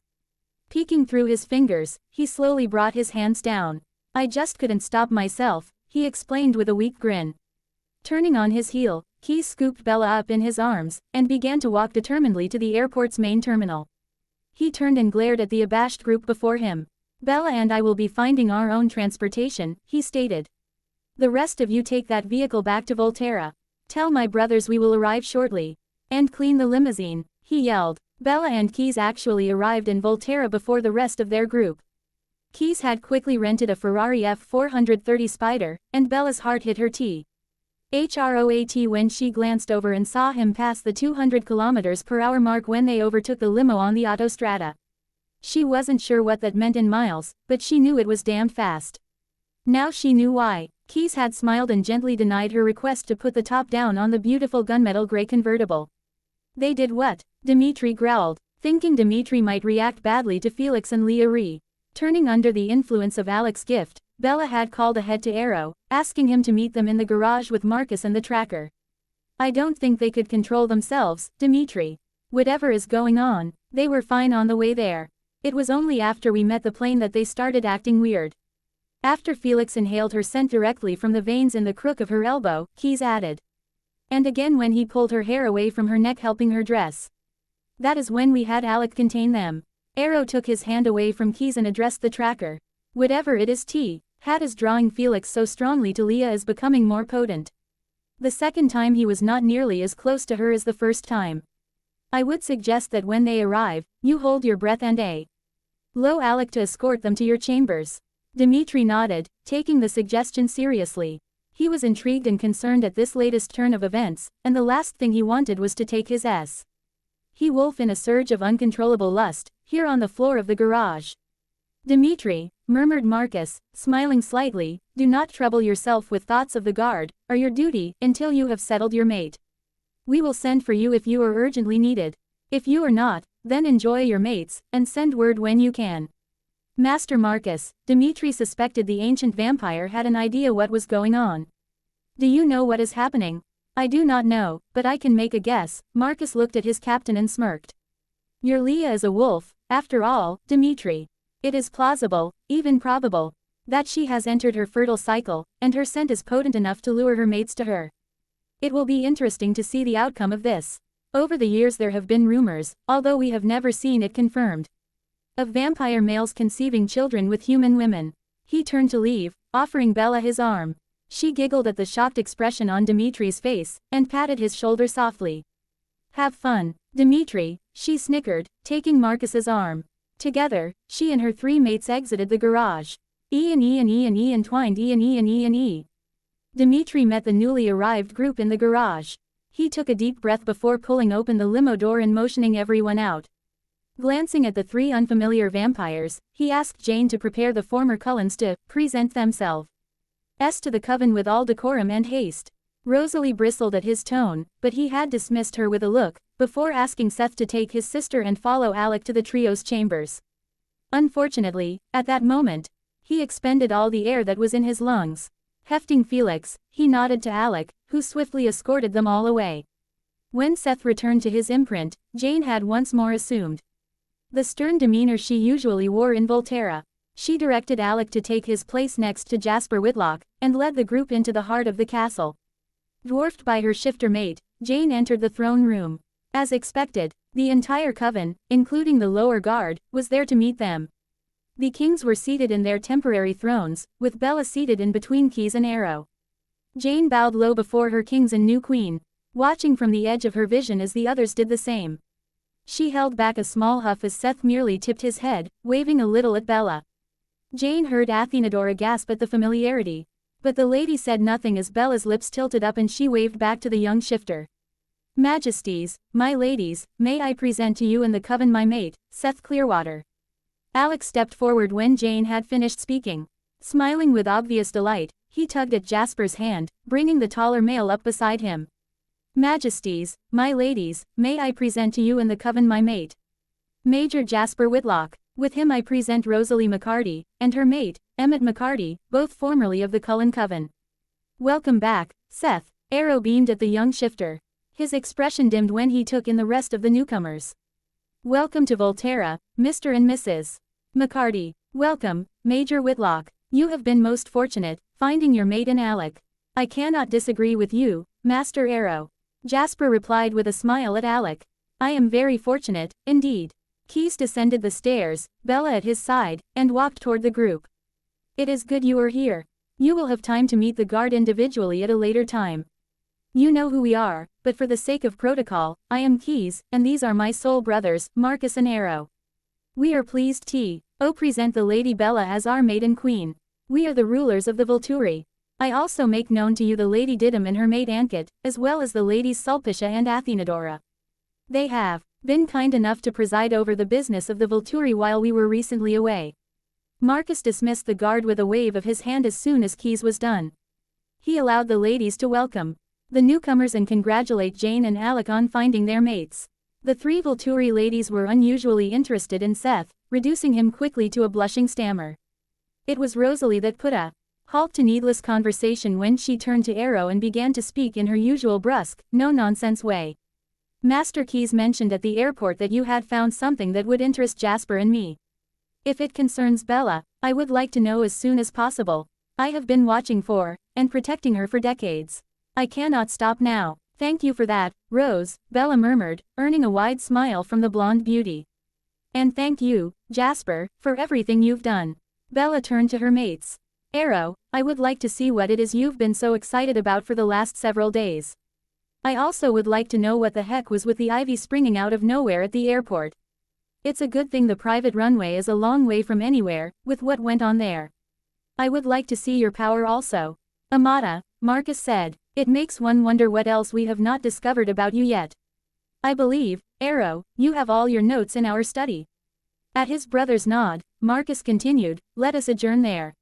Peeking through his fingers, he slowly brought his hands down. I just couldn't stop myself, he explained with a weak grin. Turning on his heel, Keys scooped Bella up in his arms, and began to walk determinedly to the airport's main terminal. He turned and glared at the abashed group before him. Bella and I will be finding our own transportation, he stated. The rest of you take that vehicle back to Volterra. Tell my brothers we will arrive shortly. And clean the limousine, he yelled. Bella and Keys actually arrived in Volterra before the rest of their group. Keys had quickly rented a Ferrari F430 Spider, and Bella's heart hit her throat when she glanced over and saw him pass the 200 km/h mark when they overtook the limo on the autostrada. She wasn't sure what that meant in miles, but she knew it was damn fast. Now she knew why. Keys had smiled and gently denied her request to put the top down on the beautiful gunmetal gray convertible. They did what? Dimitri growled, thinking Dimitri might react badly to Felix and Leah. Turning under the influence of Alec's gift, Bella had called ahead to Arrow, asking him to meet them in the garage with Marcus and the tracker. I don't think they could control themselves, Dimitri. Whatever is going on, they were fine on the way there. It was only after we met the plane that they started acting weird. After Felix inhaled her scent directly from the veins in the crook of her elbow, Keys added. And again when he pulled her hair away from her neck helping her dress. That is when we had Alec contain them. Arrow took his hand away from Keys and addressed the tracker. Whatever it is Had is drawing Felix so strongly to Leah is becoming more potent. The second time he was not nearly as close to her as the first time. I would suggest that when they arrive, you hold your breath and allow Alec to escort them to your chambers. Dimitri nodded, taking the suggestion seriously. He was intrigued and concerned at this latest turn of events, and the last thing he wanted was to take his wolf in a surge of uncontrollable lust, here on the floor of the garage. Dimitri, murmured Marcus, smiling slightly, do not trouble yourself with thoughts of the guard, or your duty, until you have settled your mate. We will send for you if you are urgently needed. If you are not, then enjoy your mates, and send word when you can. Master Marcus, Dimitri suspected the ancient vampire had an idea what was going on. Do you know what is happening? I do not know, but I can make a guess. Marcus looked at his captain and smirked. Your Leah is a wolf, after all, Dimitri. It is plausible, even probable, that she has entered her fertile cycle, and her scent is potent enough to lure her mates to her. It will be interesting to see the outcome of this. Over the years there have been rumors, although we have never seen it confirmed, of vampire males conceiving children with human women. He turned to leave, offering Bella his arm. She giggled at the shocked expression on Dimitri's face, and patted his shoulder softly. Have fun, Dimitri, she snickered, taking Marcus's arm. Together, she and her three mates exited the garage. Entwined Dimitri met the newly arrived group in the garage. He took a deep breath before pulling open the limo door and motioning everyone out. Glancing at the three unfamiliar vampires, he asked Jane to prepare the former Cullens to present themselves to the coven with all decorum and haste. Rosalie bristled at his tone, but he had dismissed her with a look, before asking Seth to take his sister and follow Alec to the trio's chambers. Unfortunately, at that moment, he expended all the air that was in his lungs. Hefting Felix, he nodded to Alec, who swiftly escorted them all away. When Seth returned to his imprint, Jane had once more assumed the stern demeanor she usually wore in Volterra. She directed Alec to take his place next to Jasper Whitlock, and led the group into the heart of the castle. Dwarfed by her shifter mate, Jane entered the throne room. As expected, the entire coven, including the lower guard, was there to meet them. The kings were seated in their temporary thrones, with Bella seated in between Keys and Arrow. Jane bowed low before her kings and new queen, watching from the edge of her vision as the others did the same. She held back a small huff as Seth merely tipped his head, waving a little at Bella. Jane heard Athenadora gasp at the familiarity. But the lady said nothing as Bella's lips tilted up and she waved back to the young shifter. Majesties, my ladies, may I present to you in the coven my mate, Seth Clearwater. Alex stepped forward when Jane had finished speaking. Smiling with obvious delight, he tugged at Jasper's hand, bringing the taller male up beside him. Majesties, my ladies, may I present to you in the coven my mate, Major Jasper Whitlock. With him I present Rosalie McCarty, and her mate, Emmett McCarty, both formerly of the Cullen Coven. Welcome back, Seth. Arrow beamed at the young shifter. His expression dimmed when he took in the rest of the newcomers. Welcome to Volterra, Mr. and Mrs. McCarty. Welcome, Major Whitlock. You have been most fortunate, finding your mate in Alec. I cannot disagree with you, Master Arrow. Jasper replied with a smile at Alec. I am very fortunate, indeed. Keyes descended the stairs, Bella at his side, and walked toward the group. It is good you are here. You will have time to meet the guard individually at a later time. You know who we are, but for the sake of protocol, I am Keyes, and these are my soul brothers, Marcus and Arrow. We are pleased to present the Lady Bella as our maid and queen. We are the rulers of the Volturi. I also make known to you the Lady Didym and her maid Ankit, as well as the Ladies Sulpicia and Athenadora. They have been kind enough to preside over the business of the Volturi while we were recently away. Marcus dismissed the guard with a wave of his hand as soon as Keyes was done. He allowed the ladies to welcome the newcomers and congratulate Jane and Alec on finding their mates. The three Volturi ladies were unusually interested in Seth, reducing him quickly to a blushing stammer. It was Rosalie that put a halt to needless conversation when she turned to Arrow and began to speak in her usual brusque, no-nonsense way. Master Keyes mentioned at the airport that you had found something that would interest Jasper and me. If it concerns Bella, I would like to know as soon as possible. I have been watching for, and protecting her for decades. I cannot stop now. Thank you for that, Rose, Bella murmured, earning a wide smile from the blonde beauty. And thank you, Jasper, for everything you've done. Bella turned to her mates. Arrow, I would like to see what it is you've been so excited about for the last several days. I also would like to know what the heck was with the ivy springing out of nowhere at the airport. It's a good thing the private runway is a long way from anywhere, with what went on there. I would like to see your power also. Amata, Marcus said, it makes one wonder what else we have not discovered about you yet. I believe, Arrow, you have all your notes in our study. At his brother's nod, Marcus continued, let us adjourn there.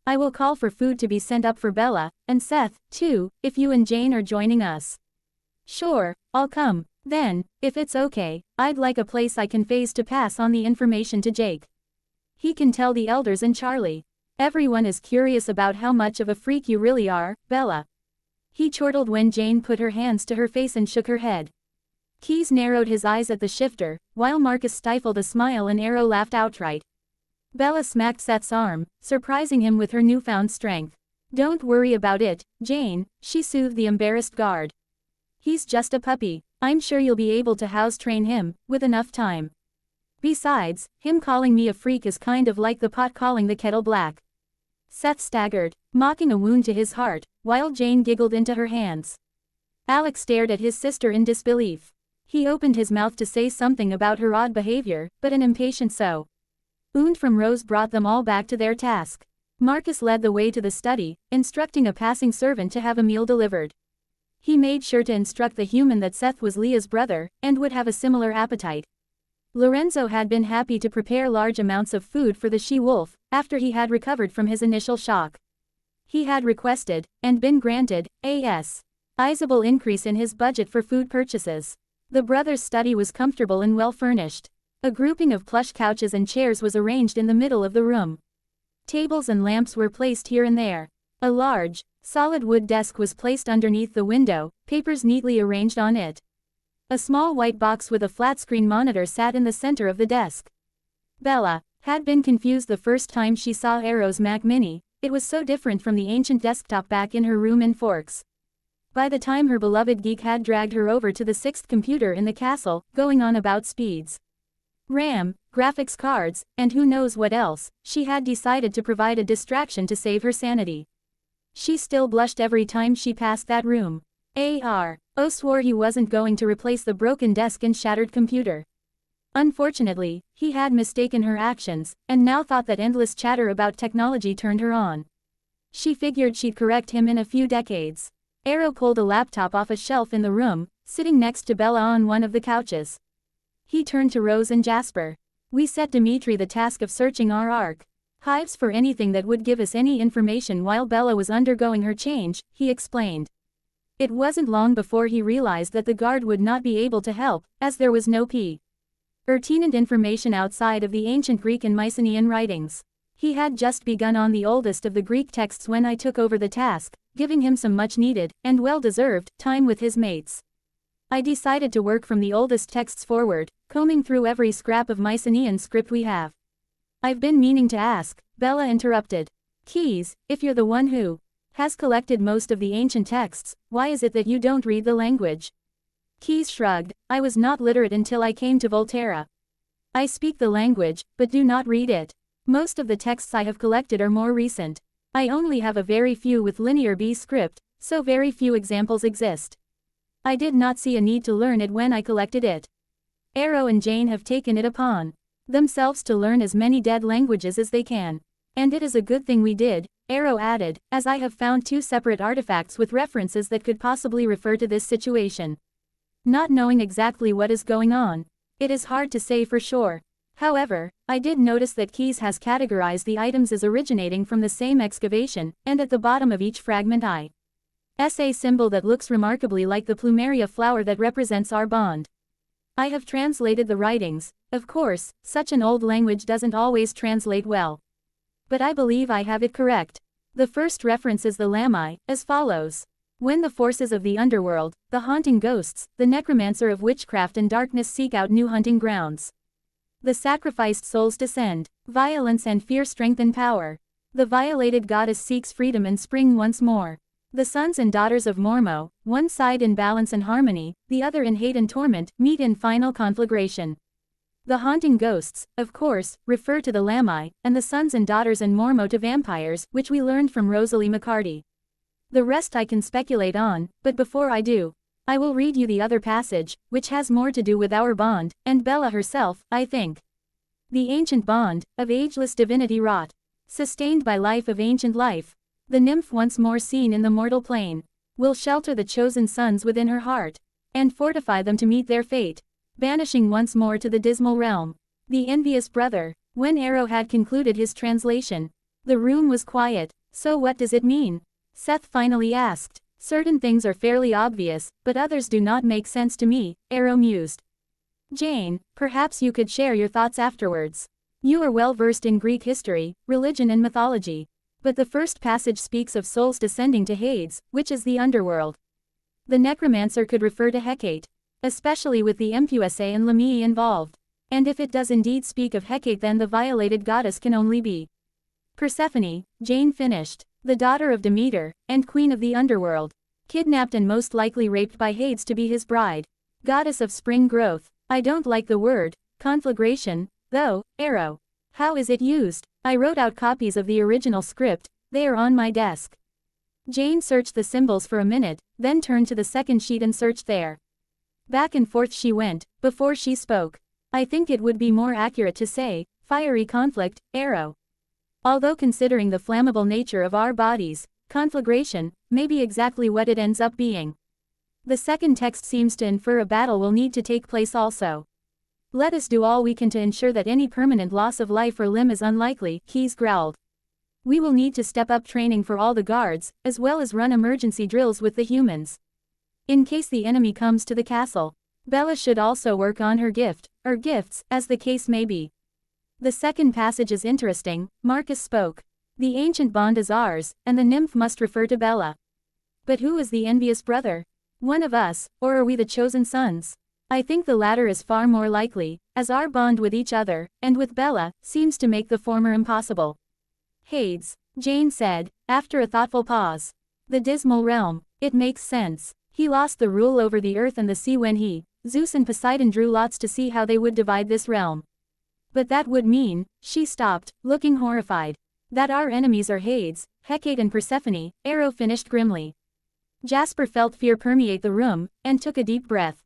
I will call for food to be sent up for Bella, and Seth, too, if you and Jane are joining us. Sure, I'll come. Then, if it's okay, I'd like a place I can phase to pass on the information to Jake. He can tell the elders and Charlie. Everyone is curious about how much of a freak you really are, Bella. He chortled when Jane put her hands to her face and shook her head. Keyes narrowed his eyes at the shifter, while Marcus stifled a smile and Arrow laughed outright. Bella smacked Seth's arm, surprising him with her newfound strength. Don't worry about it, Jane, she soothed the embarrassed guard. He's just a puppy. I'm sure you'll be able to house-train him, with enough time. Besides, him calling me a freak is kind of like the pot calling the kettle black. Seth staggered, mocking a wound to his heart, while Jane giggled into her hands. Alex stared at his sister in disbelief. He opened his mouth to say something about her odd behavior, but an impatient so. From Rose brought them all back to their task. Marcus led the way to the study, instructing a passing servant to have a meal delivered. He made sure to instruct the human that Seth was Leah's brother, and would have a similar appetite. Lorenzo had been happy to prepare large amounts of food for the she-wolf, after he had recovered from his initial shock. He had requested, and been granted, a sizable increase in his budget for food purchases. The brothers' study was comfortable and well furnished. A grouping of plush couches and chairs was arranged in the middle of the room. Tables and lamps were placed here and there. A large, solid wood desk was placed underneath the window, papers neatly arranged on it. A small white box with a flat-screen monitor sat in the center of the desk. Bella had been confused the first time she saw Arrow's Mac Mini. It was so different from the ancient desktop back in her room in Forks. By the time her beloved geek had dragged her over to the sixth computer in the castle, going on about speeds, RAM, graphics cards, and who knows what else, she had decided to provide a distraction to save her sanity. She still blushed every time she passed that room. O swore he wasn't going to replace the broken desk and shattered computer. Unfortunately, he had mistaken her actions, and now thought that endless chatter about technology turned her on. She figured she'd correct him in a few decades. Arrow pulled a laptop off a shelf in the room, sitting next to Bella on one of the couches. He turned to Rose and Jasper. We set Dimitri the task of searching our archives for anything that would give us any information while Bella was undergoing her change, he explained. It wasn't long before he realized that the guard would not be able to help, as there was no pertinent information outside of the ancient Greek and Mycenaean writings. He had just begun on the oldest of the Greek texts when I took over the task, giving him some much-needed, and well-deserved, time with his mates. I decided to work from the oldest texts forward, combing through every scrap of Mycenaean script we have. I've been meaning to ask, Bella interrupted. Keys, if you're the one who has collected most of the ancient texts, why is it that you don't read the language? Keys shrugged. I was not literate until I came to Volterra. I speak the language, but do not read it. Most of the texts I have collected are more recent. I only have a very few with linear B script, so very few examples exist. I did not see a need to learn it when I collected it. Arrow and Jane have taken it upon themselves to learn as many dead languages as they can. And it is a good thing we did, Arrow added, as I have found 2 separate artifacts with references that could possibly refer to this situation. Not knowing exactly what is going on, it is hard to say for sure. However, I did notice that Keys has categorized the items as originating from the same excavation, and at the bottom of each fragment is a symbol that looks remarkably like the plumeria flower that represents our bond. I have translated the writings. Of course, such an old language doesn't always translate well. But I believe I have it correct. The first reference is the Lamai, as follows. When the forces of the underworld, the haunting ghosts, the necromancer of witchcraft and darkness seek out new hunting grounds. The sacrificed souls descend. Violence and fear strengthen power. The violated goddess seeks freedom and spring once more. The sons and daughters of Mormo, one side in balance and harmony, the other in hate and torment, meet in final conflagration. The haunting ghosts, of course, refer to the Lamai, and the sons and daughters and Mormo to vampires, which we learned from Rosalie McCarty. The rest I can speculate on, but before I do, I will read you the other passage, which has more to do with our bond, and Bella herself, I think. The ancient bond, of ageless divinity wrought, sustained by life of ancient life. The nymph once more seen in the mortal plane, will shelter the chosen sons within her heart, and fortify them to meet their fate, banishing once more to the dismal realm. The envious brother. When Arrow had concluded his translation, the room was quiet. So what does it mean? Seth finally asked. Certain things are fairly obvious, but others do not make sense to me, Arrow mused. Jane, perhaps you could share your thoughts afterwards. You are well versed in Greek history, religion and mythology. But the first passage speaks of souls descending to Hades, which is the underworld. The necromancer could refer to Hecate, especially with the Mpusa and Lamii involved. And if it does indeed speak of Hecate, then the violated goddess can only be Persephone, Jane finished, the daughter of Demeter, and queen of the underworld, kidnapped and most likely raped by Hades to be his bride. Goddess of spring growth. I don't like the word conflagration, though, Arrow. How is it used? I wrote out copies of the original script, they are on my desk. Jane searched the symbols for a minute, then turned to the second sheet and searched there. Back and forth she went, before she spoke. I think it would be more accurate to say, fiery conflict, Arrow. Although considering the flammable nature of our bodies, conflagration may be exactly what it ends up being. The second text seems to infer a battle will need to take place also. Let us do all we can to ensure that any permanent loss of life or limb is unlikely, Keys growled. We will need to step up training for all the guards, as well as run emergency drills with the humans. In case the enemy comes to the castle. Bella should also work on her gift, or gifts, as the case may be. The second passage is interesting, Marcus spoke. The ancient bond is ours, and the nymph must refer to Bella. But who is the envious brother? One of us, or are we the chosen sons? I think the latter is far more likely, as our bond with each other, and with Bella, seems to make the former impossible. Hades, Jane said, after a thoughtful pause. The dismal realm. It makes sense. He lost the rule over the earth and the sea when he, Zeus and Poseidon drew lots to see how they would divide this realm. But that would mean, she stopped, looking horrified. That our enemies are Hades, Hecate and Persephone, Arrow finished grimly. Jasper felt fear permeate the room, and took a deep breath.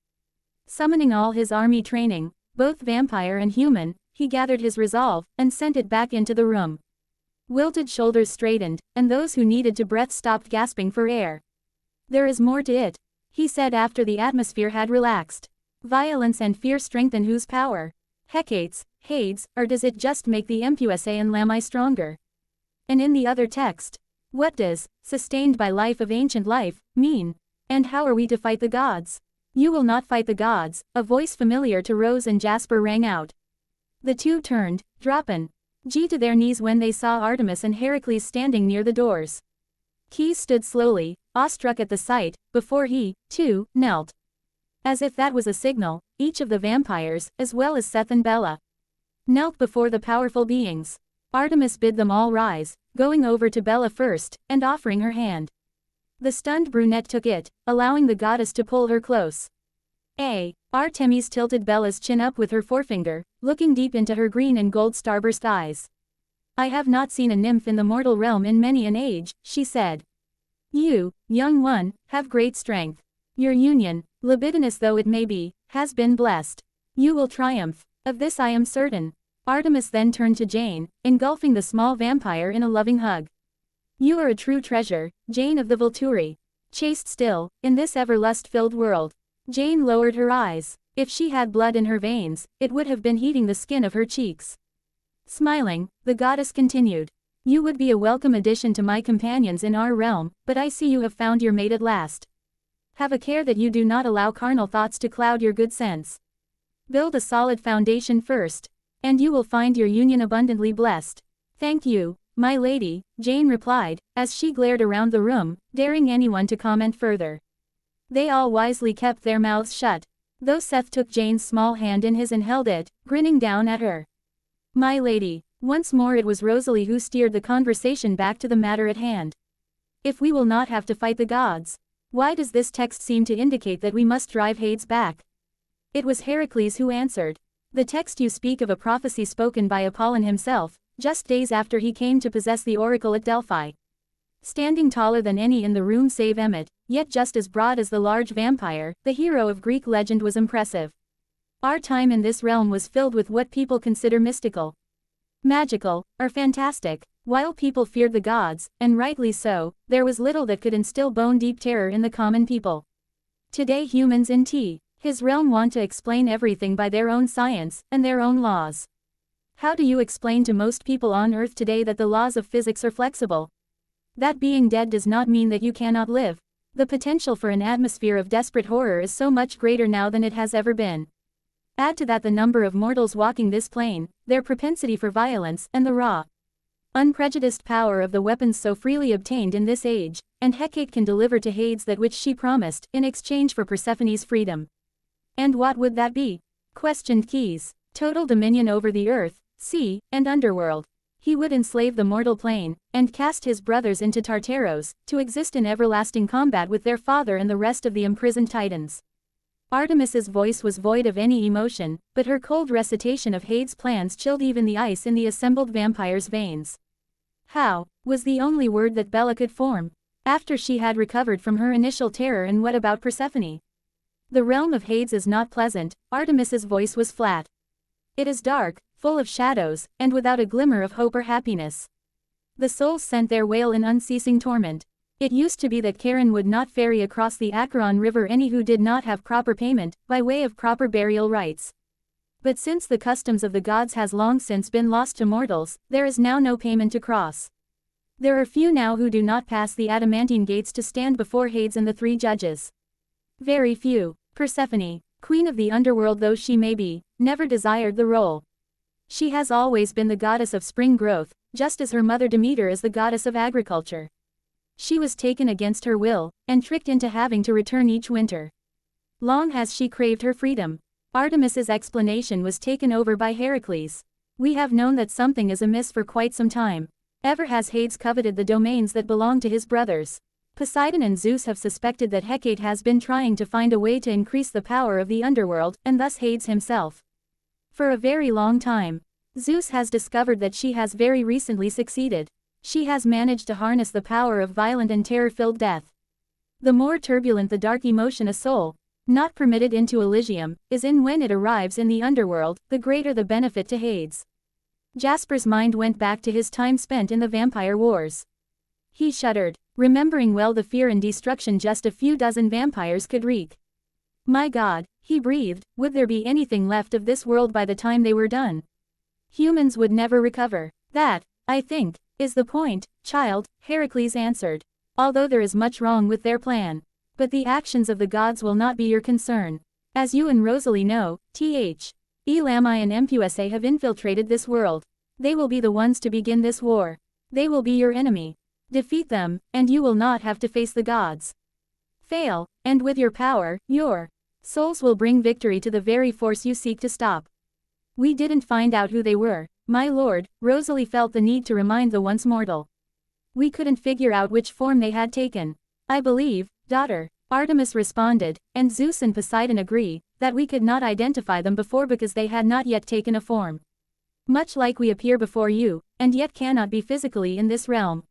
Summoning all his army training, both vampire and human, he gathered his resolve, and sent it back into the room. Wilted shoulders straightened, and those who needed to breath stopped gasping for air. "There is more to it," he said after the atmosphere had relaxed. "Violence and fear strengthen whose power? Hecate's, Hades, or does it just make the MQSA and Lamai stronger?" And in the other text, "What does, sustained by life of ancient life, mean? And how are we to fight the gods?" "You will not fight the gods," a voice familiar to Rose and Jasper rang out. The two turned, dropping to their knees when they saw Artemis and Heracles standing near the doors. Keys stood slowly, awestruck at the sight, before he, too, knelt. As if that was a signal, each of the vampires, as well as Seth and Bella, knelt before the powerful beings. Artemis bid them all rise, going over to Bella first, and offering her hand. The stunned brunette took it, allowing the goddess to pull her close. Artemis tilted Bella's chin up with her forefinger, looking deep into her green and gold starburst eyes. "I have not seen a nymph in the mortal realm in many an age," she said. "You, young one, have great strength. Your union, libidinous though it may be, has been blessed. You will triumph. Of this I am certain." Artemis then turned to Jane, engulfing the small vampire in a loving hug. "You are a true treasure, Jane of the Volturi. Chaste still, in this ever lust-filled world." Jane lowered her eyes. If she had blood in her veins, it would have been heating the skin of her cheeks. Smiling, the goddess continued. "You would be a welcome addition to my companions in our realm, but I see you have found your mate at last. Have a care that you do not allow carnal thoughts to cloud your good sense. Build a solid foundation first, and you will find your union abundantly blessed." "Thank you, my lady," Jane replied, as she glared around the room, daring anyone to comment further. They all wisely kept their mouths shut, though Seth took Jane's small hand in his and held it, grinning down at her. "My lady." Once more it was Rosalie who steered the conversation back to the matter at hand. "If we will not have to fight the gods, why does this text seem to indicate that we must drive Hades back?" It was Heracles who answered. "The text you speak of a prophecy spoken by Apollon himself, just days after he came to possess the oracle at Delphi. Standing taller than any in the room save Emmett, yet just as broad as the large vampire, the hero of Greek legend was impressive. Our time in this realm was filled with what people consider mystical, magical, or fantastic. While people feared the gods, and rightly so, there was little that could instill bone-deep terror in the common people. Today humans in his realm want to explain everything by their own science, and their own laws. How do you explain to most people on Earth today that the laws of physics are flexible? That being dead does not mean that you cannot live. The potential for an atmosphere of desperate horror is so much greater now than it has ever been. Add to that the number of mortals walking this plane, their propensity for violence, and the raw, unprejudiced power of the weapons so freely obtained in this age, and Hecate can deliver to Hades that which she promised, in exchange for Persephone's freedom. And what would that be? Questioned Keys. Total dominion over the earth, sea, and underworld. He would enslave the mortal plane, and cast his brothers into Tartaros, to exist in everlasting combat with their father and the rest of the imprisoned titans. Artemis's voice was void of any emotion, but her cold recitation of Hades' plans chilled even the ice in the assembled vampires' veins. "How?" was the only word that Bella could form. After she had recovered from her initial terror. "And what about Persephone?" "The realm of Hades is not pleasant," Artemis's voice was flat. "It is dark, full of shadows, and without a glimmer of hope or happiness. The souls sent there wail in unceasing torment. It used to be that Charon would not ferry across the Acheron River any who did not have proper payment, by way of proper burial rites. But since the customs of the gods has long since been lost to mortals, there is now no payment to cross. There are few now who do not pass the adamantine gates to stand before Hades and the three judges. Very few. Persephone, queen of the underworld though she may be, never desired the role. She has always been the goddess of spring growth, just as her mother Demeter is the goddess of agriculture. She was taken against her will, and tricked into having to return each winter. Long has she craved her freedom." Artemis's explanation was taken over by Heracles. "We have known that something is amiss for quite some time. Ever has Hades coveted the domains that belong to his brothers. Poseidon and Zeus have suspected that Hecate has been trying to find a way to increase the power of the underworld, and thus Hades himself. For a very long time. Zeus has discovered that she has very recently succeeded. She has managed to harness the power of violent and terror-filled death. The more turbulent the dark emotion a soul, not permitted into Elysium, is in when it arrives in the underworld, the greater the benefit to Hades. Jasper's mind went back to his time spent in the vampire wars. He shuddered, remembering well the fear and destruction just a few dozen vampires could wreak. My God, he breathed, would there be anything left of this world by the time they were done? Humans would never recover. That, I think, is the point, child, Heracles answered. Although there is much wrong with their plan. But the actions of the gods will not be your concern. As you and Rosalie know, Elami and Mpusa have infiltrated this world. They will be the ones to begin this war. They will be your enemy. Defeat them, and you will not have to face the gods. Fail, and with your power, your souls will bring victory to the very force you seek to stop. We didn't find out who they were, my lord, Rosalie felt the need to remind the once mortal. We couldn't figure out which form they had taken. I believe, daughter, Artemis responded, and Zeus and Poseidon agree, that we could not identify them before because they had not yet taken a form. Much like we appear before you, and yet cannot be physically in this realm.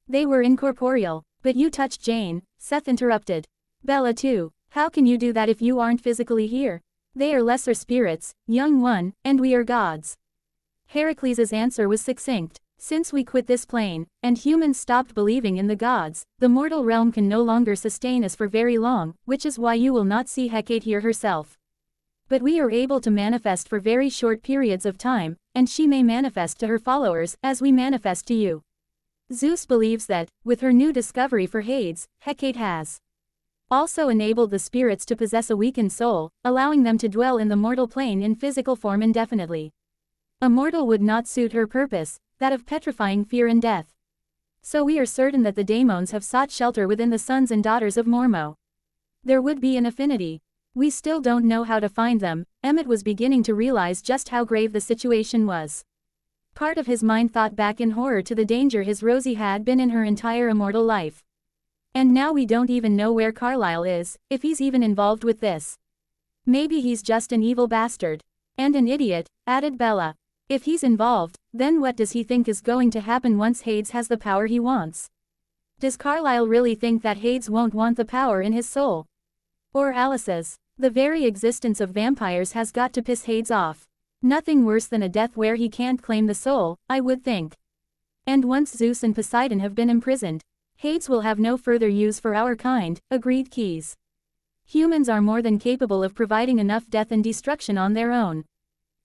They were incorporeal, but you touched Jane, Seth interrupted. Bella too, how can you do that if you aren't physically here? They are lesser spirits, young one, and we are gods. Heracles' answer was succinct. Since we quit this plane, and humans stopped believing in the gods, the mortal realm can no longer sustain us for very long, which is why you will not see Hecate here herself. But we are able to manifest for very short periods of time, and she may manifest to her followers, as we manifest to you. Zeus believes that, with her new discovery for Hades, Hecate has also enabled the spirits to possess a weakened soul, allowing them to dwell in the mortal plane in physical form indefinitely. A mortal would not suit her purpose, that of petrifying fear and death. So we are certain that the daemons have sought shelter within the sons and daughters of Mormo. There would be an affinity. We still don't know how to find them. Emmett was beginning to realize just how grave the situation was. Part of his mind thought back in horror to the danger his Rosie had been in her entire immortal life. And now we don't even know where Carlisle is, if he's even involved with this. Maybe he's just an evil bastard. And an idiot, added Bella. If he's involved, then what does he think is going to happen once Hades has the power he wants? Does Carlisle really think that Hades won't want the power in his soul? Or Alice's? The very existence of vampires has got to piss Hades off. Nothing worse than a death where he can't claim the soul, I would think. And once Zeus and Poseidon have been imprisoned, Hades will have no further use for our kind, agreed Keys. Humans are more than capable of providing enough death and destruction on their own.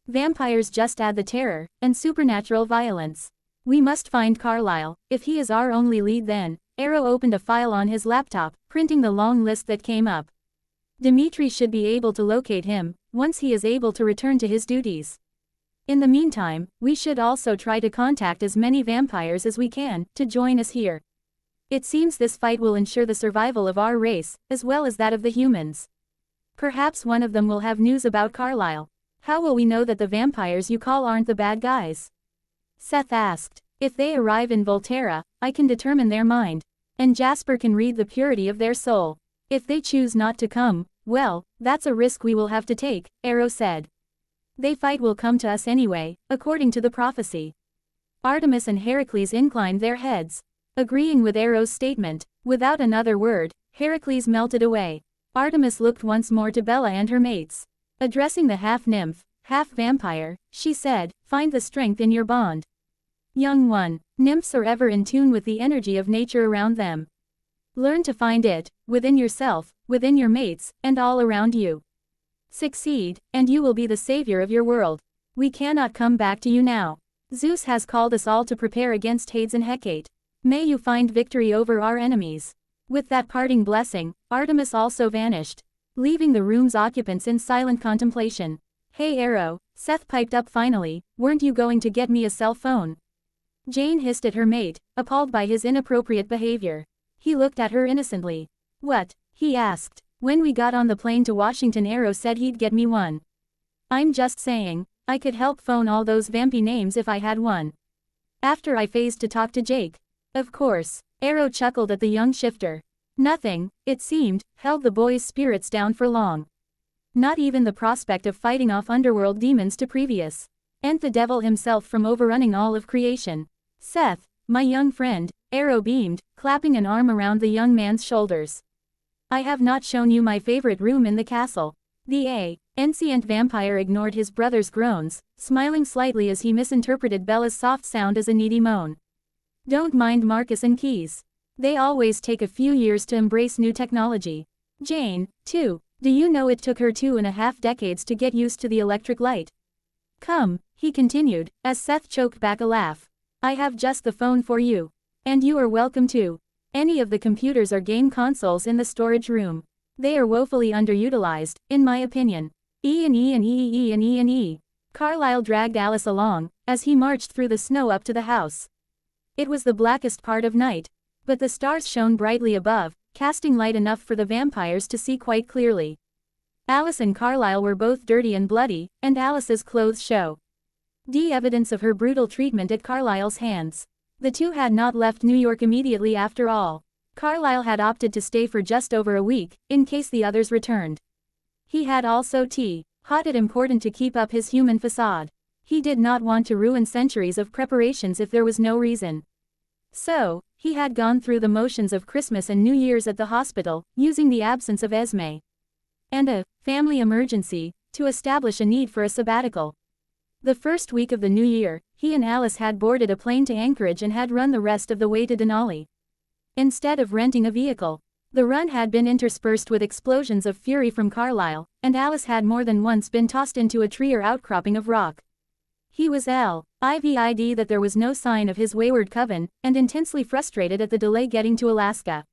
Vampires just add the terror, and supernatural violence. We must find Carlisle, if he is our only lead then. Arrow opened a file on his laptop, printing the long list that came up. Dimitri should be able to locate him, once he is able to return to his duties. In the meantime, we should also try to contact as many vampires as we can, to join us here. It seems this fight will ensure the survival of our race, as well as that of the humans. Perhaps one of them will have news about Carlisle. How will we know that the vampires you call aren't the bad guys? Seth asked. If they arrive in Volterra, I can determine their mind. And Jasper can read the purity of their soul. If they choose not to come, well, that's a risk we will have to take, Arrow said. They fight will come to us anyway, according to the prophecy. Artemis and Heracles inclined their heads, agreeing with Arrow's statement. Without another word, Heracles melted away. Artemis looked once more to Bella and her mates. Addressing the half-nymph, half-vampire, she said, find the strength in your bond. Young one, nymphs are ever in tune with the energy of nature around them. Learn to find it, within yourself, within your mates, and all around you. Succeed, and you will be the savior of your world. We cannot come back to you now. Zeus has called us all to prepare against Hades and Hecate. May you find victory over our enemies. With that parting blessing, Artemis also vanished, leaving the room's occupants in silent contemplation. Hey Arrow, Seth piped up finally, weren't you going to get me a cell phone? Jane hissed at her mate, appalled by his inappropriate behavior. He looked at her innocently. What? He asked. When we got on the plane to Washington, Arrow said he'd get me one. I'm just saying, I could help phone all those vampy names if I had one. After I phased to talk to Jake. Of course, Arrow chuckled at the young shifter. Nothing, it seemed, held the boy's spirits down for long. Not even the prospect of fighting off underworld demons to previous. And the devil himself from overrunning all of creation. Seth, my young friend, Arrow beamed, clapping an arm around the young man's shoulders. I have not shown you my favorite room in the castle. The ancient vampire ignored his brother's groans, smiling slightly as he misinterpreted Bella's soft sound as a needy moan. Don't mind Marcus and Keys. They always take a few years to embrace new technology. Jane, too. Do you know it took her 2.5 decades to get used to the electric light? Come, he continued, as Seth choked back a laugh. I have just the phone for you. And you are welcome to any of the computers or game consoles in the storage room. They are woefully underutilized, in my opinion. Carlisle dragged Alice along, as he marched through the snow up to the house. It was the blackest part of night, but the stars shone brightly above, casting light enough for the vampires to see quite clearly. Alice and Carlisle were both dirty and bloody, and Alice's clothes show the evidence of her brutal treatment at Carlisle's hands. The two had not left New York immediately after all. Carlisle had opted to stay for just over a week, in case the others returned. He had also thought it important to keep up his human facade. He did not want to ruin centuries of preparations if there was no reason. So, he had gone through the motions of Christmas and New Year's at the hospital, using the absence of Esme and a family emergency to establish a need for a sabbatical. The first week of the new year, he and Alice had boarded a plane to Anchorage and had run the rest of the way to Denali. Instead of renting a vehicle, the run had been interspersed with explosions of fury from Carlisle, and Alice had more than once been tossed into a tree or outcropping of rock. He was livid that there was no sign of his wayward coven, and intensely frustrated at the delay getting to Alaska.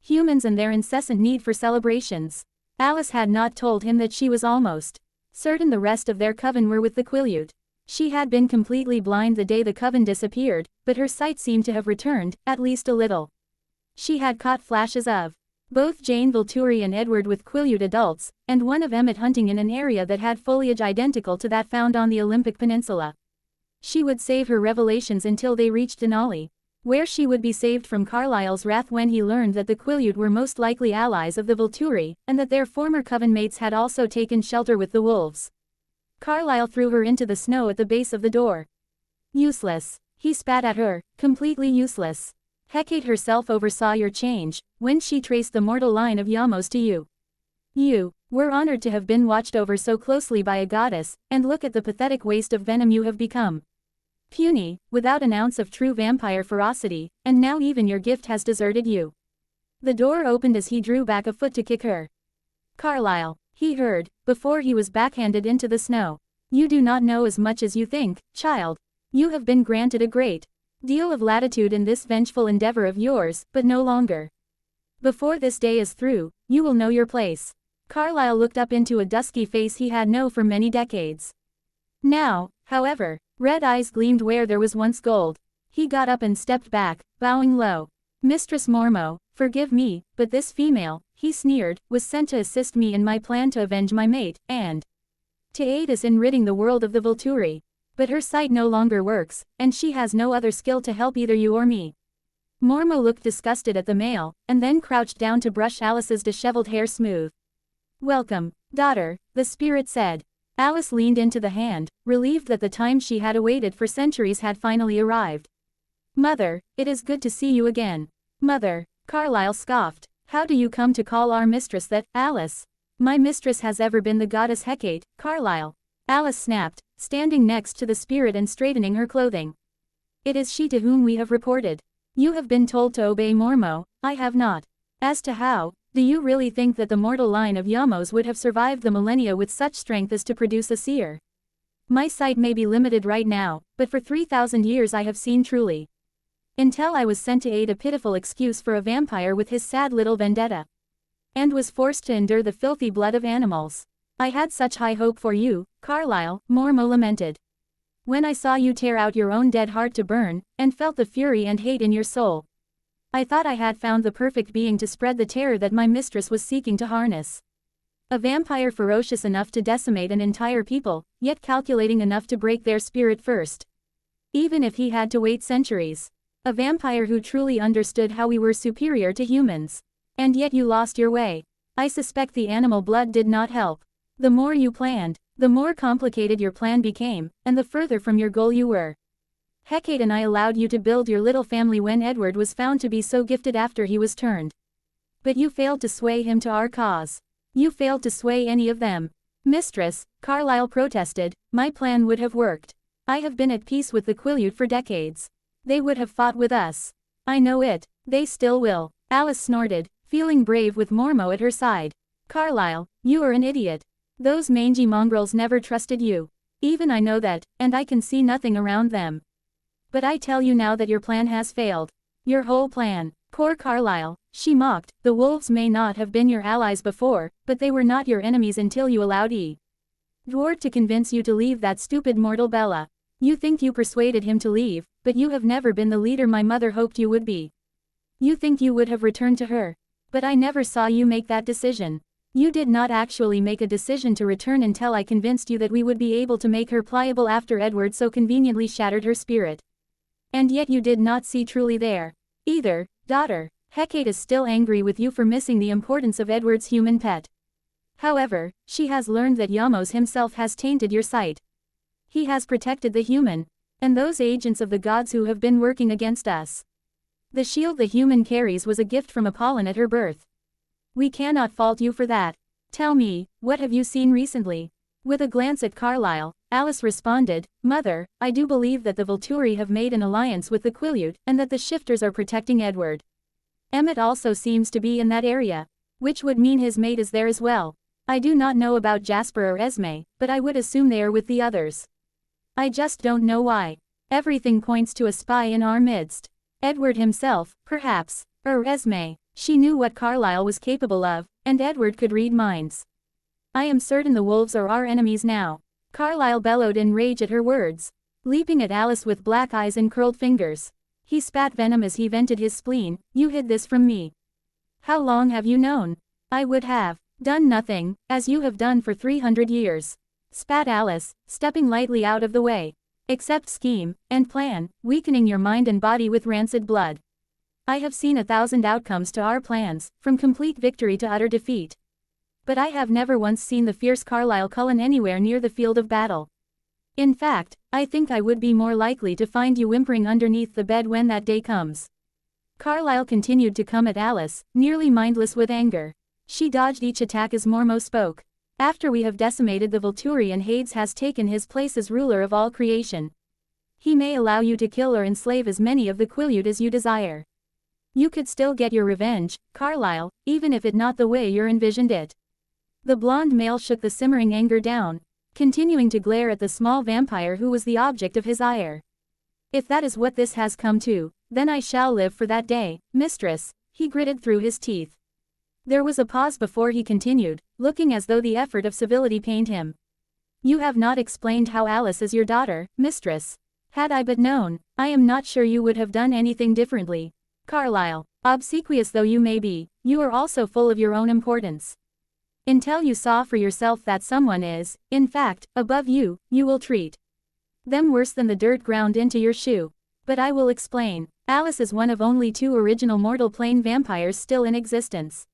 Humans and their incessant need for celebrations. Alice had not told him that she was almost certain the rest of their coven were with the Quileute. She had been completely blind the day the coven disappeared, but her sight seemed to have returned, at least a little. She had caught flashes of both Jane Volturi and Edward with Quileute adults, and one of Emmett hunting in an area that had foliage identical to that found on the Olympic Peninsula. She would save her revelations until they reached Denali, where she would be saved from Carlisle's wrath when he learned that the Quileute were most likely allies of the Volturi, and that their former coven mates had also taken shelter with the wolves. Carlisle threw her into the snow at the base of the door. Useless. He spat at her, completely useless. Hecate herself oversaw your change, when she traced the mortal line of Yamos to you. You were honored to have been watched over so closely by a goddess, and look at the pathetic waste of venom you have become. Puny, without an ounce of true vampire ferocity, and now even your gift has deserted you. The door opened as he drew back a foot to kick her. Carlisle, he heard, before he was backhanded into the snow. You do not know as much as you think, child. You have been granted a great deal of latitude in this vengeful endeavor of yours, but no longer. Before this day is through, you will know your place. Carlisle looked up into a dusky face he had known for many decades. Now, however, red eyes gleamed where there was once gold. He got up and stepped back, bowing low. Mistress Mormo, forgive me, but this female, he sneered, was sent to assist me in my plan to avenge my mate, and to aid us in ridding the world of the Volturi. But her sight no longer works, and she has no other skill to help either you or me. Mormo looked disgusted at the male, and then crouched down to brush Alice's disheveled hair smooth. Welcome, daughter, the spirit said. Alice leaned into the hand, relieved that the time she had awaited for centuries had finally arrived. Mother, it is good to see you again. Mother, Carlisle scoffed. How do you come to call our mistress that, Alice? My mistress has ever been the goddess Hecate, Carlisle. Alice snapped, standing next to the spirit and straightening her clothing. It is she to whom we have reported. You have been told to obey Mormo, I have not. As to how, do you really think that the mortal line of Yamos would have survived the millennia with such strength as to produce a seer? My sight may be limited right now, but for 3,000 years I have seen truly. Until I was sent to aid a pitiful excuse for a vampire with his sad little vendetta. And was forced to endure the filthy blood of animals. I had such high hope for you, Carlisle, Mormo lamented. When I saw you tear out your own dead heart to burn, and felt the fury and hate in your soul, I thought I had found the perfect being to spread the terror that my mistress was seeking to harness. A vampire ferocious enough to decimate an entire people, yet calculating enough to break their spirit first. Even if he had to wait centuries. A vampire who truly understood how we were superior to humans. And yet you lost your way. I suspect the animal blood did not help. The more you planned, the more complicated your plan became, and the further from your goal you were. Hecate and I allowed you to build your little family when Edward was found to be so gifted after he was turned But you failed to sway him to our cause. You failed to sway any of them. Mistress, Carlisle protested, my plan would have worked. I have been at peace with the Quileute for decades. They would have fought with us. I know it. They still will. Alice snorted, feeling brave with Mormo at her side. Carlisle, you are an idiot. Those mangy mongrels never trusted you. Even I know that, and I can see nothing around them. But I tell you now that your plan has failed. Your whole plan. Poor Carlisle, she mocked, the wolves may not have been your allies before, but they were not your enemies until you allowed Dward to convince you to leave that stupid mortal Bella. You think you persuaded him to leave, but you have never been the leader my mother hoped you would be. You think you would have returned to her. But I never saw you make that decision. You did not actually make a decision to return until I convinced you that we would be able to make her pliable after Edward so conveniently shattered her spirit. And yet you did not see truly there. Either, daughter. Hecate is still angry with you for missing the importance of Edward's human pet. However, she has learned that Yamos himself has tainted your sight. He has protected the human, and those agents of the gods who have been working against us. The shield the human carries was a gift from Apollon at her birth. We cannot fault you for that. Tell me, what have you seen recently? With a glance at Carlisle, Alice responded, Mother, I do believe that the Volturi have made an alliance with the Quileute, and that the shifters are protecting Edward. Emmett also seems to be in that area, which would mean his mate is there as well. I do not know about Jasper or Esme, but I would assume they are with the others. I just don't know why. Everything points to a spy in our midst. Edward himself, perhaps, or Esme. She knew what Carlisle was capable of, and Edward could read minds. I am certain the wolves are our enemies now. Carlisle bellowed in rage at her words, leaping at Alice with black eyes and curled fingers. He spat venom as he vented his spleen. You hid this from me. How long have you known? I would have done nothing, as you have done for 300 years. Spat Alice, stepping lightly out of the way. Except scheme and plan, weakening your mind and body with rancid blood. I have seen 1,000 outcomes to our plans, from complete victory to utter defeat. But I have never once seen the fierce Carlisle Cullen anywhere near the field of battle. In fact, I think I would be more likely to find you whimpering underneath the bed when that day comes. Carlisle continued to come at Alice, nearly mindless with anger. She dodged each attack as Mormo spoke. After we have decimated the Volturi and Hades has taken his place as ruler of all creation. He may allow you to kill or enslave as many of the Quileute as you desire. You could still get your revenge, Carlisle, even if it not the way you envisioned it. The blonde male shook the simmering anger down, continuing to glare at the small vampire who was the object of his ire. If that is what this has come to, then I shall live for that day, mistress, he gritted through his teeth. There was a pause before he continued, looking as though the effort of civility pained him. You have not explained how Alice is your daughter, mistress. Had I but known, I am not sure you would have done anything differently. Carlisle, obsequious though you may be, you are also full of your own importance. Until you saw for yourself that someone is, in fact, above you, you will treat them worse than the dirt ground into your shoe. But I will explain. Alice is one of only 2 original mortal plane vampires still in existence.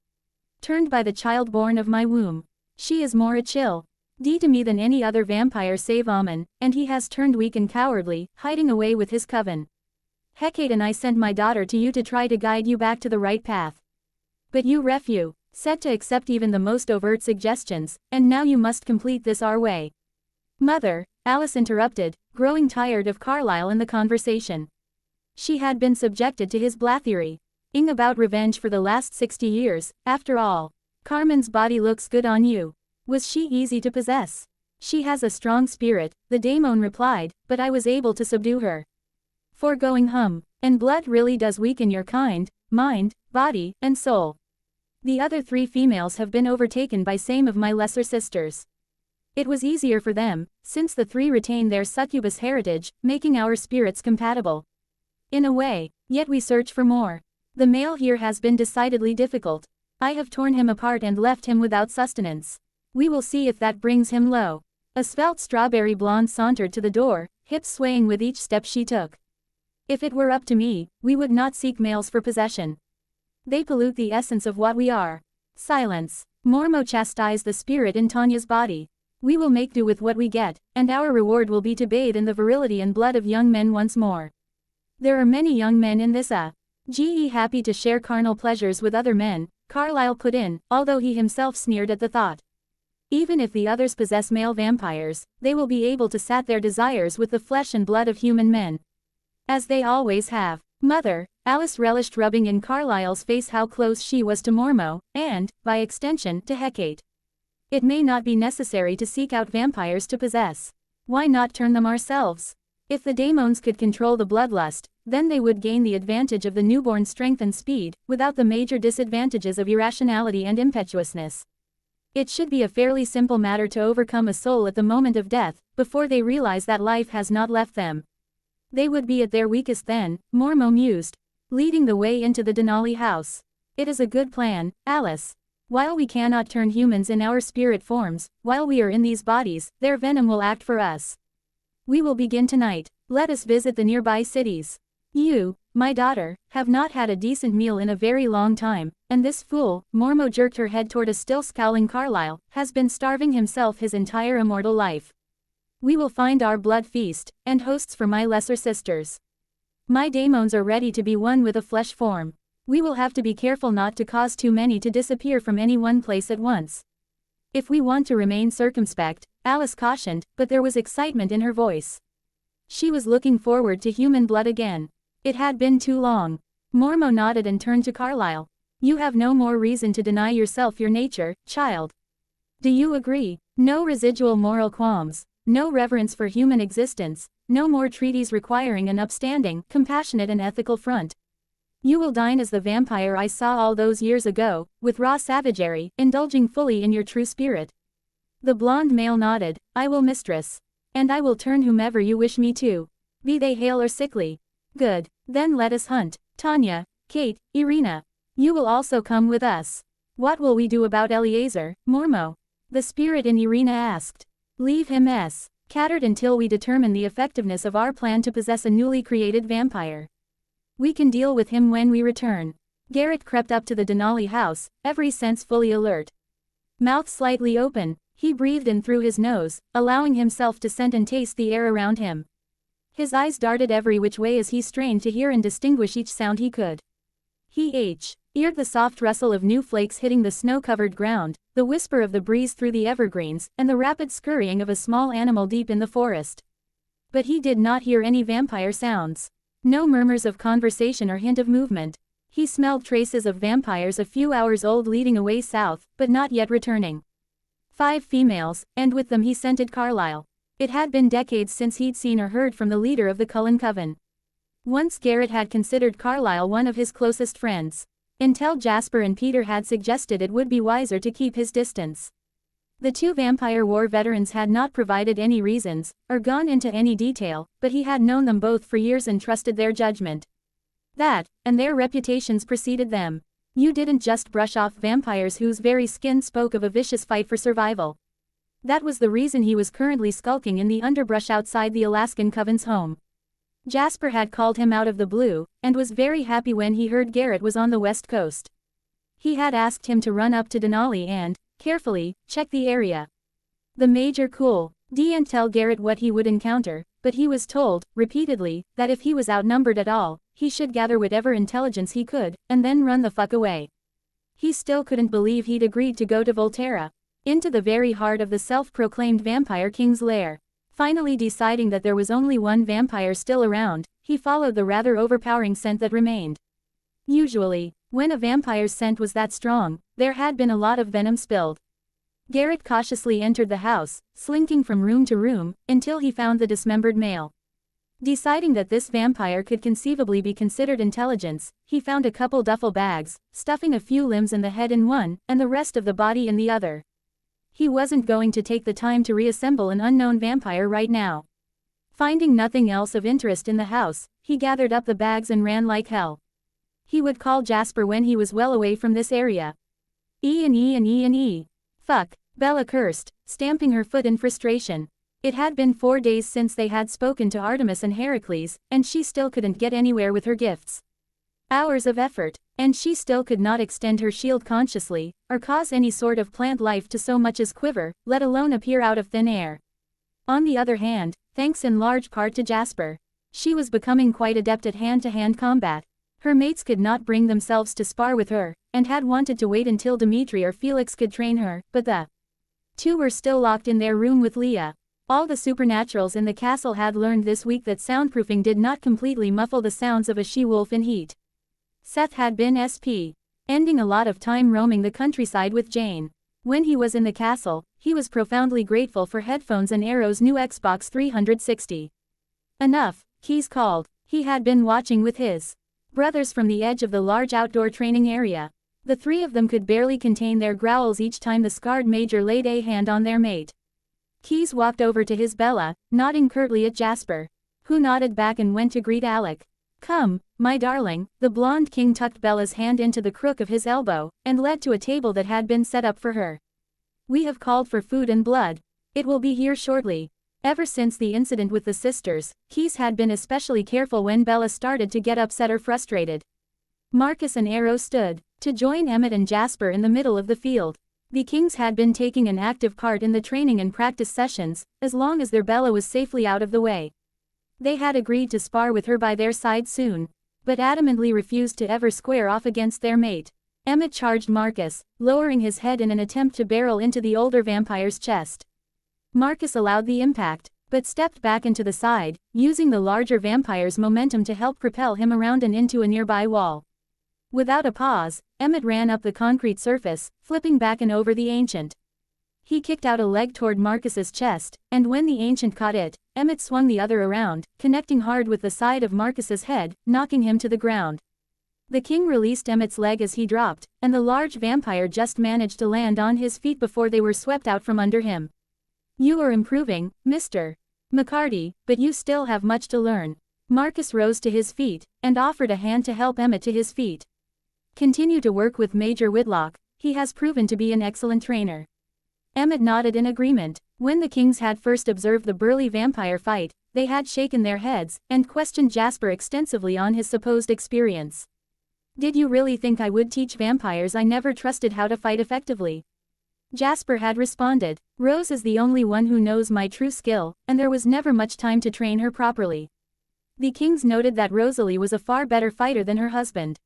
Turned by the child born of my womb. She is more a chill to me than any other vampire save Ammon, and he has turned weak and cowardly, hiding away with his coven. Hecate and I sent my daughter to you to try to guide you back to the right path. But you refuse, said to accept even the most overt suggestions, and now you must complete this our way. Mother, Alice interrupted, growing tired of Carlisle and the conversation. She had been subjected to his blathery. About revenge for the last 60 years, after all. Carmen's body looks good on you. Was she easy to possess? She has a strong spirit, the daemon replied, but I was able to subdue her. Foregoing and blood really does weaken your kind, mind, body, and soul. The other 3 females have been overtaken by same of my lesser sisters. It was easier for them, since the 3 retain their succubus heritage, making our spirits compatible. In a way, yet we search for more. The male here has been decidedly difficult. I have torn him apart and left him without sustenance. We will see if that brings him low. A svelte strawberry blonde sauntered to the door, hips swaying with each step she took. If it were up to me, we would not seek males for possession. They pollute the essence of what we are. Silence. Mormo chastised the spirit in Tanya's body. We will make do with what we get, and our reward will be to bathe in the virility and blood of young men once more. There are many young men in this Happy to share carnal pleasures with other men, Carlisle put in, although he himself sneered at the thought. Even if the others possess male vampires, they will be able to sat their desires with the flesh and blood of human men. As they always have. Mother, Alice relished rubbing in Carlisle's face how close she was to Mormo, and, by extension, to Hecate. It may not be necessary to seek out vampires to possess. Why not turn them ourselves? If the daemons could control the bloodlust, then they would gain the advantage of the newborn strength and speed, without the major disadvantages of irrationality and impetuousness. It should be a fairly simple matter to overcome a soul at the moment of death, before they realize that life has not left them. They would be at their weakest then, Mormo mused, leading the way into the Denali house. It is a good plan, Alice. While we cannot turn humans in our spirit forms, while we are in these bodies, their venom will act for us. We will begin tonight. Let us visit the nearby cities. You, my daughter, have not had a decent meal in a very long time, and this fool, Mormo jerked her head toward a still scowling Carlisle, has been starving himself his entire immortal life. We will find our blood feast, and hosts for my lesser sisters. My daemons are ready to be one with a flesh form. We will have to be careful not to cause too many to disappear from any one place at once. If we want to remain circumspect, Alice cautioned, but there was excitement in her voice. She was looking forward to human blood again. It had been too long. Mormo nodded and turned to Carlisle. You have no more reason to deny yourself your nature, child. Do you agree? No residual moral qualms, no reverence for human existence, no more treaties requiring an upstanding, compassionate and ethical front. You will dine as the vampire I saw all those years ago, with raw savagery, indulging fully in your true spirit. The blonde male nodded. I will, mistress. And I will turn whomever you wish me to. Be they hale or sickly. Good. Then let us hunt. Tanya, Kate, Irina. You will also come with us. What will we do about Eleazar, Mormo? The spirit in Irina asked. Leave him scattered until we determine the effectiveness of our plan to possess a newly created vampire. We can deal with him when we return. Garrett crept up to the Denali house, every sense fully alert. Mouth slightly open, he breathed in through his nose, allowing himself to scent and taste the air around him. His eyes darted every which way as he strained to hear and distinguish each sound he could. He eared the soft rustle of new flakes hitting the snow-covered ground, the whisper of the breeze through the evergreens, and the rapid scurrying of a small animal deep in the forest. But he did not hear any vampire sounds. No murmurs of conversation or hint of movement. He smelled traces of vampires a few hours old leading away south, but not yet returning. 5 females, and with them he scented Carlisle. It had been decades since he'd seen or heard from the leader of the Cullen coven. Once Garrett had considered Carlisle one of his closest friends. Until Jasper and Peter had suggested it would be wiser to keep his distance. The 2 vampire war veterans had not provided any reasons, or gone into any detail, but he had known them both for years and trusted their judgment. That, and their reputations preceded them. You didn't just brush off vampires whose very skin spoke of a vicious fight for survival. That was the reason he was currently skulking in the underbrush outside the Alaskan coven's home. Jasper had called him out of the blue, and was very happy when he heard Garrett was on the west coast. He had asked him to run up to Denali and, carefully, check the area. The Major didn't tell Garrett what he would encounter, but he was told, repeatedly, that if he was outnumbered at all, he should gather whatever intelligence he could, and then run the fuck away. He still couldn't believe he'd agreed to go to Volterra, into the very heart of the self-proclaimed vampire king's lair. Finally deciding that there was only one vampire still around, he followed the rather overpowering scent that remained. Usually, when a vampire's scent was that strong, there had been a lot of venom spilled. Garrett cautiously entered the house, slinking from room to room, until he found the dismembered male. Deciding that this vampire could conceivably be considered intelligence, he found a couple duffel bags, stuffing a few limbs and the head in one, and the rest of the body in the other. He wasn't going to take the time to reassemble an unknown vampire right now. Finding nothing else of interest in the house, he gathered up the bags and ran like hell. He would call Jasper when he was well away from this area. Fuck, Bella cursed, stamping her foot in frustration. It had been 4 days since they had spoken to Artemis and Heracles, and she still couldn't get anywhere with her gifts. Hours of effort, and she still could not extend her shield consciously, or cause any sort of plant life to so much as quiver, let alone appear out of thin air. On the other hand, thanks in large part to Jasper, she was becoming quite adept at hand-to-hand combat. Her mates could not bring themselves to spar with her, and had wanted to wait until Dimitri or Felix could train her, but the two were still locked in their room with Leah. All the supernaturals in the castle had learned this week that soundproofing did not completely muffle the sounds of a she-wolf in heat. Seth had been SP, ending a lot of time roaming the countryside with Jane. When he was in the castle, he was profoundly grateful for headphones and Arrow's new Xbox 360. Enough, Keys called. He had been watching with his brothers from the edge of the large outdoor training area. The three of them could barely contain their growls each time the scarred major laid a hand on their mate. Keys walked over to his Bella, nodding curtly at Jasper, who nodded back and went to greet Alec. "Come, my darling." The blonde king tucked Bella's hand into the crook of his elbow, and led to a table that had been set up for her. "We have called for food and blood. It will be here shortly." Ever since the incident with the sisters, Keys had been especially careful when Bella started to get upset or frustrated. Marcus and Arrow stood to join Emmett and Jasper in the middle of the field. The Kings had been taking an active part in the training and practice sessions, as long as their Bella was safely out of the way. They had agreed to spar with her by their side soon, but adamantly refused to ever square off against their mate. Emmett charged Marcus, lowering his head in an attempt to barrel into the older vampire's chest. Marcus allowed the impact, but stepped back into the side, using the larger vampire's momentum to help propel him around and into a nearby wall. Without a pause, Emmett ran up the concrete surface, flipping back and over the ancient. He kicked out a leg toward Marcus's chest, and when the ancient caught it, Emmett swung the other around, connecting hard with the side of Marcus's head, knocking him to the ground. The king released Emmett's leg as he dropped, and the large vampire just managed to land on his feet before they were swept out from under him. "You are improving, Mr. McCarty, but you still have much to learn." Marcus rose to his feet, and offered a hand to help Emmett to his feet. "Continue to work with Major Whitlock, he has proven to be an excellent trainer." Emmett nodded in agreement. When the Kings had first observed the burly vampire fight, they had shaken their heads, and questioned Jasper extensively on his supposed experience. "Did you really think I would teach vampires I never trusted how to fight effectively?" Jasper had responded. "Rose is the only one who knows my true skill, and there was never much time to train her properly." The Kings noted that Rosalie was a far better fighter than her husband.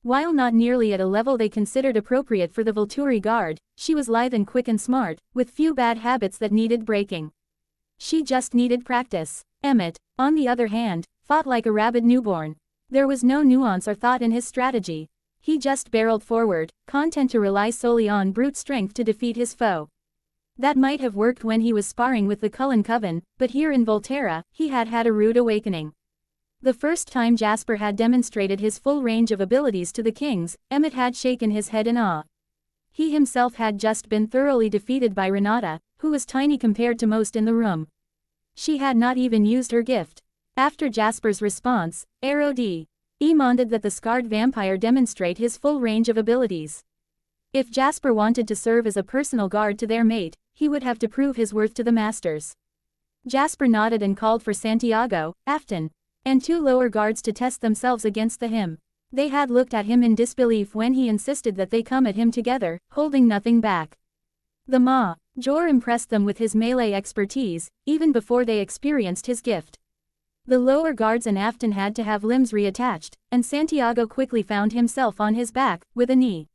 While not nearly at a level they considered appropriate for the Volturi guard, she was lithe and quick and smart, with few bad habits that needed breaking. She just needed practice. Emmett, on the other hand, fought like a rabid newborn. There was no nuance or thought in his strategy. He just barreled forward, content to rely solely on brute strength to defeat his foe. That might have worked when he was sparring with the Cullen coven, but here in Volterra, he had had a rude awakening. The first time Jasper had demonstrated his full range of abilities to the Kings, Emmett had shaken his head in awe. He himself had just been thoroughly defeated by Renata, who was tiny compared to most in the room. She had not even used her gift. After Jasper's response, Arrow demanded that the scarred vampire demonstrate his full range of abilities. If Jasper wanted to serve as a personal guard to their mate, he would have to prove his worth to the masters. Jasper nodded and called for Santiago, Afton, and two lower guards to test themselves against him. They had looked at him in disbelief when he insisted that they come at him together, holding nothing back. The Major impressed them with his melee expertise, even before they experienced his gift. The lower guards and Afton had to have limbs reattached, and Santiago quickly found himself on his back, with a knee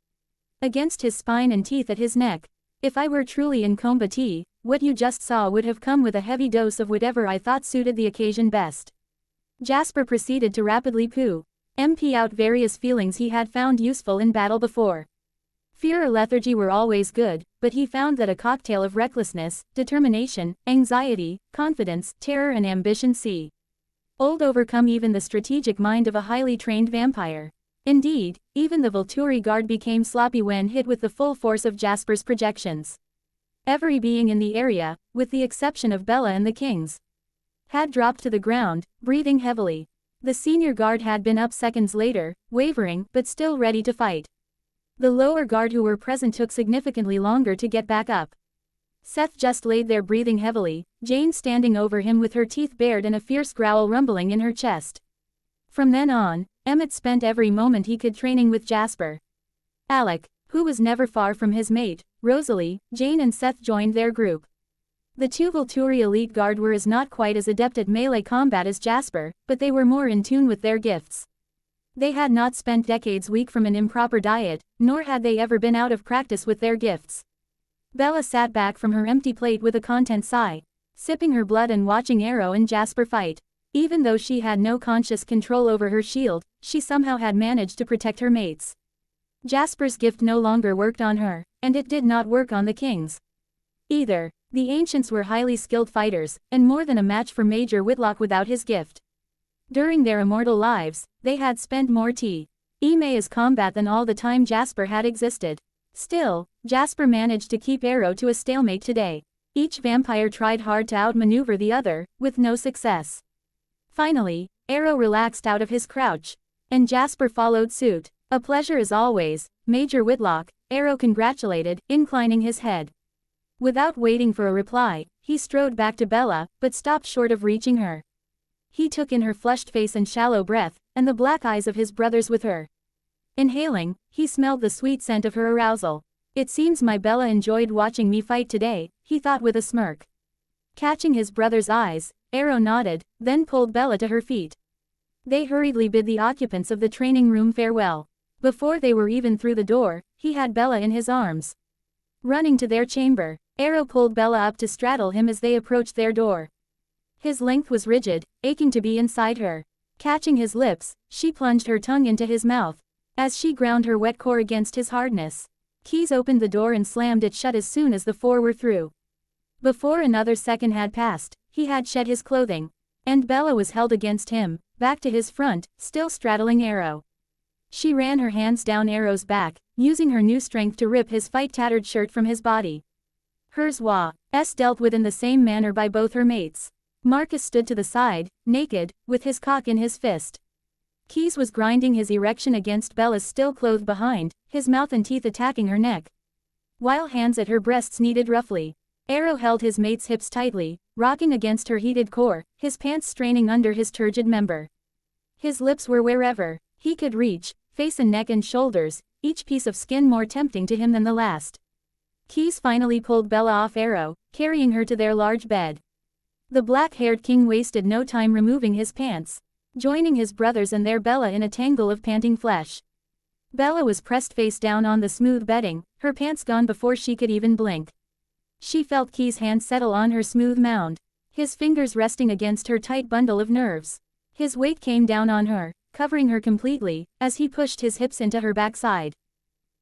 against his spine and teeth at his neck. "If I were truly in combat, what you just saw would have come with a heavy dose of whatever I thought suited the occasion best." Jasper proceeded to rapidly MP out various feelings he had found useful in battle before. Fear or lethargy were always good, but he found that a cocktail of recklessness, determination, anxiety, confidence, terror and ambition old overcome even the strategic mind of a highly trained vampire. Indeed, even the Volturi guard became sloppy when hit with the full force of Jasper's projections. Every being in the area, with the exception of Bella and the Kings, had dropped to the ground, breathing heavily. The senior guard had been up seconds later, wavering, but still ready to fight. The lower guard who were present took significantly longer to get back up. Seth just laid there breathing heavily, Jane standing over him with her teeth bared and a fierce growl rumbling in her chest. From then on, Emmett spent every moment he could training with Jasper. Alec, who was never far from his mate, Rosalie, Jane and Seth joined their group. The two Volturi elite guard were not quite as adept at melee combat as Jasper, but they were more in tune with their gifts. They had not spent decades weak from an improper diet, nor had they ever been out of practice with their gifts. Bella sat back from her empty plate with a content sigh, sipping her blood and watching Arrow and Jasper fight. Even though she had no conscious control over her shield, she somehow had managed to protect her mates. Jasper's gift no longer worked on her, and it did not work on the kings either. The ancients were highly skilled fighters, and more than a match for Major Whitlock without his gift. During their immortal lives, they had spent more Esme's combat than all the time Jasper had existed. Still, Jasper managed to keep Arrow to a stalemate today. Each vampire tried hard to outmaneuver the other, with no success. Finally, Arrow relaxed out of his crouch, and Jasper followed suit. "A pleasure as always, Major Whitlock," Arrow congratulated, inclining his head. Without waiting for a reply, he strode back to Bella, but stopped short of reaching her. He took in her flushed face and shallow breath, and the black eyes of his brothers with her. Inhaling, he smelled the sweet scent of her arousal. "It seems my Bella enjoyed watching me fight today," he thought with a smirk. Catching his brother's eyes, Arrow nodded, then pulled Bella to her feet. They hurriedly bid the occupants of the training room farewell. Before they were even through the door, he had Bella in his arms. Running to their chamber, Arrow pulled Bella up to straddle him as they approached their door. His length was rigid, aching to be inside her. Catching his lips, she plunged her tongue into his mouth. As she ground her wet core against his hardness, Keys opened the door and slammed it shut as soon as the four were through. Before another second had passed, he had shed his clothing, and Bella was held against him, back to his front, still straddling Arrow. She ran her hands down Arrow's back, using her new strength to rip his fight-tattered shirt from his body. Hers was dealt with in the same manner by both her mates. Marcus stood to the side, naked, with his cock in his fist. Keys was grinding his erection against Bella's still clothed behind, his mouth and teeth attacking her neck, while hands at her breasts kneaded roughly. Arrow held his mate's hips tightly, rocking against her heated core, his pants straining under his turgid member. His lips were wherever he could reach, face and neck and shoulders, each piece of skin more tempting to him than the last. Keys finally pulled Bella off Arrow, carrying her to their large bed. The black-haired king wasted no time removing his pants, joining his brothers and their Bella in a tangle of panting flesh. Bella was pressed face down on the smooth bedding, her pants gone before she could even blink. She felt Keys' hand settle on her smooth mound, his fingers resting against her tight bundle of nerves. His weight came down on her, covering her completely, as he pushed his hips into her backside.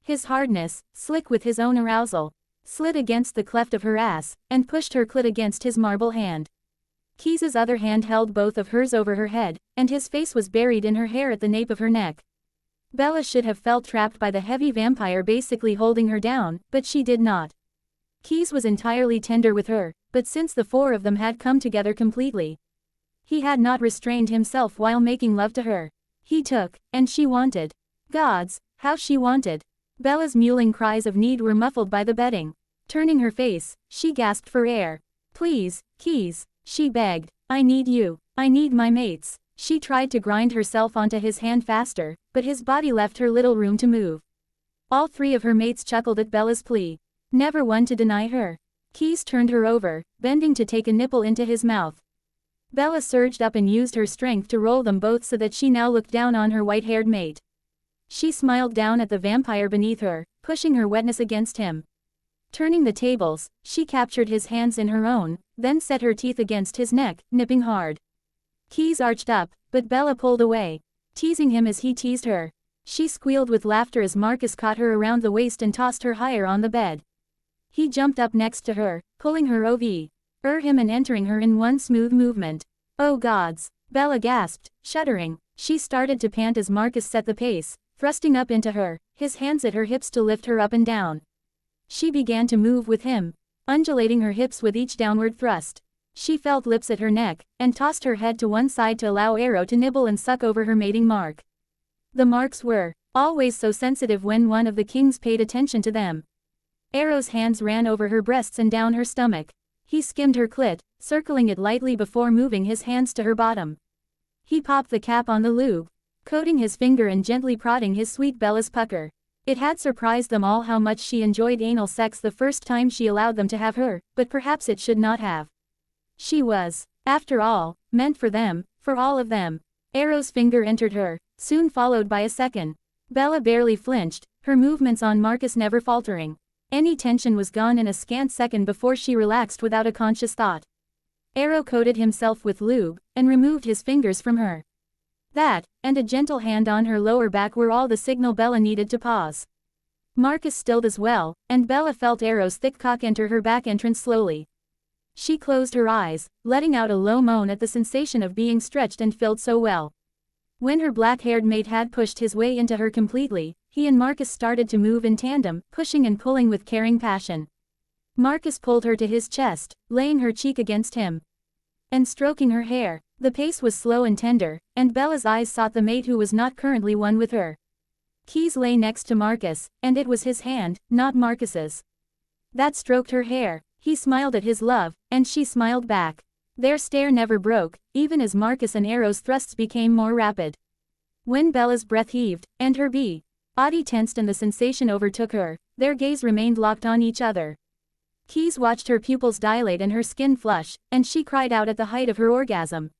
His hardness, slick with his own arousal, slid against the cleft of her ass, and pushed her clit against his marble hand. Keys's other hand held both of hers over her head, and his face was buried in her hair at the nape of her neck. Bella should have felt trapped by the heavy vampire basically holding her down, but she did not. Keys was entirely tender with her, but since the four of them had come together completely, he had not restrained himself while making love to her. He took, and she wanted. Gods, how she wanted. Bella's mewling cries of need were muffled by the bedding. Turning her face, she gasped for air. "Please, Keys," she begged. "I need you. I need my mates." She tried to grind herself onto his hand faster, but his body left her little room to move. All three of her mates chuckled at Bella's plea, never one to deny her. Keys turned her over, bending to take a nipple into his mouth. Bella surged up and used her strength to roll them both so that she now looked down on her white-haired mate. She smiled down at the vampire beneath her, pushing her wetness against him. Turning the tables, she captured his hands in her own, then set her teeth against his neck, nipping hard. Keys arched up, but Bella pulled away, teasing him as he teased her. She squealed with laughter as Marcus caught her around the waist and tossed her higher on the bed. He jumped up next to her, pulling her over him and entering her in one smooth movement. "Oh gods," Bella gasped, shuddering. She started to pant as Marcus set the pace, thrusting up into her, his hands at her hips to lift her up and down. She began to move with him, undulating her hips with each downward thrust. She felt lips at her neck, and tossed her head to one side to allow Arrow to nibble and suck over her mating mark. The marks were always so sensitive when one of the kings paid attention to them. Arrow's hands ran over her breasts and down her stomach. He skimmed her clit, circling it lightly before moving his hands to her bottom. He popped the cap on the lube, coating his finger and gently prodding his sweet Bella's pucker. It had surprised them all how much she enjoyed anal sex the first time she allowed them to have her, but perhaps it should not have. She was, after all, meant for them, for all of them. Arrow's finger entered her, soon followed by a second. Bella barely flinched, her movements on Marcus never faltering. Any tension was gone in a scant second before she relaxed without a conscious thought. Arrow coated himself with lube, and removed his fingers from her. That, and a gentle hand on her lower back were all the signal Bella needed to pause. Marcus stilled as well, and Bella felt Arrow's thick cock enter her back entrance slowly. She closed her eyes, letting out a low moan at the sensation of being stretched and filled so well. When her black-haired mate had pushed his way into her completely, he and Marcus started to move in tandem, pushing and pulling with caring passion. Marcus pulled her to his chest, laying her cheek against him, and stroking her hair. The pace was slow and tender, and Bella's eyes sought the mate who was not currently one with her. Keys lay next to Marcus, and it was his hand, not Marcus's, that stroked her hair. He smiled at his love, and she smiled back. Their stare never broke, even as Marcus and Arrow's thrusts became more rapid. When Bella's breath heaved, and her body tensed and the sensation overtook her, their gaze remained locked on each other. Keys watched her pupils dilate and her skin flush, and she cried out at the height of her orgasm.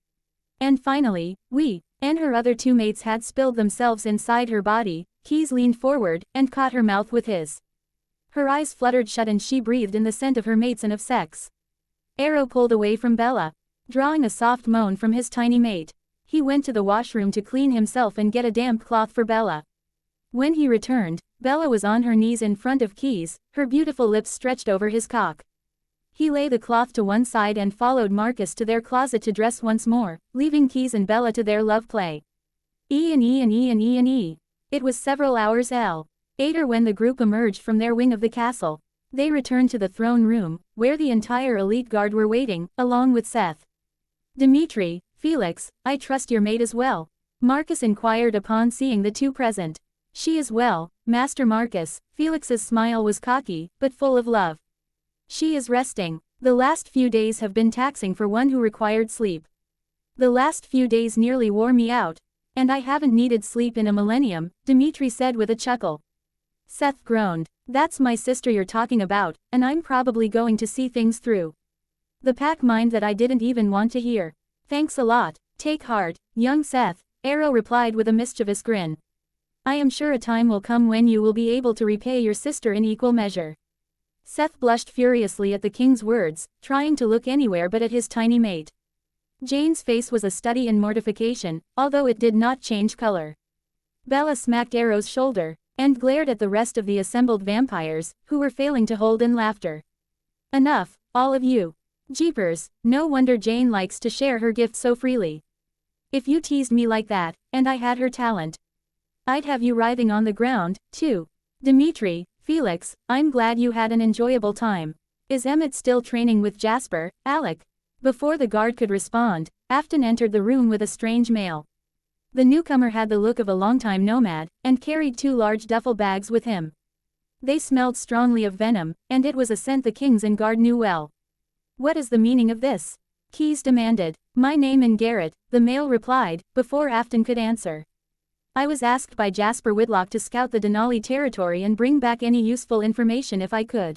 And finally, and her other two mates had spilled themselves inside her body. Keys leaned forward, and caught her mouth with his. Her eyes fluttered shut and she breathed in the scent of her mates and of sex. Arrow pulled away from Bella, drawing a soft moan from his tiny mate. He went to the washroom to clean himself and get a damp cloth for Bella. When he returned, Bella was on her knees in front of Keys, her beautiful lips stretched over his cock. He lay the cloth to one side and followed Marcus to their closet to dress once more, leaving Keys and Bella to their love play. It was several hours later when the group emerged from their wing of the castle. They returned to the throne room, where the entire elite guard were waiting, along with Seth. Dimitri, Felix, I trust your mate as well? Marcus inquired upon seeing the two present. She is well, Master Marcus. Felix's smile was cocky, but full of love. She is resting. The last few days have been taxing for one who required sleep. The last few days nearly wore me out. And I haven't needed sleep in a millennium, Dimitri said with a chuckle. Seth groaned. That's my sister you're talking about, and I'm probably going to see things through the pack mind that I didn't even want to hear. Thanks a lot. Take heart, young Seth, Arrow replied with a mischievous grin. I am sure a time will come when you will be able to repay your sister in equal measure. Seth blushed furiously at the king's words, trying to look anywhere but at his tiny mate. Jane's face was a study in mortification, although it did not change color. Bella smacked Arrow's shoulder, and glared at the rest of the assembled vampires, who were failing to hold in laughter. Enough, all of you. Jeepers, no wonder Jane likes to share her gift so freely. If you teased me like that, and I had her talent, I'd have you writhing on the ground, too. Dimitri, Felix, I'm glad you had an enjoyable time. Is Emmett still training with Jasper, Alec? Before the guard could respond, Afton entered the room with a strange mail. The newcomer had the look of a longtime nomad, and carried 2 large duffel bags with him. They smelled strongly of venom, and it was a scent the kings and guard knew well. What is the meaning of this? Keys demanded. My name is Garrett, the mail replied, before Afton could answer. I was asked by Jasper Whitlock to scout the Denali territory and bring back any useful information if I could.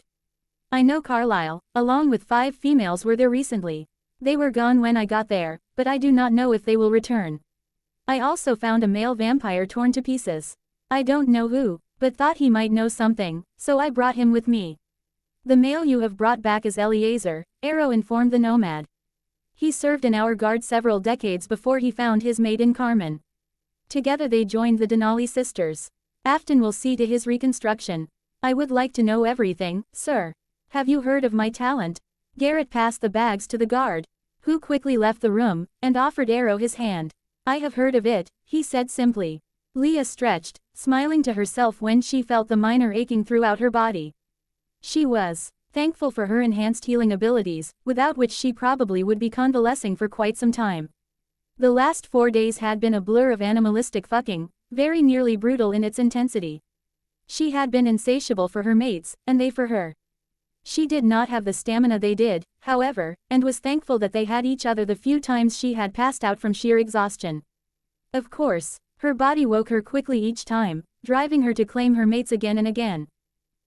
I know Carlisle, along with 5 females were there recently. They were gone when I got there, but I do not know if they will return. I also found a male vampire torn to pieces. I don't know who, but thought he might know something, so I brought him with me. The male you have brought back is Eliezer, Arrow informed the nomad. He served in our guard several decades before he found his mate in Carmen. Together they joined the Denali sisters. Afton will see to his reconstruction. I would like to know everything, sir. Have you heard of my talent? Garrett passed the bags to the guard, who quickly left the room, and offered Arrow his hand. I have heard of it, he said simply. Leah stretched, smiling to herself when she felt the minor aching throughout her body. She was thankful for her enhanced healing abilities, without which she probably would be convalescing for quite some time. The last 4 days had been a blur of animalistic fucking, very nearly brutal in its intensity. She had been insatiable for her mates, and they for her. She did not have the stamina they did, however, and was thankful that they had each other the few times she had passed out from sheer exhaustion. Of course, her body woke her quickly each time, driving her to claim her mates again and again.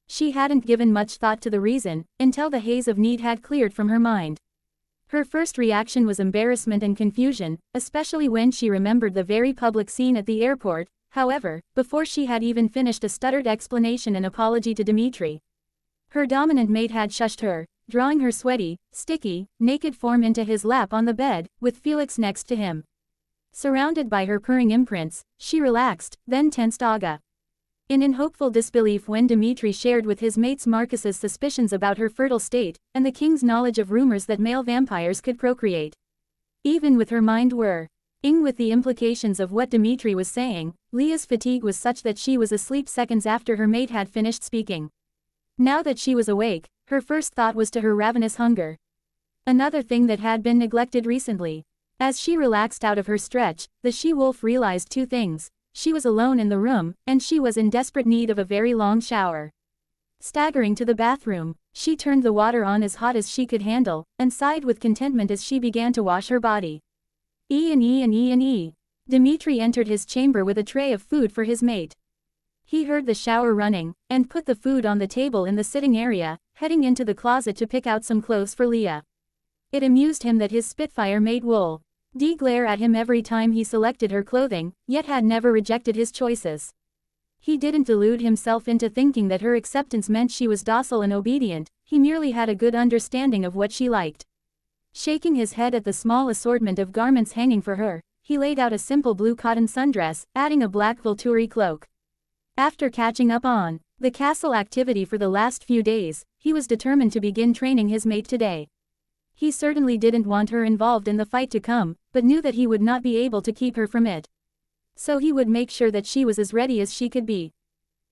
She hadn't given much thought to the reason, until the haze of need had cleared from her mind. Her first reaction was embarrassment and confusion, especially when she remembered the very public scene at the airport. However, before she had even finished a stuttered explanation and apology to Dimitri, her dominant mate had shushed her, drawing her sweaty, sticky, naked form into his lap on the bed, with Felix next to him. Surrounded by her purring imprints, she relaxed, then tensed aga. In hopeful disbelief when Dimitri shared with his mates Marcus's suspicions about her fertile state, and the king's knowledge of rumors that male vampires could procreate. Even with her mind whirring with the implications of what Dimitri was saying, Leah's fatigue was such that she was asleep seconds after her mate had finished speaking. Now that she was awake, her first thought was to her ravenous hunger. Another thing that had been neglected recently. As she relaxed out of her stretch, the she-wolf realized two things. She was alone in the room, and she was in desperate need of a very long shower. Staggering to the bathroom, she turned the water on as hot as she could handle, and sighed with contentment as she began to wash her body. Dimitri entered his chamber with a tray of food for his mate. He heard the shower running, and put the food on the table in the sitting area, heading into the closet to pick out some clothes for Leah. It amused him that his Spitfire mate Wool glare at him every time he selected her clothing, yet had never rejected his choices. He didn't delude himself into thinking that her acceptance meant she was docile and obedient, he merely had a good understanding of what she liked. Shaking his head at the small assortment of garments hanging for her, he laid out a simple blue cotton sundress, adding a black Volturi cloak. After catching up on the castle activity for the last few days, he was determined to begin training his mate today. He certainly didn't want her involved in the fight to come, but knew that he would not be able to keep her from it. So he would make sure that she was as ready as she could be.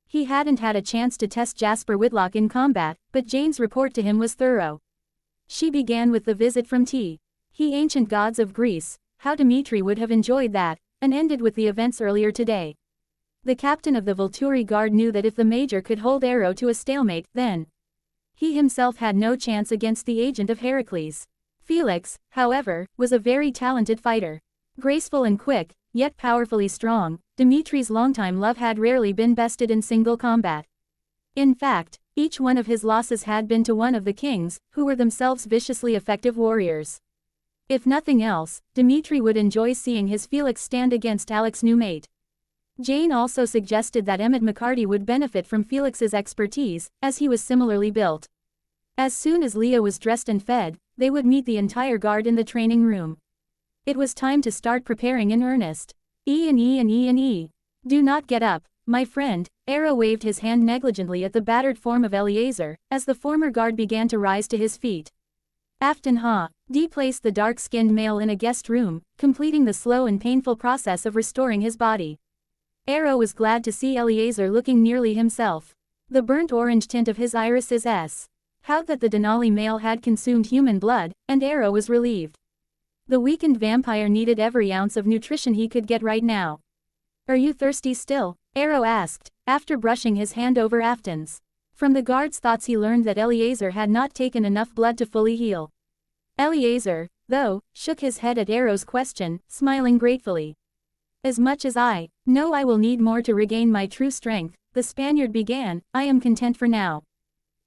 He hadn't had a chance to test Jasper Whitlock in combat, but Jane's report to him was thorough. She began with the visit from the ancient gods of Greece, how Dimitri would have enjoyed that, and ended with the events earlier today. The captain of the Volturi guard knew that if the major could hold Arrow to a stalemate, then he himself had no chance against the agent of Heracles. Felix, however, was a very talented fighter. Graceful and quick, yet powerfully strong, Dimitri's longtime love had rarely been bested in single combat. In fact, each one of his losses had been to one of the kings, who were themselves viciously effective warriors. If nothing else, Dimitri would enjoy seeing his Felix stand against Alex's new mate. Jane also suggested that Emmett McCarty would benefit from Felix's expertise, as he was similarly built. As soon as Leah was dressed and fed, they would meet the entire guard in the training room. It was time to start preparing in earnest. Do not get up, my friend. Arrow waved his hand negligently at the battered form of Eleazar, as the former guard began to rise to his feet. Afton placed the dark-skinned male in a guest room, completing the slow and painful process of restoring his body. Arrow was glad to see Eleazar looking nearly himself. The burnt orange tint of his irises howled that the Denali male had consumed human blood, and Arrow was relieved. The weakened vampire needed every ounce of nutrition he could get right now. Are you thirsty still? Arrow asked, after brushing his hand over Afton's. From the guard's thoughts he learned that Eleazar had not taken enough blood to fully heal. Eleazar, though, shook his head at Arrow's question, smiling gratefully. As much as I know I will need more to regain my true strength, the Spaniard began, I am content for now.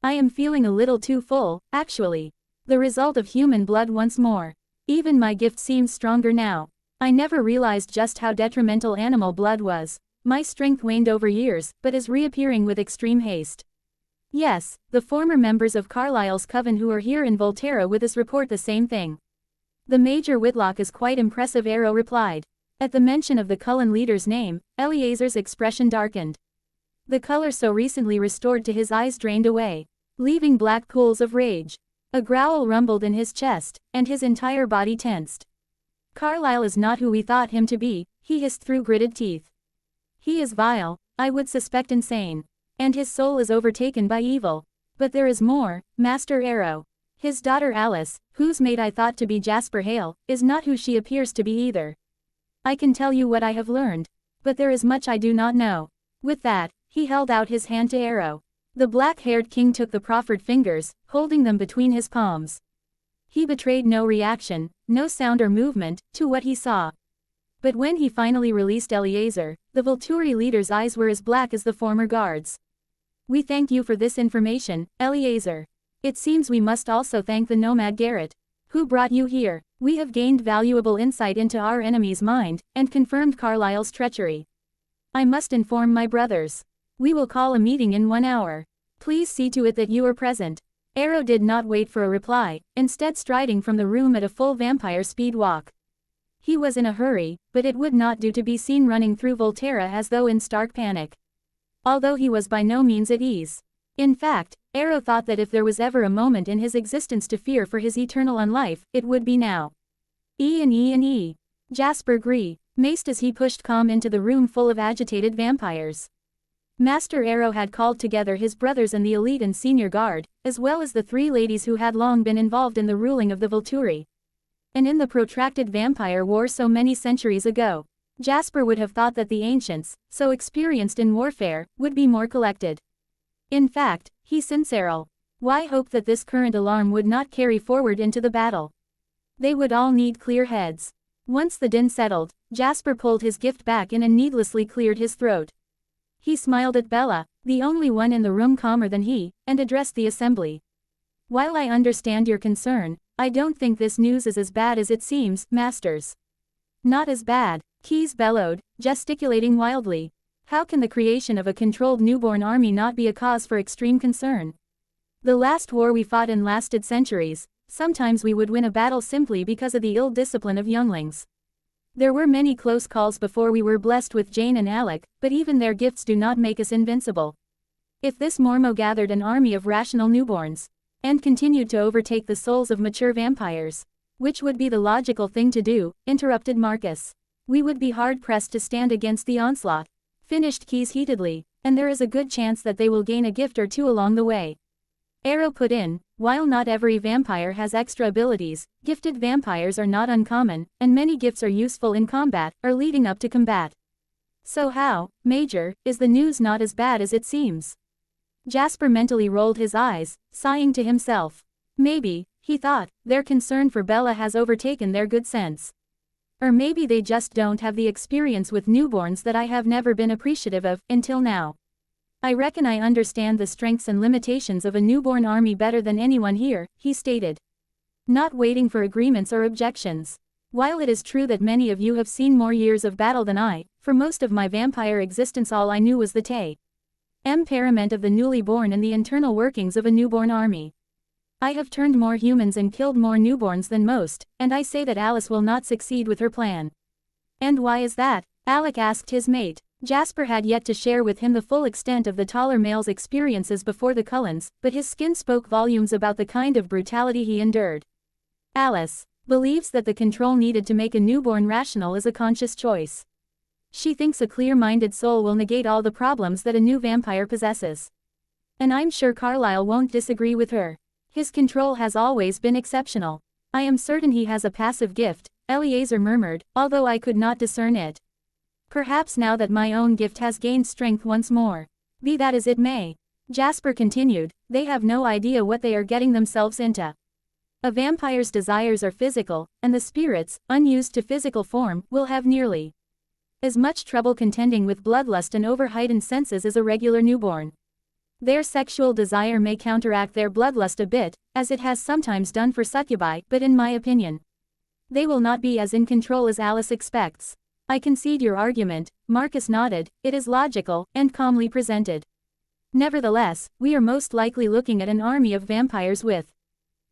I am feeling a little too full, actually. The result of human blood once more. Even my gift seems stronger now. I never realized just how detrimental animal blood was. My strength waned over years, but is reappearing with extreme haste. Yes, the former members of Carlisle's coven who are here in Volterra with us report the same thing. The Major Whitlock is quite impressive, Arrow replied. At the mention of the Cullen leader's name, Eleazar's expression darkened. The color so recently restored to his eyes drained away, leaving black pools of rage. A growl rumbled in his chest, and his entire body tensed. Carlisle is not who we thought him to be, he hissed through gritted teeth. He is vile, I would suspect insane. And his soul is overtaken by evil. But there is more, Master Arrow. His daughter Alice, whose mate I thought to be Jasper Hale, is not who she appears to be either. I can tell you what I have learned. But there is much I do not know. With that, he held out his hand to Arrow. The black-haired king took the proffered fingers, holding them between his palms. He betrayed no reaction, no sound or movement, to what he saw. But when he finally released Eleazar, the Volturi leader's eyes were as black as the former guards. We thank you for this information, Eleazar. It seems we must also thank the nomad Garrett, Who brought you here? We have gained valuable insight into our enemy's mind, and confirmed Carlisle's treachery. I must inform my brothers. We will call a meeting in 1 hour. Please see to it that you are present. Arrow did not wait for a reply, instead striding from the room at a full vampire speed walk. He was in a hurry, but it would not do to be seen running through Volterra as though in stark panic. Although he was by no means at ease. In fact, Arrow thought that if there was ever a moment in his existence to fear for his eternal unlife, it would be now. E. Jasper maced as he pushed calm into the room full of agitated vampires. Master Arrow had called together his brothers and the elite and senior guard, as well as the 3 ladies who had long been involved in the ruling of the Volturi. And in the protracted vampire war so many centuries ago, Jasper would have thought that the ancients, so experienced in warfare, would be more collected. In fact, he sincerely. Why hope that this current alarm would not carry forward into the battle? They would all need clear heads. Once the din settled, Jasper pulled his gift back in and needlessly cleared his throat. He smiled at Bella, the only one in the room calmer than he, and addressed the assembly. While I understand your concern, I don't think this news is as bad as it seems, masters. Not as bad, Keyes bellowed, gesticulating wildly. How can the creation of a controlled newborn army not be a cause for extreme concern? The last war we fought in lasted centuries. Sometimes we would win a battle simply because of the ill discipline of younglings. There were many close calls before we were blessed with Jane and Alec, but even their gifts do not make us invincible. If this Mormo gathered an army of rational newborns, and continued to overtake the souls of mature vampires, which would be the logical thing to do, interrupted Marcus, we would be hard-pressed to stand against the onslaught. Finished Keyes heatedly, and there is a good chance that they will gain a gift or 2 along the way. Arrow put in, while not every vampire has extra abilities, gifted vampires are not uncommon, and many gifts are useful in combat, or leading up to combat. So how, Major, is the news not as bad as it seems? Jasper mentally rolled his eyes, sighing to himself. Maybe, he thought, their concern for Bella has overtaken their good sense. Or maybe they just don't have the experience with newborns that I have never been appreciative of, until now. I reckon I understand the strengths and limitations of a newborn army better than anyone here, he stated. Not waiting for agreements or objections. While it is true that many of you have seen more years of battle than I, for most of my vampire existence all I knew was the temperament of the newly born and the internal workings of a newborn army. I have turned more humans and killed more newborns than most, and I say that Alice will not succeed with her plan. And why is that? Alec asked his mate. Jasper had yet to share with him the full extent of the taller male's experiences before the Cullens, but his skin spoke volumes about the kind of brutality he endured. Alice believes that the control needed to make a newborn rational is a conscious choice. She thinks a clear-minded soul will negate all the problems that a new vampire possesses. And I'm sure Carlisle won't disagree with her. His control has always been exceptional. I am certain he has a passive gift, Eleazar murmured, although I could not discern it. Perhaps now that my own gift has gained strength once more. Be that as it may, Jasper continued, they have no idea what they are getting themselves into. A vampire's desires are physical, and the spirits, unused to physical form, will have nearly as much trouble contending with bloodlust and over-heightened senses as a regular newborn. Their sexual desire may counteract their bloodlust a bit, as it has sometimes done for succubi, but in my opinion, they will not be as in control as Alice expects. I concede your argument, Marcus nodded, it is logical, and calmly presented. Nevertheless, we are most likely looking at an army of vampires with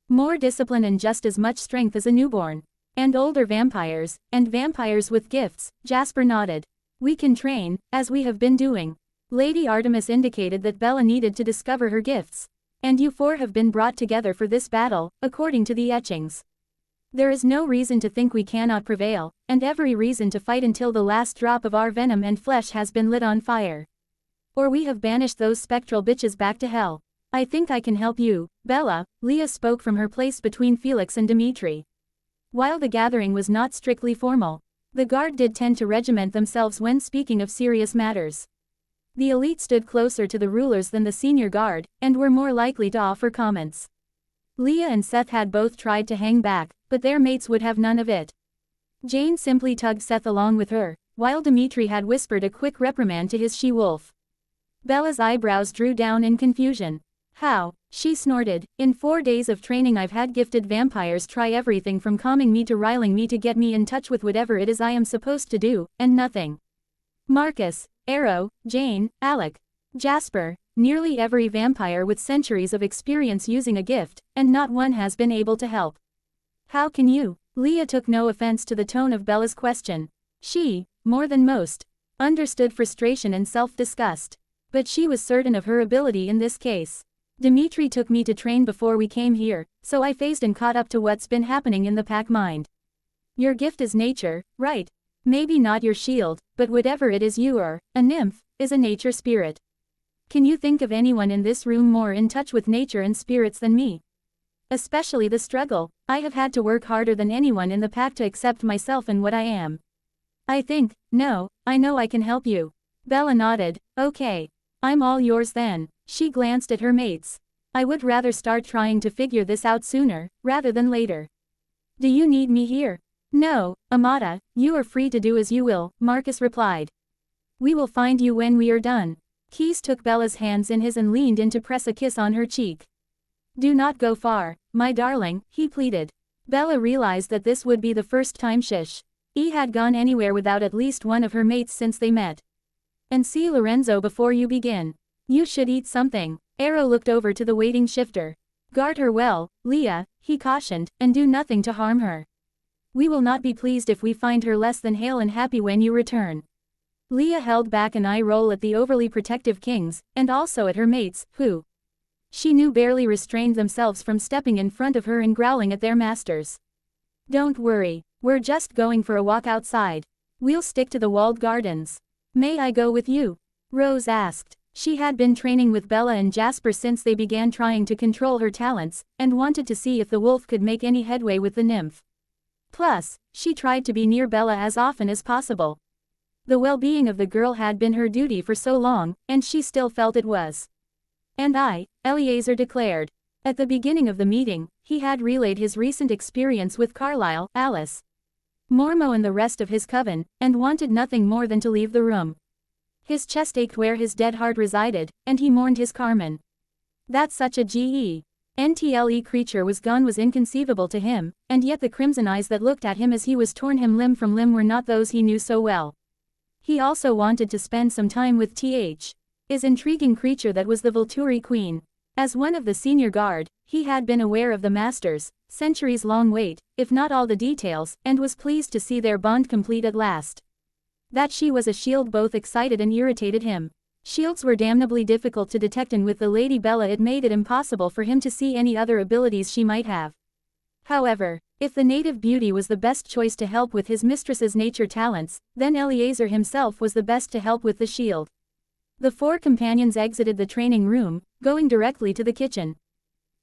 more discipline and just as much strength as a newborn. And older vampires, and vampires with gifts, Jasper nodded. We can train, as we have been doing. Lady Artemis indicated that Bella needed to discover her gifts. And you 4 have been brought together for this battle, according to the etchings. There is no reason to think we cannot prevail, and every reason to fight until the last drop of our venom and flesh has been lit on fire. Or we have banished those spectral bitches back to hell. I think I can help you, Bella, Leah spoke from her place between Felix and Dimitri. While the gathering was not strictly formal, the guard did tend to regiment themselves when speaking of serious matters. The elite stood closer to the rulers than the senior guard, and were more likely to offer comments. Leah and Seth had both tried to hang back, but their mates would have none of it. Jane simply tugged Seth along with her, while Dimitri had whispered a quick reprimand to his she-wolf. Bella's eyebrows drew down in confusion. How? She snorted. In 4 days of training I've had gifted vampires try everything from calming me to riling me to get me in touch with whatever it is I am supposed to do, and nothing. Marcus, Arrow, Jane, Alec, Jasper, nearly every vampire with centuries of experience using a gift, and not one has been able to help. How can you? Leah took no offense to the tone of Bella's question. She, more than most, understood frustration and self-disgust. But she was certain of her ability in this case. Dimitri took me to train before we came here, so I phased and caught up to what's been happening in the pack mind. Your gift is nature, right? Maybe not your shield, but whatever it is you are, a nymph, is a nature spirit. Can you think of anyone in this room more in touch with nature and spirits than me? Especially the struggle. I have had to work harder than anyone in the pack to accept myself and what I am. I know I can help you. Bella nodded. Okay. I'm all yours then. She glanced at her mates. I would rather start trying to figure this out sooner, rather than later. Do you need me here? No, Amata, you are free to do as you will, Marcus replied. We will find you when we are done. Keys took Bella's hands in his and leaned in to press a kiss on her cheek. Do not go far, my darling, he pleaded. Bella realized that this would be the first time she had gone anywhere without at least one of her mates since they met. And see Lorenzo before you begin. You should eat something. Arrow looked over to the waiting shifter. Guard her well, Leah, he cautioned, and do nothing to harm her. We will not be pleased if we find her less than hale and happy when you return. Leah held back an eye roll at the overly protective kings, and also at her mates, who she knew barely restrained themselves from stepping in front of her and growling at their masters. Don't worry, we're just going for a walk outside. We'll stick to the walled gardens. May I go with you? Rose asked. She had been training with Bella and Jasper since they began trying to control her talents, and wanted to see if the wolf could make any headway with the nymph. Plus, she tried to be near Bella as often as possible. The well-being of the girl had been her duty for so long, and she still felt it was. And I, Eleazar declared. At the beginning of the meeting, he had relayed his recent experience with Carlisle, Alice, Mormo and the rest of his coven, and wanted nothing more than to leave the room. His chest ached where his dead heart resided, and he mourned his Carmen. That such a GE.NTLE creature was gone was inconceivable to him, and yet the crimson eyes that looked at him as he was torn him limb from limb were not those he knew so well. He also wanted to spend some time with his intriguing creature that was the Volturi queen. As one of the senior guard, he had been aware of the master's centuries-long wait, if not all the details, and was pleased to see their bond complete at last. That she was a shield both excited and irritated him. Shields were damnably difficult to detect, and with the Lady Bella it made it impossible for him to see any other abilities she might have. However, if the native beauty was the best choice to help with his mistress's nature talents, then Eleazar himself was the best to help with the shield. The 4 companions exited the training room, going directly to the kitchen,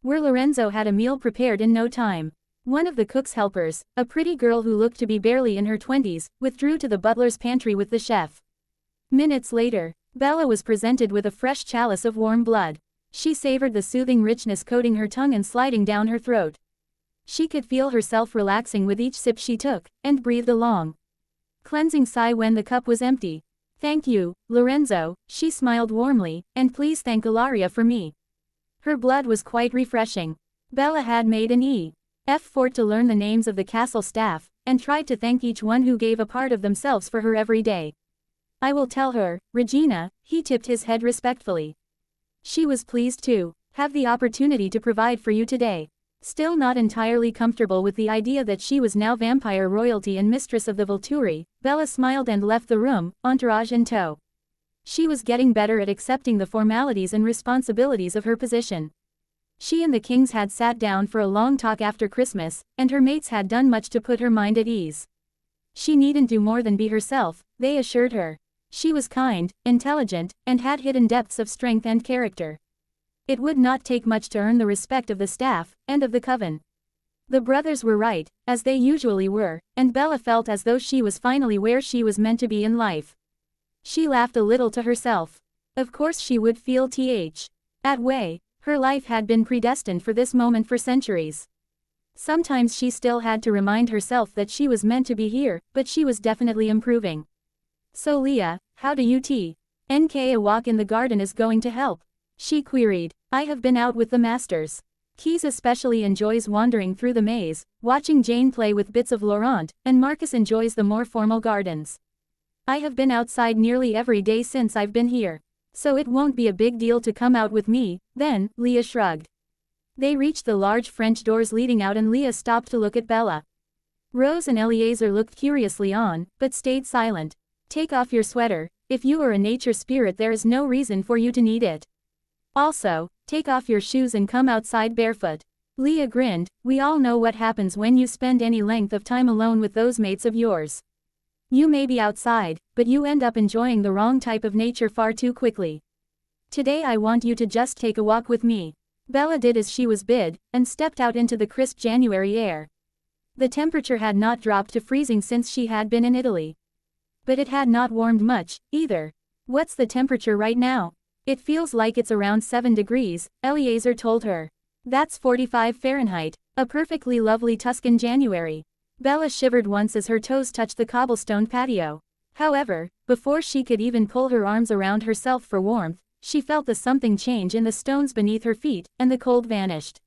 where Lorenzo had a meal prepared in no time. One of the cook's helpers, a pretty girl who looked to be barely in her 20s, withdrew to the butler's pantry with the chef. Minutes later, Bella was presented with a fresh chalice of warm blood. She savored the soothing richness coating her tongue and sliding down her throat. She could feel herself relaxing with each sip she took, and breathed a long, cleansing sigh when the cup was empty. Thank you, Lorenzo, she smiled warmly, and please thank Ilaria for me. Her blood was quite refreshing. Bella had made an effort to learn the names of the castle staff, and tried to thank each one who gave a part of themselves for her every day. I will tell her, Regina, he tipped his head respectfully. She was pleased to have the opportunity to provide for you today. Still not entirely comfortable with the idea that she was now vampire royalty and mistress of the Volturi, Bella smiled and left the room, entourage in tow. She was getting better at accepting the formalities and responsibilities of her position. She and the kings had sat down for a long talk after Christmas, and her mates had done much to put her mind at ease. She needn't do more than be herself, they assured her. She was kind, intelligent, and had hidden depths of strength and character. It would not take much to earn the respect of the staff, and of the coven. The brothers were right, as they usually were, and Bella felt as though she was finally where she was meant to be in life. She laughed a little to herself. Of course she would feel at way. Her life had been predestined for this moment for centuries. Sometimes she still had to remind herself that she was meant to be here, but she was definitely improving. So Leah, how do you think a walk in the garden is going to help? She queried. I have been out with the masters. Keys especially enjoys wandering through the maze, watching Jane play with bits of Laurent, and Marcus enjoys the more formal gardens. I have been outside nearly every day since I've been here. So it won't be a big deal to come out with me, then, Leah shrugged. They reached the large French doors leading out and Leah stopped to look at Bella. Rose and Eleazar looked curiously on, but stayed silent. Take off your sweater. If you are a nature spirit there is no reason for you to need it. Also, take off your shoes and come outside barefoot. Leah grinned. We all know what happens when you spend any length of time alone with those mates of yours. You may be outside, but you end up enjoying the wrong type of nature far too quickly. Today I want you to just take a walk with me. Bella did as she was bid, and stepped out into the crisp January air. The temperature had not dropped to freezing since she had been in Italy. But it had not warmed much, either. What's the temperature right now? It feels like it's around 7 degrees, Eleazar told her. That's 45 Fahrenheit, a perfectly lovely Tuscan January. Bella shivered once as her toes touched the cobblestone patio. However, before she could even pull her arms around herself for warmth, she felt the something change in the stones beneath her feet, and the cold vanished.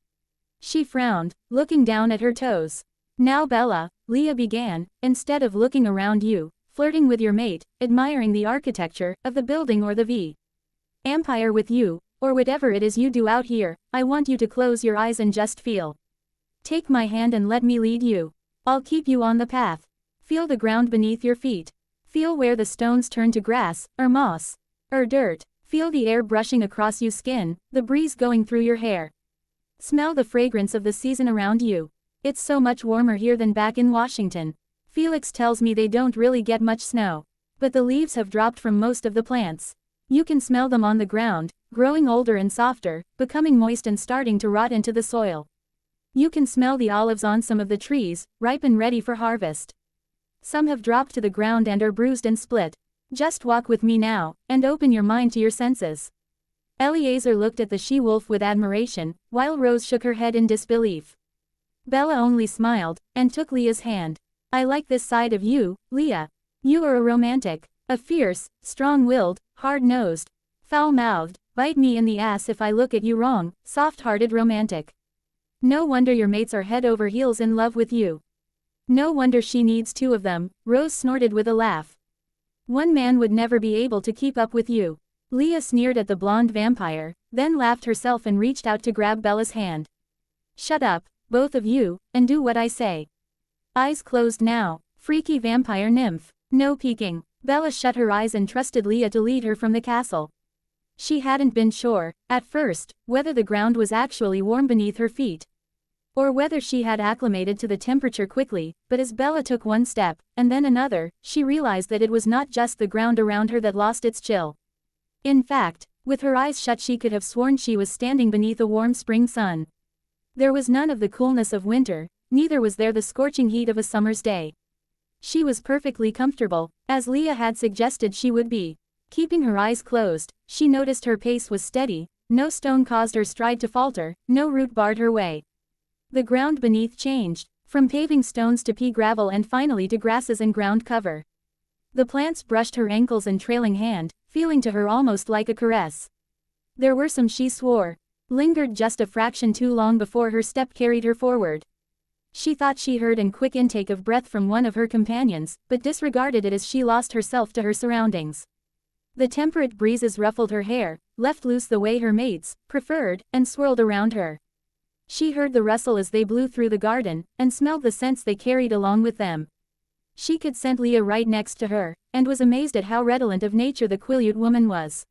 She frowned, looking down at her toes. Now Bella, Leah began, instead of looking around you, flirting with your mate, admiring the architecture of the building or the V. Empire with you, or whatever it is you do out here, I want you to close your eyes and just feel. Take my hand and let me lead you. I'll keep you on the path. Feel the ground beneath your feet. Feel where the stones turn to grass, or moss, or dirt. Feel the air brushing across your skin, the breeze going through your hair. Smell the fragrance of the season around you. It's so much warmer here than back in Washington. Felix tells me they don't really get much snow. But the leaves have dropped from most of the plants. You can smell them on the ground, growing older and softer, becoming moist and starting to rot into the soil. You can smell the olives on some of the trees, ripe and ready for harvest. Some have dropped to the ground and are bruised and split. Just walk with me now, and open your mind to your senses. Eleazar looked at the she-wolf with admiration, while Rose shook her head in disbelief. Bella only smiled, and took Leah's hand. I like this side of you, Leah. You are a romantic. A fierce, strong-willed, hard-nosed, foul-mouthed, bite me in the ass if I look at you wrong, soft-hearted romantic. No wonder your mates are head over heels in love with you. No wonder she needs 2 of them, Rose snorted with a laugh. One man would never be able to keep up with you. Leah sneered at the blonde vampire, then laughed herself and reached out to grab Bella's hand. Shut up, both of you, and do what I say. Eyes closed now, freaky vampire nymph. No peeking. Bella shut her eyes and trusted Leah to lead her from the castle. She hadn't been sure, at first, whether the ground was actually warm beneath her feet. Or whether she had acclimated to the temperature quickly, but as Bella took one step, and then another, she realized that it was not just the ground around her that lost its chill. In fact, with her eyes shut she could have sworn she was standing beneath a warm spring sun. There was none of the coolness of winter, neither was there the scorching heat of a summer's day. She was perfectly comfortable, as Leah had suggested she would be. Keeping her eyes closed, she noticed her pace was steady, no stone caused her stride to falter, no root barred her way. The ground beneath changed, from paving stones to pea gravel and finally to grasses and ground cover. The plants brushed her ankles and trailing hand, feeling to her almost like a caress. There were some she swore lingered just a fraction too long before her step carried her forward. She thought she heard a quick intake of breath from one of her companions, but disregarded it as she lost herself to her surroundings. The temperate breezes ruffled her hair, left loose the way her mates preferred, and swirled around her. She heard the rustle as they blew through the garden, and smelled the scents they carried along with them. She could scent Leah right next to her, and was amazed at how redolent of nature the Quileute woman was.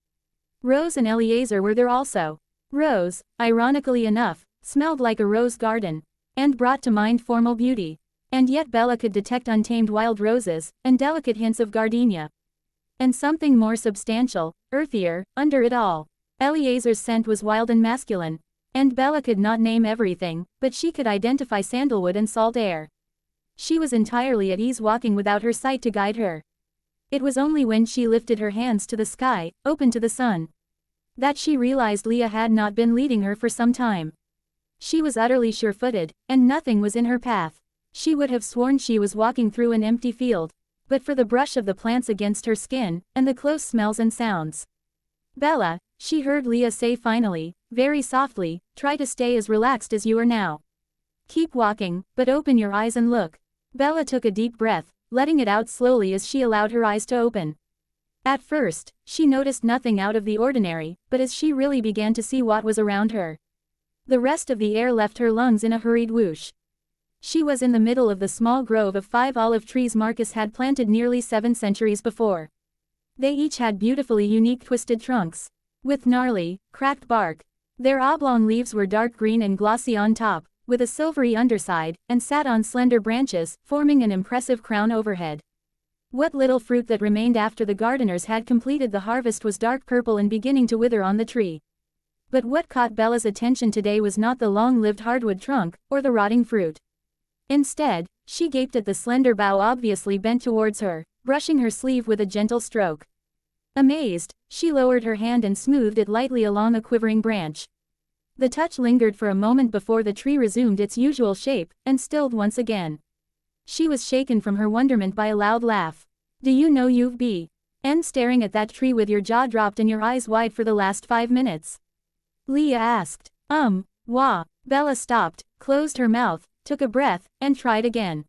Rose and Eleazar were there also. Rose, ironically enough, smelled like a rose garden, and brought to mind formal beauty. And yet Bella could detect untamed wild roses, and delicate hints of gardenia. And something more substantial, earthier, under it all. Eleazar's scent was wild and masculine. And Bella could not name everything, but she could identify sandalwood and salt air. She was entirely at ease walking without her sight to guide her. It was only when she lifted her hands to the sky, open to the sun, that she realized Leah had not been leading her for some time. She was utterly sure-footed, and nothing was in her path. She would have sworn she was walking through an empty field, but for the brush of the plants against her skin, and the close smells and sounds. Bella, she heard Leah say finally, very softly, try to stay as relaxed as you are now. Keep walking, but open your eyes and look. Bella took a deep breath, letting it out slowly as she allowed her eyes to open. At first, she noticed nothing out of the ordinary, but as she really began to see what was around her, the rest of the air left her lungs in a hurried whoosh. She was in the middle of the small grove of 5 olive trees Marcus had planted nearly 7 centuries before. They each had beautifully unique twisted trunks, with gnarly, cracked bark. Their oblong leaves were dark green and glossy on top, with a silvery underside, and sat on slender branches, forming an impressive crown overhead. What little fruit that remained after the gardeners had completed the harvest was dark purple and beginning to wither on the tree. But what caught Bella's attention today was not the long-lived hardwood trunk, or the rotting fruit. Instead, she gaped at the slender bough obviously bent towards her, brushing her sleeve with a gentle stroke. Amazed, she lowered her hand and smoothed it lightly along a quivering branch. The touch lingered for a moment before the tree resumed its usual shape, and stilled once again. She was shaken from her wonderment by a loud laugh. Do you know you've been staring at that tree with your jaw dropped and your eyes wide for the last 5 minutes? Leah asked. Wah. Bella stopped, closed her mouth, took a breath, and tried again.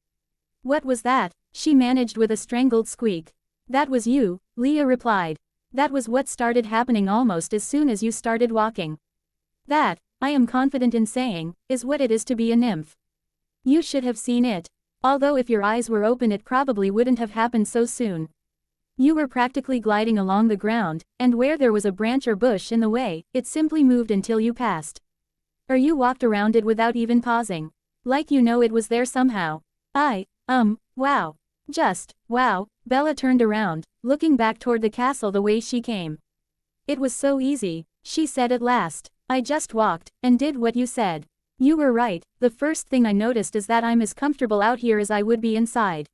What was that? She managed with a strangled squeak. That was you, Leah replied. That was what started happening almost as soon as you started walking. That, I am confident in saying, is what it is to be a nymph. You should have seen it. Although if your eyes were open it probably wouldn't have happened so soon. You were practically gliding along the ground, and where there was a branch or bush in the way, it simply moved until you passed. Or you walked around it without even pausing. Like you know it was there somehow. Wow. Just, wow. Bella turned around, looking back toward the castle the way she came. It was so easy, she said at last. I just walked, and did what you said. You were right, the first thing I noticed is that I'm as comfortable out here as I would be inside.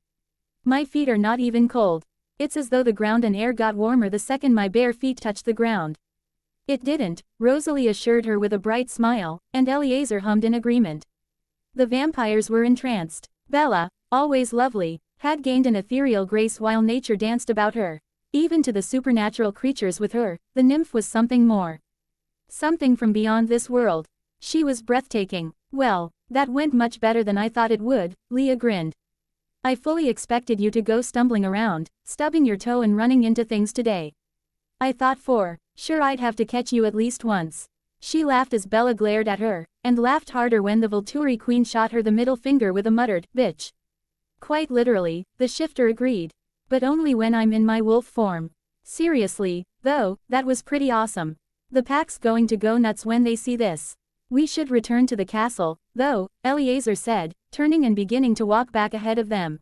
My feet are not even cold. It's as though the ground and air got warmer the second my bare feet touched the ground. It didn't, Rosalie assured her with a bright smile, and Eleazar hummed in agreement. The vampires were entranced. Bella, always lovely, had gained an ethereal grace while nature danced about her. Even to the supernatural creatures with her, the nymph was something more. Something from beyond this world. She was breathtaking. Well, that went much better than I thought it would, Leah grinned. I fully expected you to go stumbling around, stubbing your toe and running into things today. I thought for sure I'd have to catch you at least once. She laughed as Bella glared at her, and laughed harder when the Volturi queen shot her the middle finger with a muttered, bitch. Quite literally, the shifter agreed. But only when I'm in my wolf form. Seriously, though, that was pretty awesome. The pack's going to go nuts when they see this. We should return to the castle, though, Eleazar said, turning and beginning to walk back ahead of them.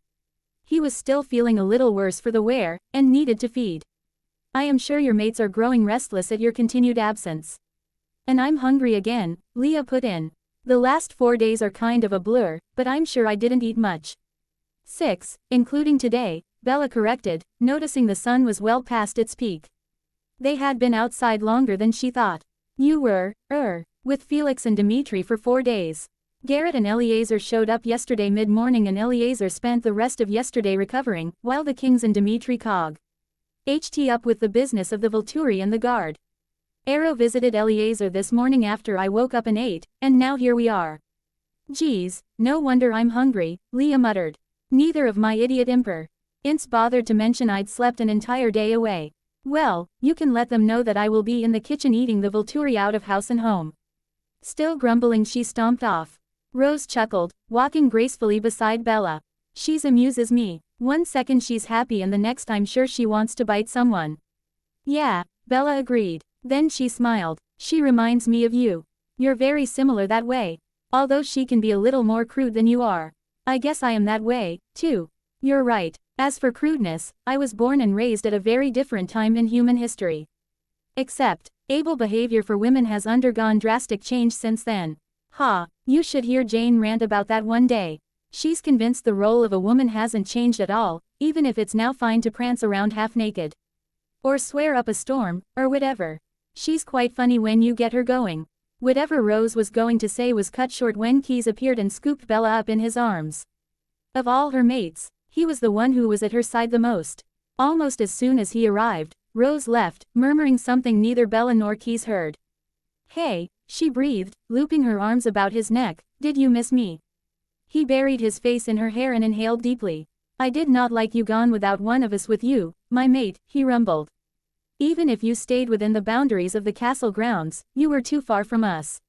He was still feeling a little worse for the wear, and needed to feed. I am sure your mates are growing restless at your continued absence. And I'm hungry again, Leah put in. The last 4 days are kind of a blur, but I'm sure I didn't eat much. 6, including today, Bella corrected, noticing the sun was well past its peak. They had been outside longer than she thought. You were, with Felix and Dimitri for 4 days. Garrett and Eleazar showed up yesterday mid-morning and Eleazar spent the rest of yesterday recovering, while the Kings and Dimitri HT up with the business of the Volturi and the guard. Arrow visited Eleazar this morning after I woke up and ate, and now here we are. Geez, no wonder I'm hungry, Leah muttered. Neither of my idiot imps bothered to mention I'd slept an entire day away. Well, you can let them know that I will be in the kitchen eating the Volturi out of house and home. Still grumbling she stomped off. Rose chuckled, walking gracefully beside Bella. She's amuses me. 1 second she's happy and the next I'm sure she wants to bite someone. Yeah, Bella agreed. Then she smiled. She reminds me of you. You're very similar that way. Although she can be a little more crude than you are. I guess I am that way, too. You're right. As for crudeness, I was born and raised at a very different time in human history. Except, able behavior for women has undergone drastic change since then. You should hear Jane rant about that one day. She's convinced the role of a woman hasn't changed at all, even if it's now fine to prance around half naked. Or swear up a storm, or whatever. She's quite funny when you get her going. Whatever Rose was going to say was cut short when Keys appeared and scooped Bella up in his arms. Of all her mates, he was the one who was at her side the most. Almost as soon as he arrived, Rose left, murmuring something neither Bella nor Keys heard. "Hey," she breathed, looping her arms about his neck, "did you miss me?" He buried his face in her hair and inhaled deeply. "I did not like you gone without one of us with you, my mate," he rumbled. "Even if you stayed within the boundaries of the castle grounds, you were too far from us.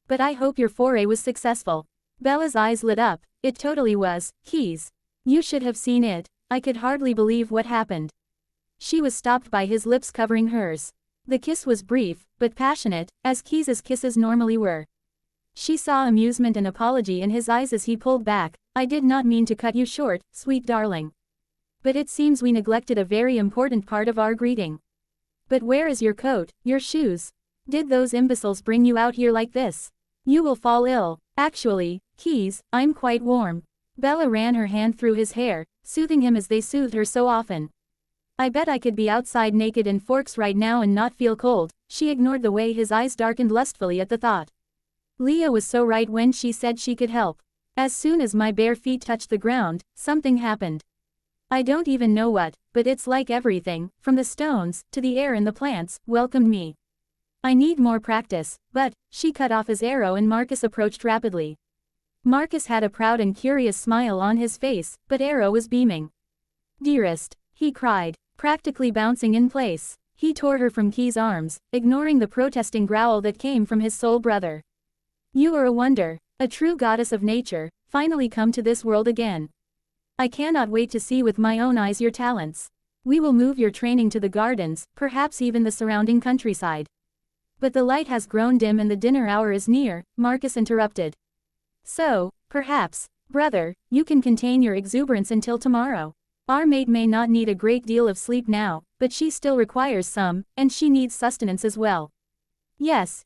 But I hope your foray was successful." Bella's eyes lit up. "It totally was, Keys. You should have seen it. I could hardly believe what happened." She was stopped by his lips covering hers. The kiss was brief, but passionate, as Keys's kisses normally were. She saw amusement and apology in his eyes as he pulled back. "I did not mean to cut you short, sweet darling. But it seems we neglected a very important part of our greeting. But where is your coat, your shoes? Did those imbeciles bring you out here like this? You will fall ill." "Actually, Keys, I'm quite warm." Bella ran her hand through his hair, soothing him as they soothed her so often. "I bet I could be outside naked in Forks right now and not feel cold." She ignored the way his eyes darkened lustfully at the thought. Leah was so right when she said she could help. "As soon as my bare feet touched the ground, something happened. I don't even know what, but it's like everything, from the stones, to the air and the plants, welcomed me. I need more practice." But, she cut off his arrow and Marcus approached rapidly. Marcus had a proud and curious smile on his face, but Arrow was beaming. "Dearest," he cried, practically bouncing in place. He tore her from Key's arms, ignoring the protesting growl that came from his soul brother. "You are a wonder, a true goddess of nature, finally come to this world again. I cannot wait to see with my own eyes your talents. We will move your training to the gardens, perhaps even the surrounding countryside." "But the light has grown dim and the dinner hour is near," Marcus interrupted. "So, perhaps, brother, you can contain your exuberance until tomorrow. Our mate may not need a great deal of sleep now, but she still requires some, and she needs sustenance as well." Yes,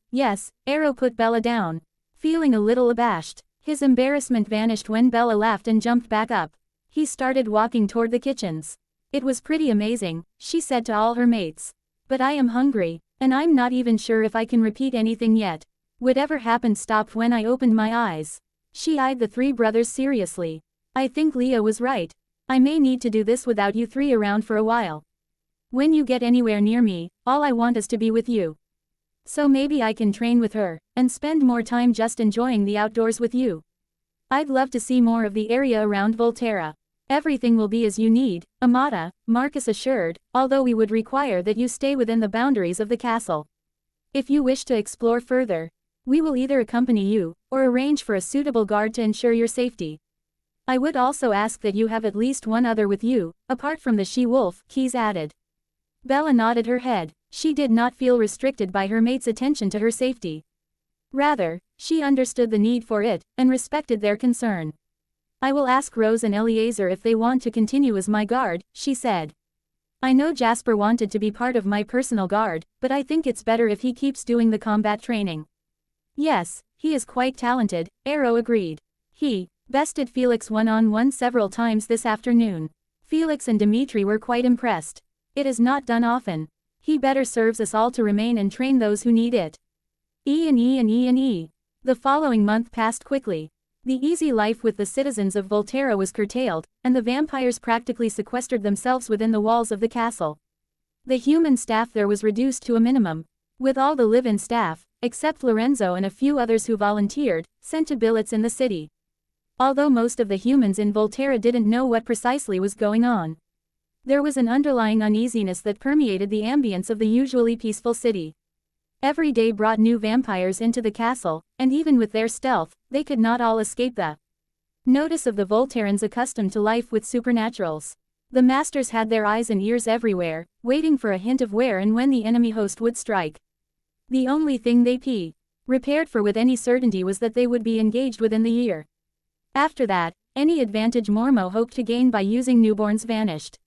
Arrow put Bella down. Feeling a little abashed, his embarrassment vanished when Bella laughed and jumped back up. He started walking toward the kitchens. "It was pretty amazing," she said to all her mates. "But I am hungry, and I'm not even sure if I can repeat anything yet. Whatever happened stopped when I opened my eyes." She eyed the three brothers seriously. "I think Leah was right. I may need to do this without you three around for a while. When you get anywhere near me, all I want is to be with you. So maybe I can train with her, and spend more time just enjoying the outdoors with you. I'd love to see more of the area around Volterra." "Everything will be as you need, Amata," Marcus assured, "although we would require that you stay within the boundaries of the castle. If you wish to explore further, we will either accompany you, or arrange for a suitable guard to ensure your safety. I would also ask that you have at least one other with you, apart from the she-wolf," Keys added. Bella nodded her head. She did not feel restricted by her mate's attention to her safety. Rather, she understood the need for it, and respected their concern. "I will ask Rose and Eleazar if they want to continue as my guard," she said. "I know Jasper wanted to be part of my personal guard, but I think it's better if he keeps doing the combat training." "Yes, he is quite talented," Arrow agreed. He bested Felix one-on-one several times this afternoon. Felix and Dimitri were quite impressed. "It is not done often. He better serves us all to remain and train those who need it." The following month passed quickly. The easy life with the citizens of Volterra was curtailed, and the vampires practically sequestered themselves within the walls of the castle. The human staff there was reduced to a minimum, with all the live-in staff, except Lorenzo and a few others who volunteered, sent to billets in the city. Although most of the humans in Volterra didn't know what precisely was going on, there was an underlying uneasiness that permeated the ambience of the usually peaceful city. Every day brought new vampires into the castle, and even with their stealth, they could not all escape the notice of the Volterrans accustomed to life with supernaturals. The masters had their eyes and ears everywhere, waiting for a hint of where and when the enemy host would strike. The only thing they prepared for with any certainty was that they would be engaged within the year. After that, any advantage Mormo hoped to gain by using newborns vanished.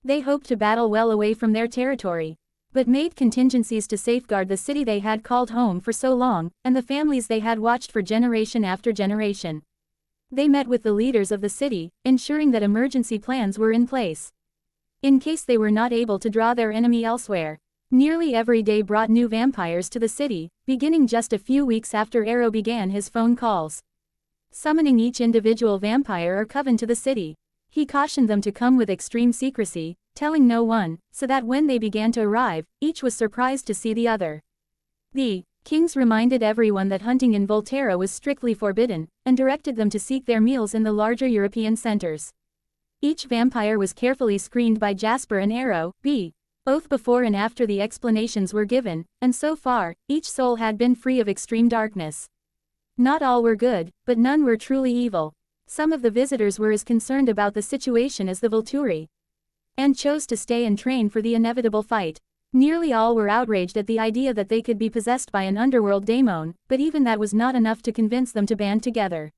They hoped to battle well away from their territory, but made contingencies to safeguard the city they had called home for so long, and the families they had watched for generation after generation. They met with the leaders of the city, ensuring that emergency plans were in place, in case they were not able to draw their enemy elsewhere. Nearly every day brought new vampires to the city, beginning just a few weeks after Arrow began his phone calls, summoning each individual vampire or coven to the city. He cautioned them to come with extreme secrecy, telling no one, so that when they began to arrive, each was surprised to see the other. The kings reminded everyone that hunting in Volterra was strictly forbidden, and directed them to seek their meals in the larger European centers. Each vampire was carefully screened by Jasper and Arrow, both before and after the explanations were given, and so far, each soul had been free of extreme darkness. Not all were good, but none were truly evil. Some of the visitors were as concerned about the situation as the Volturi, and chose to stay and train for the inevitable fight. Nearly all were outraged at the idea that they could be possessed by an underworld daemon, but even that was not enough to convince them to band together.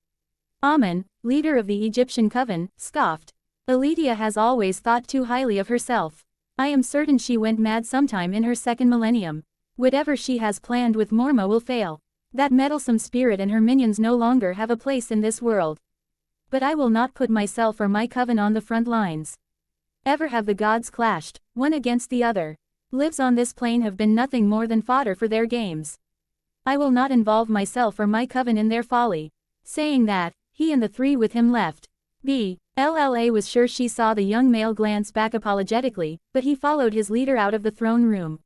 Amun, leader of the Egyptian coven, scoffed. Aletheia has always thought too highly of herself. I am certain she went mad sometime in her second millennium. Whatever she has planned with Morma will fail. That meddlesome spirit and her minions no longer have a place in this world. But I will not put myself or my coven on the front lines. Ever have the gods clashed, one against the other. Lives on this plane have been nothing more than fodder for their games. I will not involve myself or my coven in their folly. Saying that, he and the three with him left. Lla was sure she saw the young male glance back apologetically, but he followed his leader out of the throne room.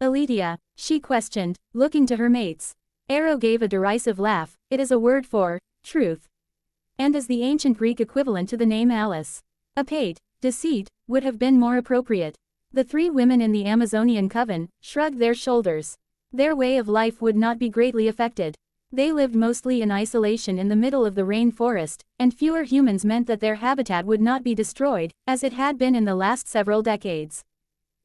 Aletheia, she questioned, looking to her mates. Arrow gave a derisive laugh. It is a word for truth, and is the ancient Greek equivalent to the name Alice. Apate, deceit, would have been more appropriate. The three women in the Amazonian coven shrugged their shoulders. Their way of life would not be greatly affected. They lived mostly in isolation in the middle of the rainforest, and fewer humans meant that their habitat would not be destroyed, as it had been in the last several decades.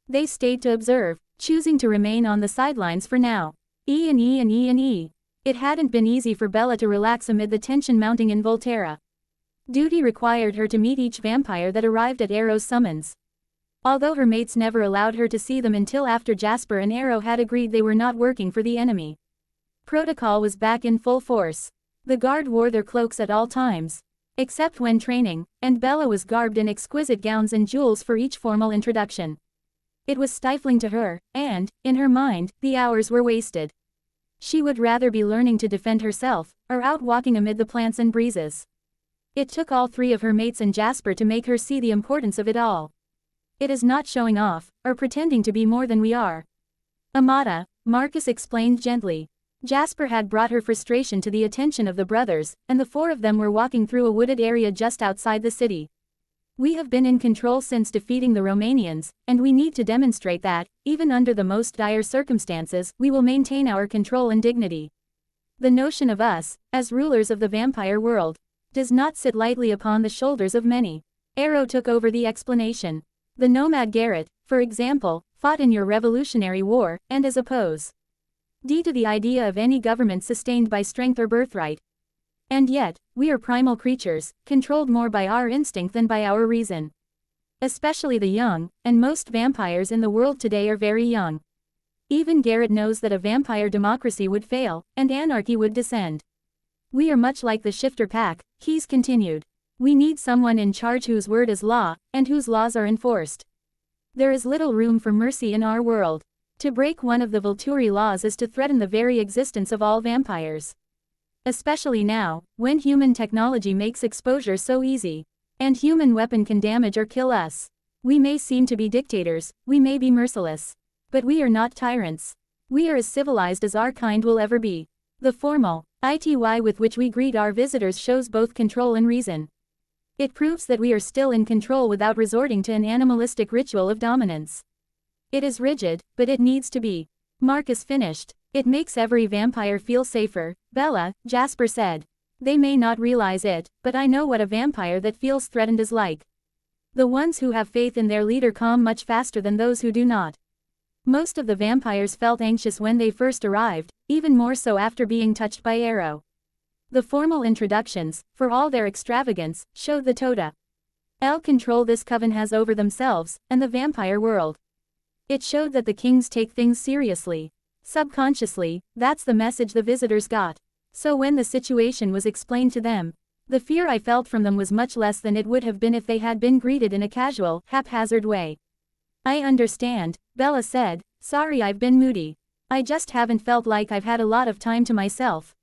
They stayed to observe, choosing to remain on the sidelines for now. It hadn't been easy for Bella to relax amid the tension mounting in Volterra. Duty required her to meet each vampire that arrived at Arrow's summons. Although her mates never allowed her to see them until after Jasper and Arrow had agreed they were not working for the enemy. Protocol was back in full force. The guard wore their cloaks at all times, except when training, and Bella was garbed in exquisite gowns and jewels for each formal introduction. It was stifling to her, and, in her mind, the hours were wasted. She would rather be learning to defend herself, or out walking amid the plants and breezes. It took all three of her mates and Jasper to make her see the importance of it all. It is not showing off, or pretending to be more than we are. Amata, Marcus explained gently. Jasper had brought her frustration to the attention of the brothers, and the four of them were walking through a wooded area just outside the city. We have been in control since defeating the Romanians, and we need to demonstrate that, even under the most dire circumstances, we will maintain our control and dignity. The notion of us, as rulers of the vampire world, does not sit lightly upon the shoulders of many. Arrow took over the explanation. The nomad Garrett, for example, fought in your Revolutionary War, and is opposed to the idea of any government sustained by strength or birthright. And yet, we are primal creatures, controlled more by our instinct than by our reason. Especially the young, and most vampires in the world today are very young. Even Garrett knows that a vampire democracy would fail, and anarchy would descend. We are much like the shifter pack, Keyes continued. We need someone in charge whose word is law, and whose laws are enforced. There is little room for mercy in our world. To break one of the Volturi laws is to threaten the very existence of all vampires. Especially now, when human technology makes exposure so easy. And human weapon can damage or kill us. We may seem to be dictators, we may be merciless. But we are not tyrants. We are as civilized as our kind will ever be. The formal ity with which we greet our visitors shows both control and reason. It proves that we are still in control without resorting to an animalistic ritual of dominance. It is rigid, but it needs to be. Marcus finished. It makes every vampire feel safer, Bella, Jasper said. They may not realize it, but I know what a vampire that feels threatened is like. The ones who have faith in their leader calm much faster than those who do not. Most of the vampires felt anxious when they first arrived, even more so after being touched by Arrow. The formal introductions, for all their extravagance, showed the total control this coven has over themselves, and the vampire world. It showed that the kings take things seriously. Subconsciously, that's the message the visitors got. So when the situation was explained to them, the fear I felt from them was much less than it would have been if they had been greeted in a casual, haphazard way. I understand, Bella said. Sorry I've been moody. I just haven't felt like I've had a lot of time to myself.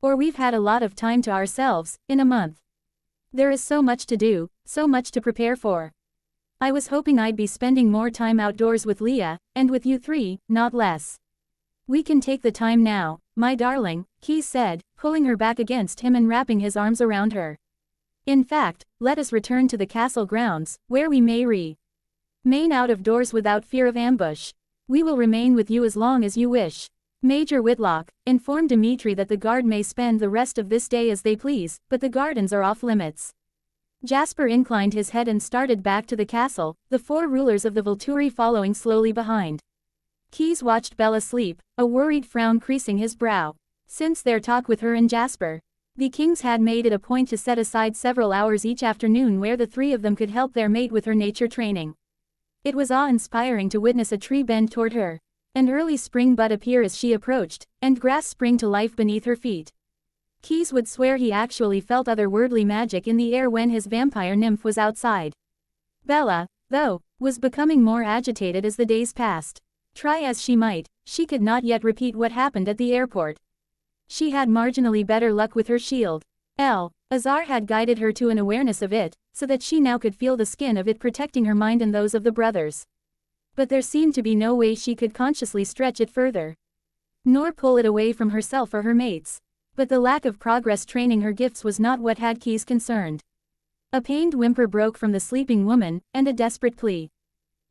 Or we've had a lot of time to ourselves, in a month. There is so much to do, so much to prepare for. I was hoping I'd be spending more time outdoors with Leah, and with you three, not less. We can take the time now, my darling, Keys said, pulling her back against him and wrapping his arms around her. In fact, let us return to the castle grounds, where we may remain out of doors without fear of ambush. We will remain with you as long as you wish. Major Whitlock, inform Dimitri that the guard may spend the rest of this day as they please, but the gardens are off limits. Jasper inclined his head and started back to the castle, the four rulers of the Volturi following slowly behind. Keys watched Bella sleep, a worried frown creasing his brow. Since their talk with her and Jasper, the kings had made it a point to set aside several hours each afternoon where the three of them could help their mate with her nature training. It was awe-inspiring to witness a tree bend toward her, an early spring bud appear as she approached, and grass spring to life beneath her feet. Keys would swear he actually felt otherworldly magic in the air when his vampire nymph was outside. Bella, though, was becoming more agitated as the days passed. Try as she might, she could not yet repeat what happened at the airport. She had marginally better luck with her shield. Azar had guided her to an awareness of it, so that she now could feel the skin of it protecting her mind and those of the brothers. But there seemed to be no way she could consciously stretch it further, nor pull it away from herself or her mates. But the lack of progress training her gifts was not what had Keys concerned. A pained whimper broke from the sleeping woman, and a desperate plea.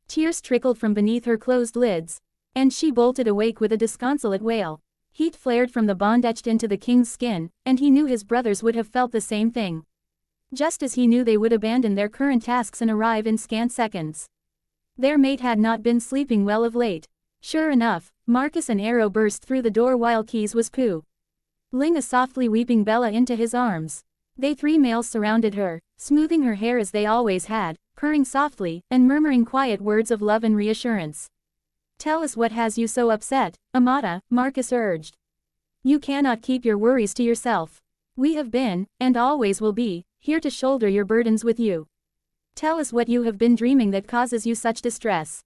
Tears trickled from beneath her closed lids, and she bolted awake with a disconsolate wail. Heat flared from the bond etched into the king's skin, and he knew his brothers would have felt the same thing. Just as he knew they would abandon their current tasks and arrive in scant seconds. Their mate had not been sleeping well of late. Sure enough, Marcus and Arrow burst through the door while Keys was pulling a softly weeping Bella into his arms. They three males surrounded her, smoothing her hair as they always had, purring softly, and murmuring quiet words of love and reassurance. Tell us what has you so upset, Amata, Marcus urged. You cannot keep your worries to yourself. We have been, and always will be, here to shoulder your burdens with you. Tell us what you have been dreaming that causes you such distress.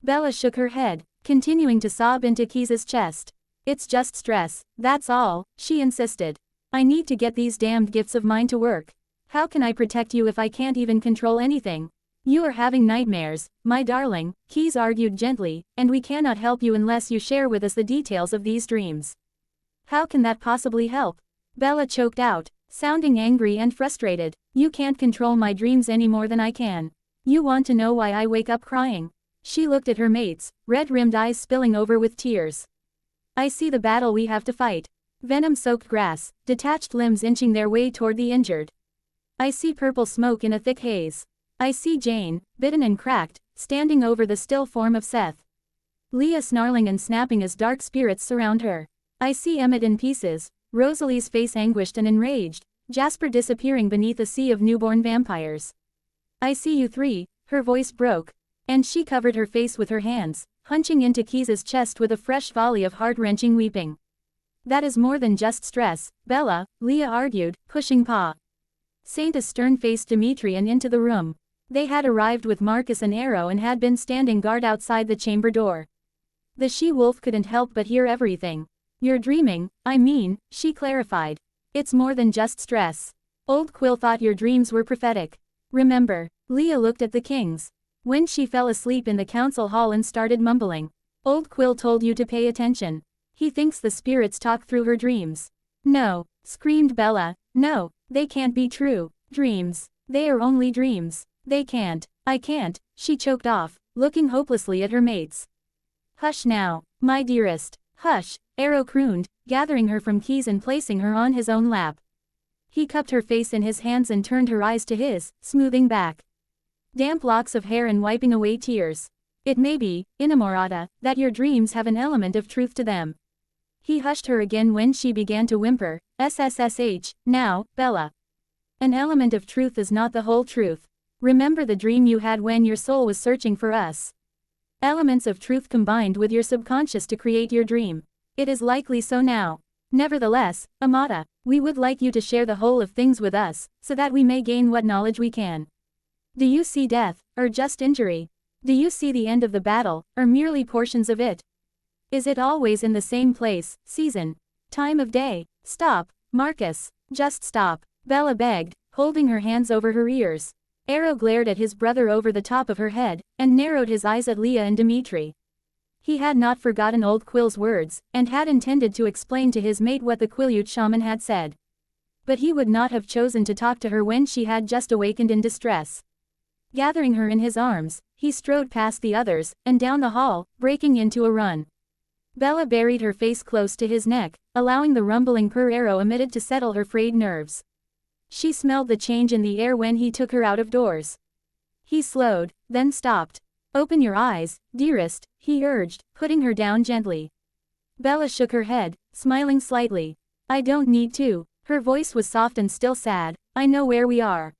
Bella shook her head, continuing to sob into Keys's chest. It's just stress, that's all, she insisted. I need to get these damned gifts of mine to work. How can I protect you if I can't even control anything? You are having nightmares, my darling, Keys argued gently, and we cannot help you unless you share with us the details of these dreams. How can that possibly help? Bella choked out, sounding angry and frustrated. You can't control my dreams any more than I can. You want to know why I wake up crying? She looked at her mates, red-rimmed eyes spilling over with tears. I see the battle we have to fight. Venom-soaked grass, detached limbs inching their way toward the injured. I see purple smoke in a thick haze. I see Jane, bitten and cracked, standing over the still form of Seth. Leah snarling and snapping as dark spirits surround her. I see Emmett in pieces, Rosalie's face anguished and enraged, Jasper disappearing beneath a sea of newborn vampires. I see you three, her voice broke, and she covered her face with her hands, hunching into Keys's chest with a fresh volley of heart-wrenching weeping. That is more than just stress, Bella, Leah argued, pushing Pa Saint-a stern-faced Dimitri and into the room. They had arrived with Marcus and Arrow and had been standing guard outside the chamber door. The she-wolf couldn't help but hear everything. You're dreaming, I mean, she clarified. It's more than just stress. Old Quill thought your dreams were prophetic. Remember, Leah looked at the kings. When she fell asleep in the council hall and started mumbling. Old Quill told you to pay attention. He thinks the spirits talk through her dreams. No, screamed Bella, no, they can't be true. Dreams. They are only dreams. They can't. I can't, she choked off, looking hopelessly at her mates. Hush now, my dearest. Hush, Arrow crooned, gathering her from Keys and placing her on his own lap. He cupped her face in his hands and turned her eyes to his, smoothing back damp locks of hair and wiping away tears. It may be, Inamorata, that your dreams have an element of truth to them. He hushed her again when she began to whimper, SSSH, now, Bella. An element of truth is not the whole truth. Remember the dream you had when your soul was searching for us. Elements of truth combined with your subconscious to create your dream. It is likely so now. Nevertheless, Amata, we would like you to share the whole of things with us, so that we may gain what knowledge we can. Do you see death, or just injury? Do you see the end of the battle, or merely portions of it? Is it always in the same place, season, time of day? Stop, Marcus, just stop, Bella begged, holding her hands over her ears. Arrow glared at his brother over the top of her head, and narrowed his eyes at Leah and Dimitri. He had not forgotten old Quill's words, and had intended to explain to his mate what the Quileute shaman had said. But he would not have chosen to talk to her when she had just awakened in distress. Gathering her in his arms, he strode past the others, and down the hall, breaking into a run. Bella buried her face close to his neck, allowing the rumbling purr Arrow emitted to settle her frayed nerves. She smelled the change in the air when he took her out of doors. He slowed, then stopped. "Open your eyes, dearest," he urged, putting her down gently. Bella shook her head, smiling slightly. "I don't need to." Her voice was soft and still sad. "I know where we are.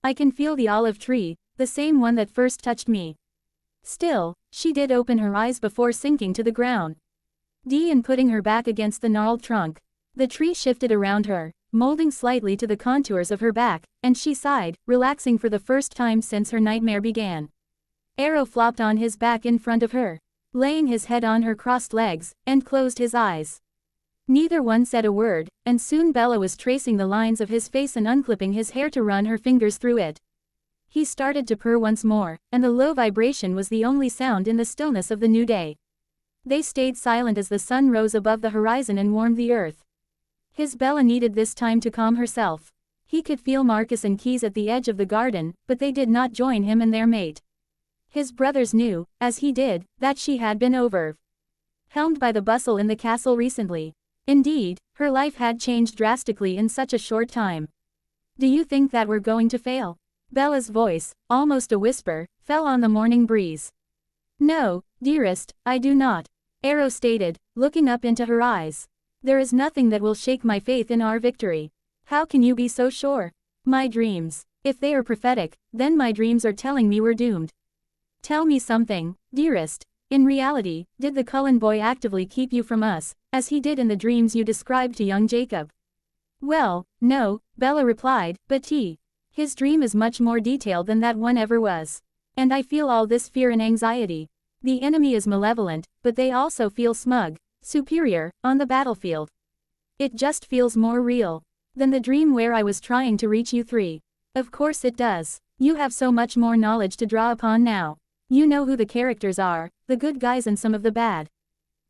I can feel the olive tree, the same one that first touched me." Still, she did open her eyes before sinking to the ground. And putting her back against the gnarled trunk. The tree shifted around her, molding slightly to the contours of her back, and she sighed, relaxing for the first time since her nightmare began. Arrow flopped on his back in front of her, laying his head on her crossed legs, and closed his eyes. Neither one said a word, and soon Bella was tracing the lines of his face and unclipping his hair to run her fingers through it. He started to purr once more, and the low vibration was the only sound in the stillness of the new day. They stayed silent as the sun rose above the horizon and warmed the earth. His Bella needed this time to calm herself. He could feel Marcus and Keys at the edge of the garden, but they did not join him and their mate. His brothers knew, as he did, that she had been overwhelmed by the bustle in the castle recently. Indeed, her life had changed drastically in such a short time. "Do you think that we're going to fail?" Bella's voice, almost a whisper, fell on the morning breeze. "No, dearest, I do not," Arrow stated, looking up into her eyes. "There is nothing that will shake my faith in our victory." "How can you be so sure?" "My dreams. If they are prophetic, then my dreams are telling me we're doomed." "Tell me something, dearest. In reality, did the Cullen boy actively keep you from us, as he did in the dreams you described to young Jacob?" "Well, no," Bella replied, "but his dream is much more detailed than that one ever was. And I feel all this fear and anxiety. The enemy is malevolent, but they also feel smug, superior, on the battlefield. It just feels more real than the dream where I was trying to reach you three." "Of course it does. You have so much more knowledge to draw upon now. You know who the characters are, the good guys and some of the bad.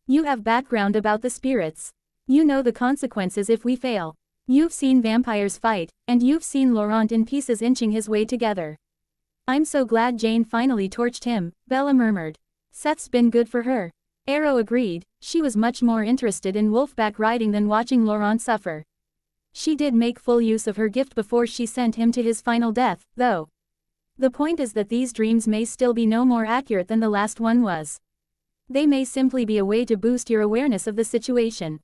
You have background about the spirits. You know the consequences if we fail. You've seen vampires fight, and you've seen Laurent in pieces inching his way together." "I'm so glad Jane finally torched him," Bella murmured. "Seth's been good for her." Arrow agreed. She was much more interested in wolfback riding than watching Laurent suffer. She did make full use of her gift before she sent him to his final death, though. The point is that these dreams may still be no more accurate than the last one was. They may simply be a way to boost your awareness of the situation.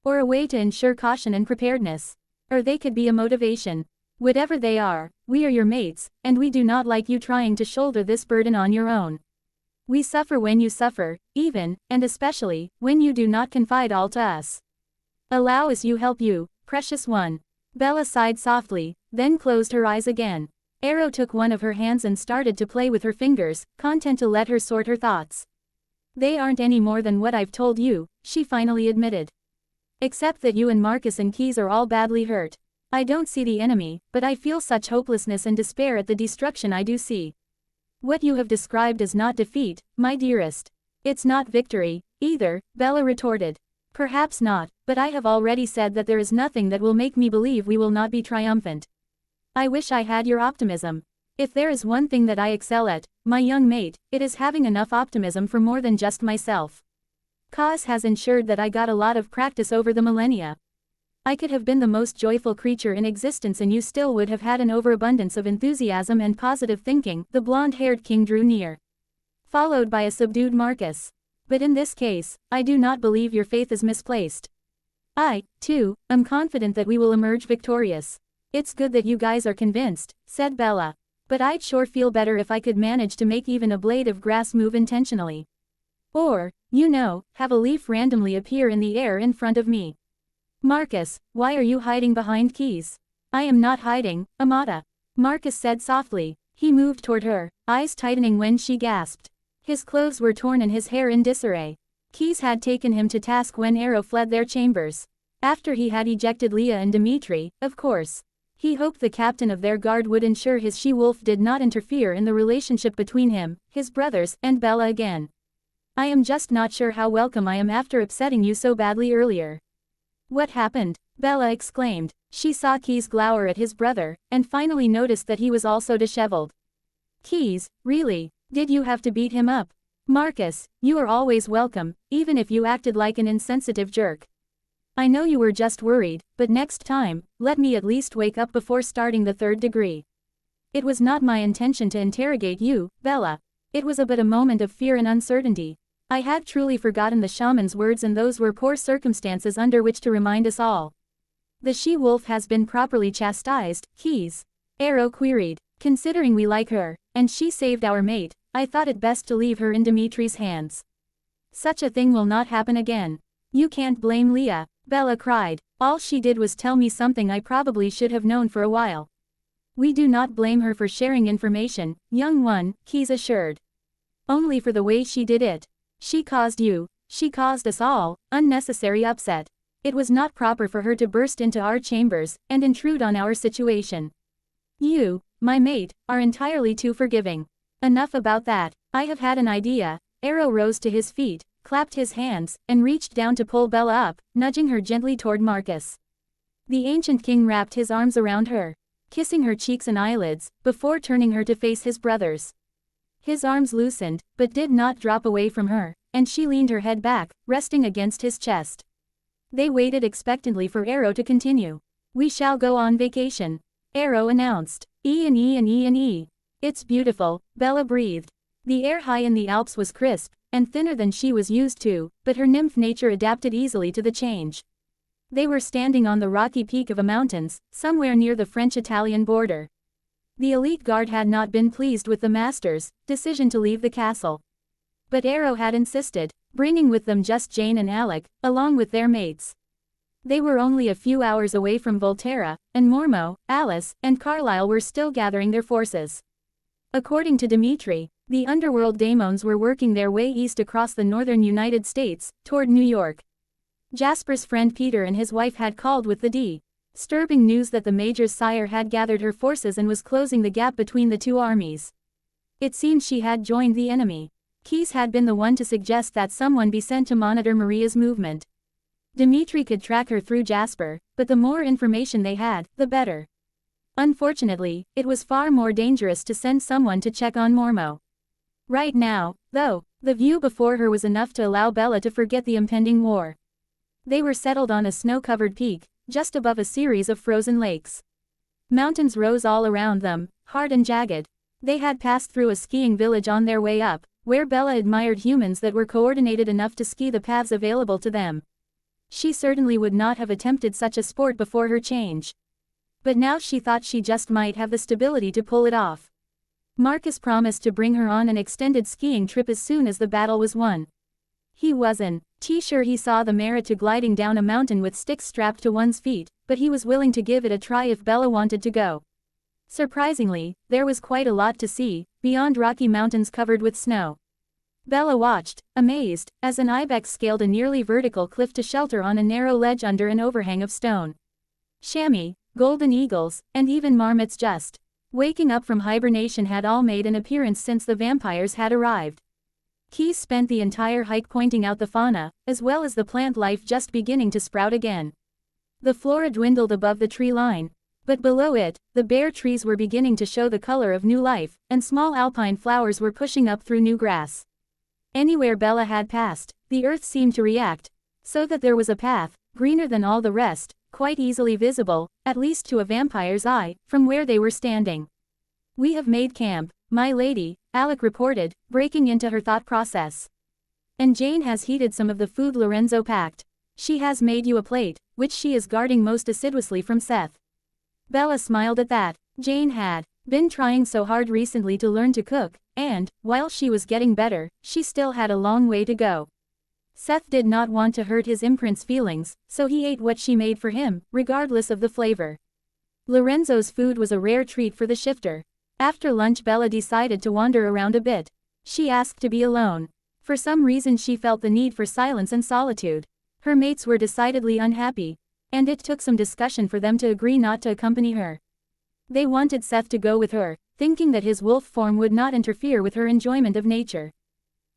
Or a way to ensure caution and preparedness. Or they could be a motivation. Whatever they are, we are your mates, and we do not like you trying to shoulder this burden on your own. We suffer when you suffer, even, and especially, when you do not confide all to us. Allow us you help you, precious one." Bella sighed softly, then closed her eyes again. Arrow took one of her hands and started to play with her fingers, content to let her sort her thoughts. "They aren't any more than what I've told you," she finally admitted. "Except that you and Marcus and Keys are all badly hurt. I don't see the enemy, but I feel such hopelessness and despair at the destruction I do see." "What you have described is not defeat, my dearest. It's not victory, either," Bella retorted. "Perhaps not, but I have already said that there is nothing that will make me believe we will not be triumphant. I wish I had your optimism. If there is one thing that I excel at, my young mate, it is having enough optimism for more than just myself. Cause has ensured that I got a lot of practice over the millennia. I could have been the most joyful creature in existence and you still would have had an overabundance of enthusiasm and positive thinking." The blonde-haired king drew near, followed by a subdued Marcus. "But in this case, I do not believe your faith is misplaced. I, too, am confident that we will emerge victorious." "It's good that you guys are convinced," said Bella. "But I'd sure feel better if I could manage to make even a blade of grass move intentionally. Or, you know, have a leaf randomly appear in the air in front of me." "Marcus, why are you hiding behind Keys?" "I am not hiding, Amata," Marcus said softly. He moved toward her, eyes tightening when she gasped. His clothes were torn and his hair in disarray. Keys had taken him to task when Arrow fled their chambers. After he had ejected Leah and Dimitri, of course. He hoped the captain of their guard would ensure his she-wolf did not interfere in the relationship between him, his brothers, and Bella again. I am just not sure how welcome I am after upsetting you so badly earlier. What happened? Bella exclaimed. She saw Keys glower at his brother, and finally noticed that he was also disheveled. Keys, really? Did you have to beat him up? Marcus, you are always welcome, even if you acted like an insensitive jerk. I know you were just worried, but next time, let me at least wake up before starting the 3rd degree. It was not my intention to interrogate you, Bella. It was but a moment of fear and uncertainty. I had truly forgotten the shaman's words, and those were poor circumstances under which to remind us all. The she-wolf has been properly chastised, Keys? Arrow queried. Considering we like her, and she saved our mate, I thought it best to leave her in Dimitri's hands. Such a thing will not happen again. You can't blame Leah, Bella cried. All she did was tell me something I probably should have known for a while. We do not blame her for sharing information, young one, Keys assured. Only for the way she did it. She caused us all, unnecessary upset. It was not proper for her to burst into our chambers, and intrude on our situation. You, my mate, are entirely too forgiving. Enough about that. I have had an idea. Arrow rose to his feet, clapped his hands, and reached down to pull Bella up, nudging her gently toward Marcus. The ancient king wrapped his arms around her, kissing her cheeks and eyelids, before turning her to face his brothers. His arms loosened, but did not drop away from her, and she leaned her head back, resting against his chest. They waited expectantly for Arrow to continue. We shall go on vacation, Arrow announced. E. It's beautiful, Bella breathed. The air high in the Alps was crisp, and thinner than she was used to, but her nymph nature adapted easily to the change. They were standing on the rocky peak of a mountains, somewhere near the French-Italian border. The elite guard had not been pleased with the master's decision to leave the castle. But Arrow had insisted, bringing with them just Jane and Alec, along with their mates. They were only a few hours away from Volterra, and Mormo, Alice, and Carlisle were still gathering their forces. According to Dimitri, the underworld daemons were working their way east across the northern United States, toward New York. Jasper's friend Peter and his wife had called with the disturbing news that the Major's sire had gathered her forces and was closing the gap between the two armies. It seemed she had joined the enemy. Keys had been the one to suggest that someone be sent to monitor Maria's movement. Dimitri could track her through Jasper, but the more information they had, the better. Unfortunately, it was far more dangerous to send someone to check on Mormo. Right now, though, the view before her was enough to allow Bella to forget the impending war. They were settled on a snow-covered peak, just above a series of frozen lakes. Mountains rose all around them, hard and jagged. They had passed through a skiing village on their way up, where Bella admired humans that were coordinated enough to ski the paths available to them. She certainly would not have attempted such a sport before her change. But now she thought she just might have the stability to pull it off. Marcus promised to bring her on an extended skiing trip as soon as the battle was won. He wasn't sure he saw the merit to gliding down a mountain with sticks strapped to one's feet, but he was willing to give it a try if Bella wanted to go. Surprisingly, there was quite a lot to see, beyond rocky mountains covered with snow. Bella watched, amazed, as an ibex scaled a nearly vertical cliff to shelter on a narrow ledge under an overhang of stone. Chamois, golden eagles, and even marmots just waking up from hibernation had all made an appearance since the vampires had arrived. Keys spent the entire hike pointing out the fauna, as well as the plant life just beginning to sprout again. The flora dwindled above the tree line, but below it, the bare trees were beginning to show the color of new life, and small alpine flowers were pushing up through new grass. Anywhere Bella had passed, the earth seemed to react, so that there was a path, greener than all the rest, quite easily visible, at least to a vampire's eye, from where they were standing. "We have made camp, my lady," Alec reported, breaking into her thought process. "And Jane has heated some of the food Lorenzo packed. She has made you a plate, which she is guarding most assiduously from Seth." Bella smiled at that. Jane had been trying so hard recently to learn to cook, and, while she was getting better, she still had a long way to go. Seth did not want to hurt his imprint's feelings, so he ate what she made for him, regardless of the flavor. Lorenzo's food was a rare treat for the shifter. After lunch Bella decided to wander around a bit. She asked to be alone. For some reason she felt the need for silence and solitude. Her mates were decidedly unhappy, and it took some discussion for them to agree not to accompany her. They wanted Seth to go with her, thinking that his wolf form would not interfere with her enjoyment of nature.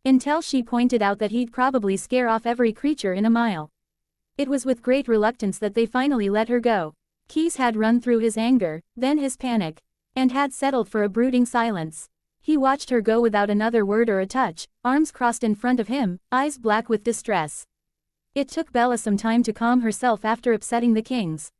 Until she pointed out that he'd probably scare off every creature in a mile. It was with great reluctance that they finally let her go. Keys had run through his anger, then his panic, and had settled for a brooding silence. He watched her go without another word or a touch, arms crossed in front of him, eyes black with distress. It took Bella some time to calm herself after upsetting the kings.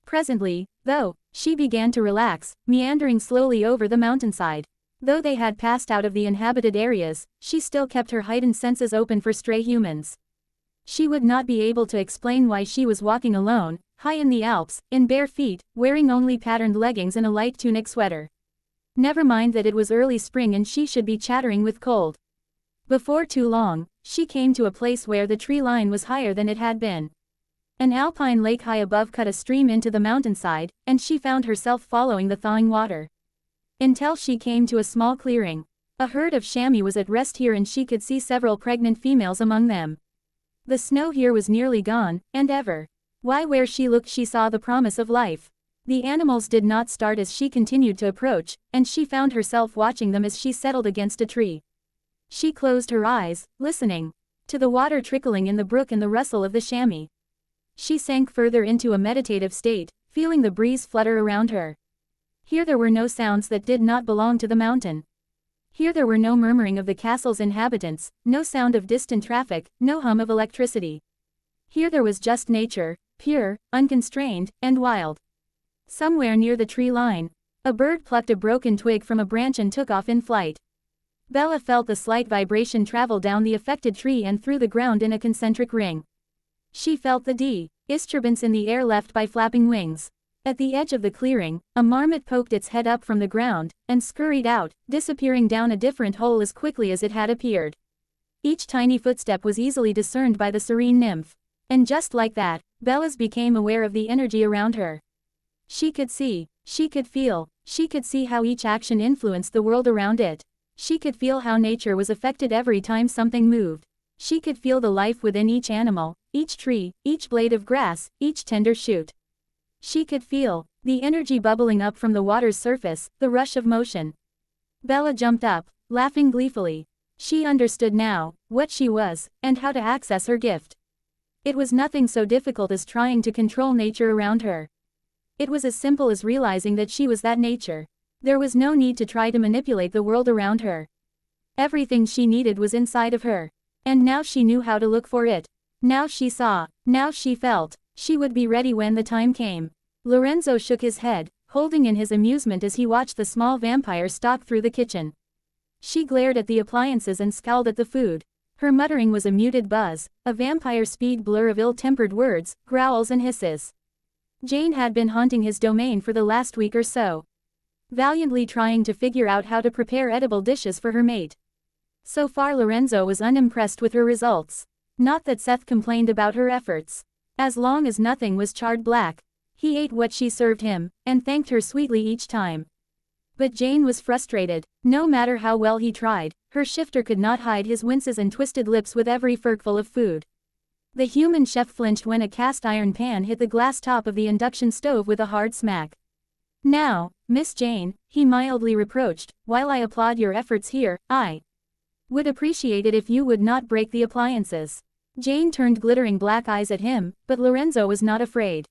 Presently, though, she began to relax, meandering slowly over the mountainside. Though they had passed out of the inhabited areas, she still kept her heightened senses open for stray humans. She would not be able to explain why she was walking alone, high in the Alps, in bare feet, wearing only patterned leggings and a light tunic sweater. Never mind that it was early spring and she should be chattering with cold. Before too long, she came to a place where the tree line was higher than it had been. An alpine lake high above cut a stream into the mountainside, and she found herself following the thawing water. Until she came to a small clearing. A herd of chamois was at rest here and she could see several pregnant females among them. The snow here was nearly gone, and why where she looked she saw the promise of life. The animals did not start as she continued to approach, and she found herself watching them as she settled against a tree. She closed her eyes, listening to the water trickling in the brook and the rustle of the chamois. She sank further into a meditative state, feeling the breeze flutter around her. Here there were no sounds that did not belong to the mountain. Here there were no murmuring of the castle's inhabitants, no sound of distant traffic, no hum of electricity. Here there was just nature, pure, unconstrained, and wild. Somewhere near the tree line, a bird plucked a broken twig from a branch and took off in flight. Bella felt the slight vibration travel down the affected tree and through the ground in a concentric ring. She felt the disturbance in the air left by flapping wings. At the edge of the clearing, a marmot poked its head up from the ground, and scurried out, disappearing down a different hole as quickly as it had appeared. Each tiny footstep was easily discerned by the serene nymph. And just like that, Bella's became aware of the energy around her. She could see, she could feel, she could see how each action influenced the world around it. She could feel how nature was affected every time something moved. She could feel the life within each animal, each tree, each blade of grass, each tender shoot. She could feel the energy bubbling up from the water's surface, the rush of motion. Bella jumped up, laughing gleefully. She understood now what she was, and how to access her gift. It was nothing so difficult as trying to control nature around her. It was as simple as realizing that she was that nature. There was no need to try to manipulate the world around her. Everything she needed was inside of her. And now she knew how to look for it. Now she saw, now she felt, she would be ready when the time came. Lorenzo shook his head, holding in his amusement as he watched the small vampire stalk through the kitchen. She glared at the appliances and scowled at the food. Her muttering was a muted buzz, a vampire speed blur of ill-tempered words, growls and hisses. Jane had been haunting his domain for the last week or so, valiantly trying to figure out how to prepare edible dishes for her mate. So far Lorenzo was unimpressed with her results. Not that Seth complained about her efforts. As long as nothing was charred black, he ate what she served him, and thanked her sweetly each time. But Jane was frustrated. No matter how well he tried, her shifter could not hide his winces and twisted lips with every forkful of food. The human chef flinched when a cast iron pan hit the glass top of the induction stove with a hard smack. "Now, Miss Jane," he mildly reproached, "while I applaud your efforts here, I would appreciate it if you would not break the appliances." Jane turned glittering black eyes at him, but Lorenzo was not afraid.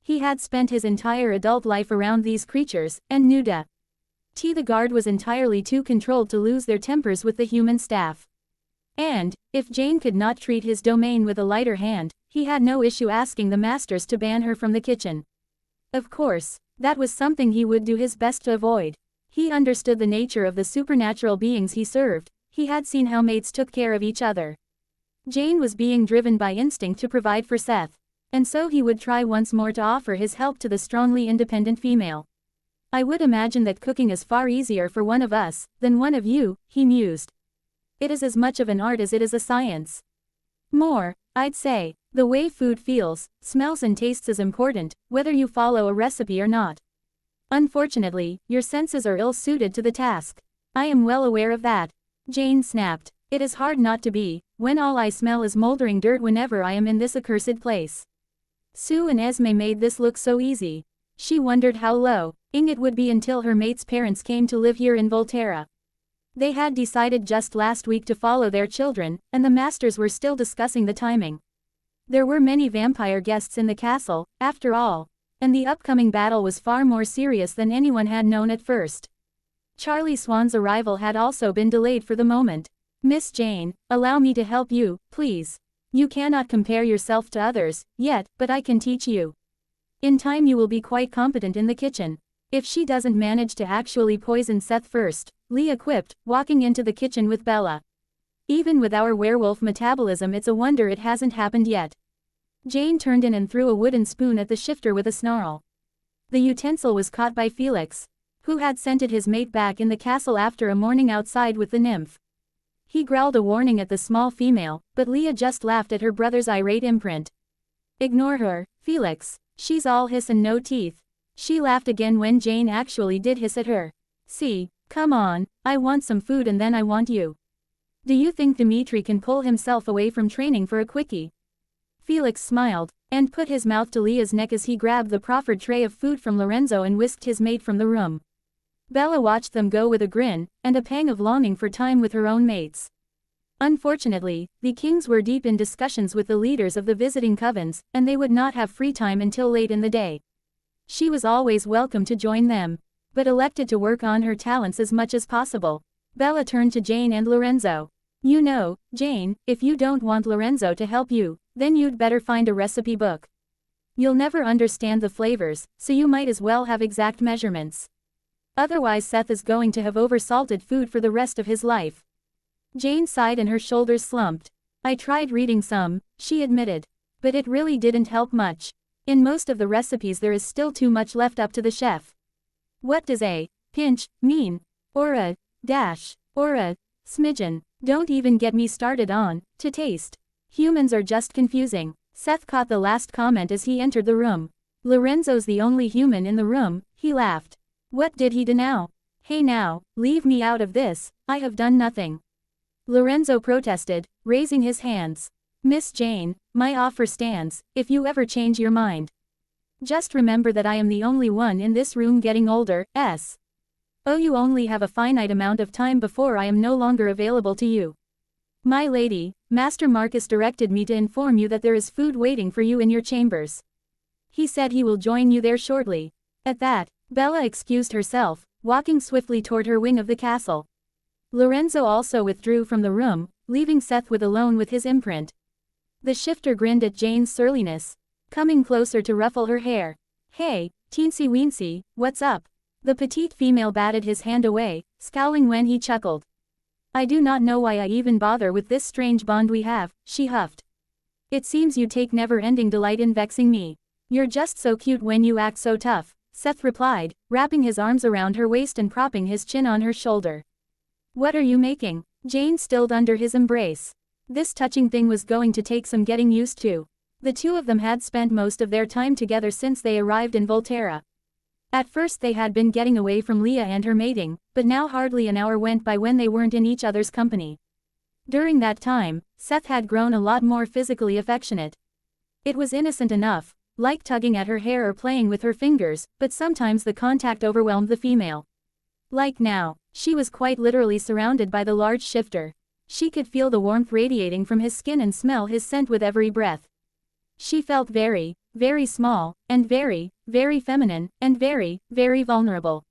He had spent his entire adult life around these creatures, and knew the guard was entirely too controlled to lose their tempers with the human staff. And, if Jane could not treat his domain with a lighter hand, he had no issue asking the masters to ban her from the kitchen. Of course, that was something he would do his best to avoid. He understood the nature of the supernatural beings he served. He had seen how mates took care of each other. Jane was being driven by instinct to provide for Seth. And so he would try once more to offer his help to the strongly independent female. "I would imagine that cooking is far easier for one of us than one of you," he mused. "It is as much of an art as it is a science. More, I'd say. The way food feels, smells and tastes is important, whether you follow a recipe or not. Unfortunately, your senses are ill-suited to the task. I am well aware of that." Jane snapped. "It is hard not to be, when all I smell is moldering dirt whenever I am in this accursed place." Sue and Esme made this look so easy. She wondered how low It would be until her mate's parents came to live here in Volterra. They had decided just last week to follow their children, and the masters were still discussing the timing. There were many vampire guests in the castle, after all, and the upcoming battle was far more serious than anyone had known at first. Charlie Swan's arrival had also been delayed for the moment. Miss Jane, allow me to help you, please. You cannot compare yourself to others, yet, but I can teach you. In time you will be quite competent in the kitchen. If she doesn't manage to actually poison Seth first, Leah quipped, walking into the kitchen with Bella. Even with our werewolf metabolism it's a wonder it hasn't happened yet. Jane turned in and threw a wooden spoon at the shifter with a snarl. The utensil was caught by Felix, who had scented his mate back in the castle after a morning outside with the nymph. He growled a warning at the small female, but Leah just laughed at her brother's irate imprint. Ignore her, Felix. She's all hiss and no teeth. She laughed again when Jane actually did hiss at her. See, come on, I want some food and then I want you. Do you think Dimitri can pull himself away from training for a quickie? Felix smiled, and put his mouth to Leah's neck as he grabbed the proffered tray of food from Lorenzo and whisked his mate from the room. Bella watched them go with a grin, and a pang of longing for time with her own mates. Unfortunately, the kings were deep in discussions with the leaders of the visiting covens, and they would not have free time until late in the day. She was always welcome to join them, but elected to work on her talents as much as possible. Bella turned to Jane and Lorenzo. You know, Jane, if you don't want Lorenzo to help you, then you'd better find a recipe book. You'll never understand the flavors, so you might as well have exact measurements. Otherwise Seth is going to have oversalted food for the rest of his life. Jane sighed and her shoulders slumped. I tried reading some, she admitted. But it really didn't help much. In most of the recipes there is still too much left up to the chef. What does a pinch mean? Or a dash? Or a smidgen? Don't even get me started on to taste. Humans are just confusing. Seth caught the last comment as he entered the room. Lorenzo's the only human in the room, he laughed. What did he do now? Hey now, leave me out of this, I have done nothing. Lorenzo protested, raising his hands. Miss Jane, my offer stands, if you ever change your mind. Just remember that I am the only one in this room getting older, Oh, you only have a finite amount of time before I am no longer available to you. My lady, Master Marcus directed me to inform you that there is food waiting for you in your chambers. He said he will join you there shortly. At that, Bella excused herself, walking swiftly toward her wing of the castle. Lorenzo also withdrew from the room, leaving Seth alone with his imprint. The shifter grinned at Jane's surliness, coming closer to ruffle her hair. Hey, teensy weensy, what's up? The petite female batted his hand away, scowling when he chuckled. I do not know why I even bother with this strange bond we have, she huffed. It seems you take never-ending delight in vexing me. You're just so cute when you act so tough, Seth replied, wrapping his arms around her waist and propping his chin on her shoulder. What are you making? Jane stilled under his embrace. This touching thing was going to take some getting used to. The two of them had spent most of their time together since they arrived in Volterra. At first they had been getting away from Leah and her mating, but now hardly an hour went by when they weren't in each other's company. During that time, Seth had grown a lot more physically affectionate. It was innocent enough, like tugging at her hair or playing with her fingers, but sometimes the contact overwhelmed the female. Like now, she was quite literally surrounded by the large shifter. She could feel the warmth radiating from his skin and smell his scent with every breath. She felt very, very small, and very, very feminine, and very, very vulnerable.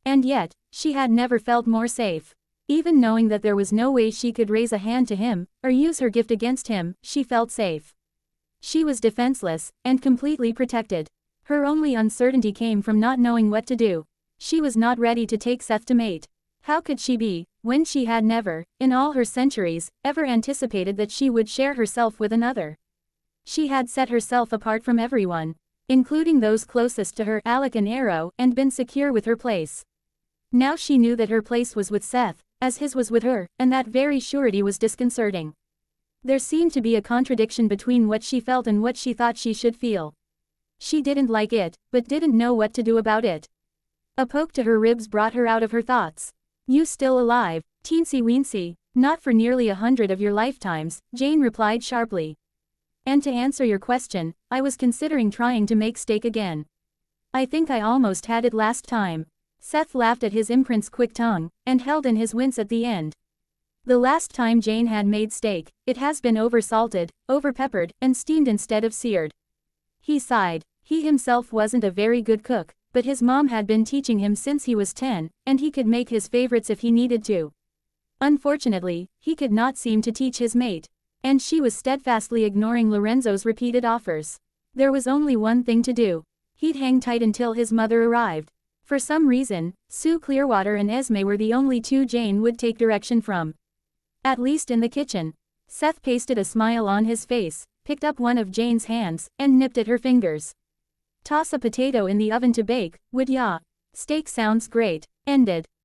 And yet, she had never felt more safe. Even knowing that there was no way she could raise a hand to him, or use her gift against him, she felt safe. She was defenseless, and completely protected. Her only uncertainty came from not knowing what to do. She was not ready to take Seth to mate. How could she be, when she had never, in all her centuries, ever anticipated that she would share herself with another? She had set herself apart from everyone, including those closest to her, Alec and Arrow, and been secure with her place. Now she knew that her place was with Seth, as his was with her, and that very surety was disconcerting. There seemed to be a contradiction between what she felt and what she thought she should feel. She didn't like it, but didn't know what to do about it. A poke to her ribs brought her out of her thoughts. You still alive, teensy weensy? Not for nearly 100 of your lifetimes, Jane replied sharply. And to answer your question, I was considering trying to make steak again. I think I almost had it last time. Seth laughed at his imprint's quick tongue, and held in his wince at the end. The last time Jane had made steak, it has been over-salted, over-peppered, and steamed instead of seared. He sighed. He himself wasn't a very good cook, but his mom had been teaching him since he was 10, and he could make his favorites if he needed to. Unfortunately, he could not seem to teach his mate. And she was steadfastly ignoring Lorenzo's repeated offers. There was only one thing to do. He'd hang tight until his mother arrived. For some reason, Sue Clearwater and Esme were the only two Jane would take direction from. At least in the kitchen. Seth pasted a smile on his face, picked up one of Jane's hands, and nipped at her fingers. Toss a potato in the oven to bake, would ya? Steak sounds great. Ended.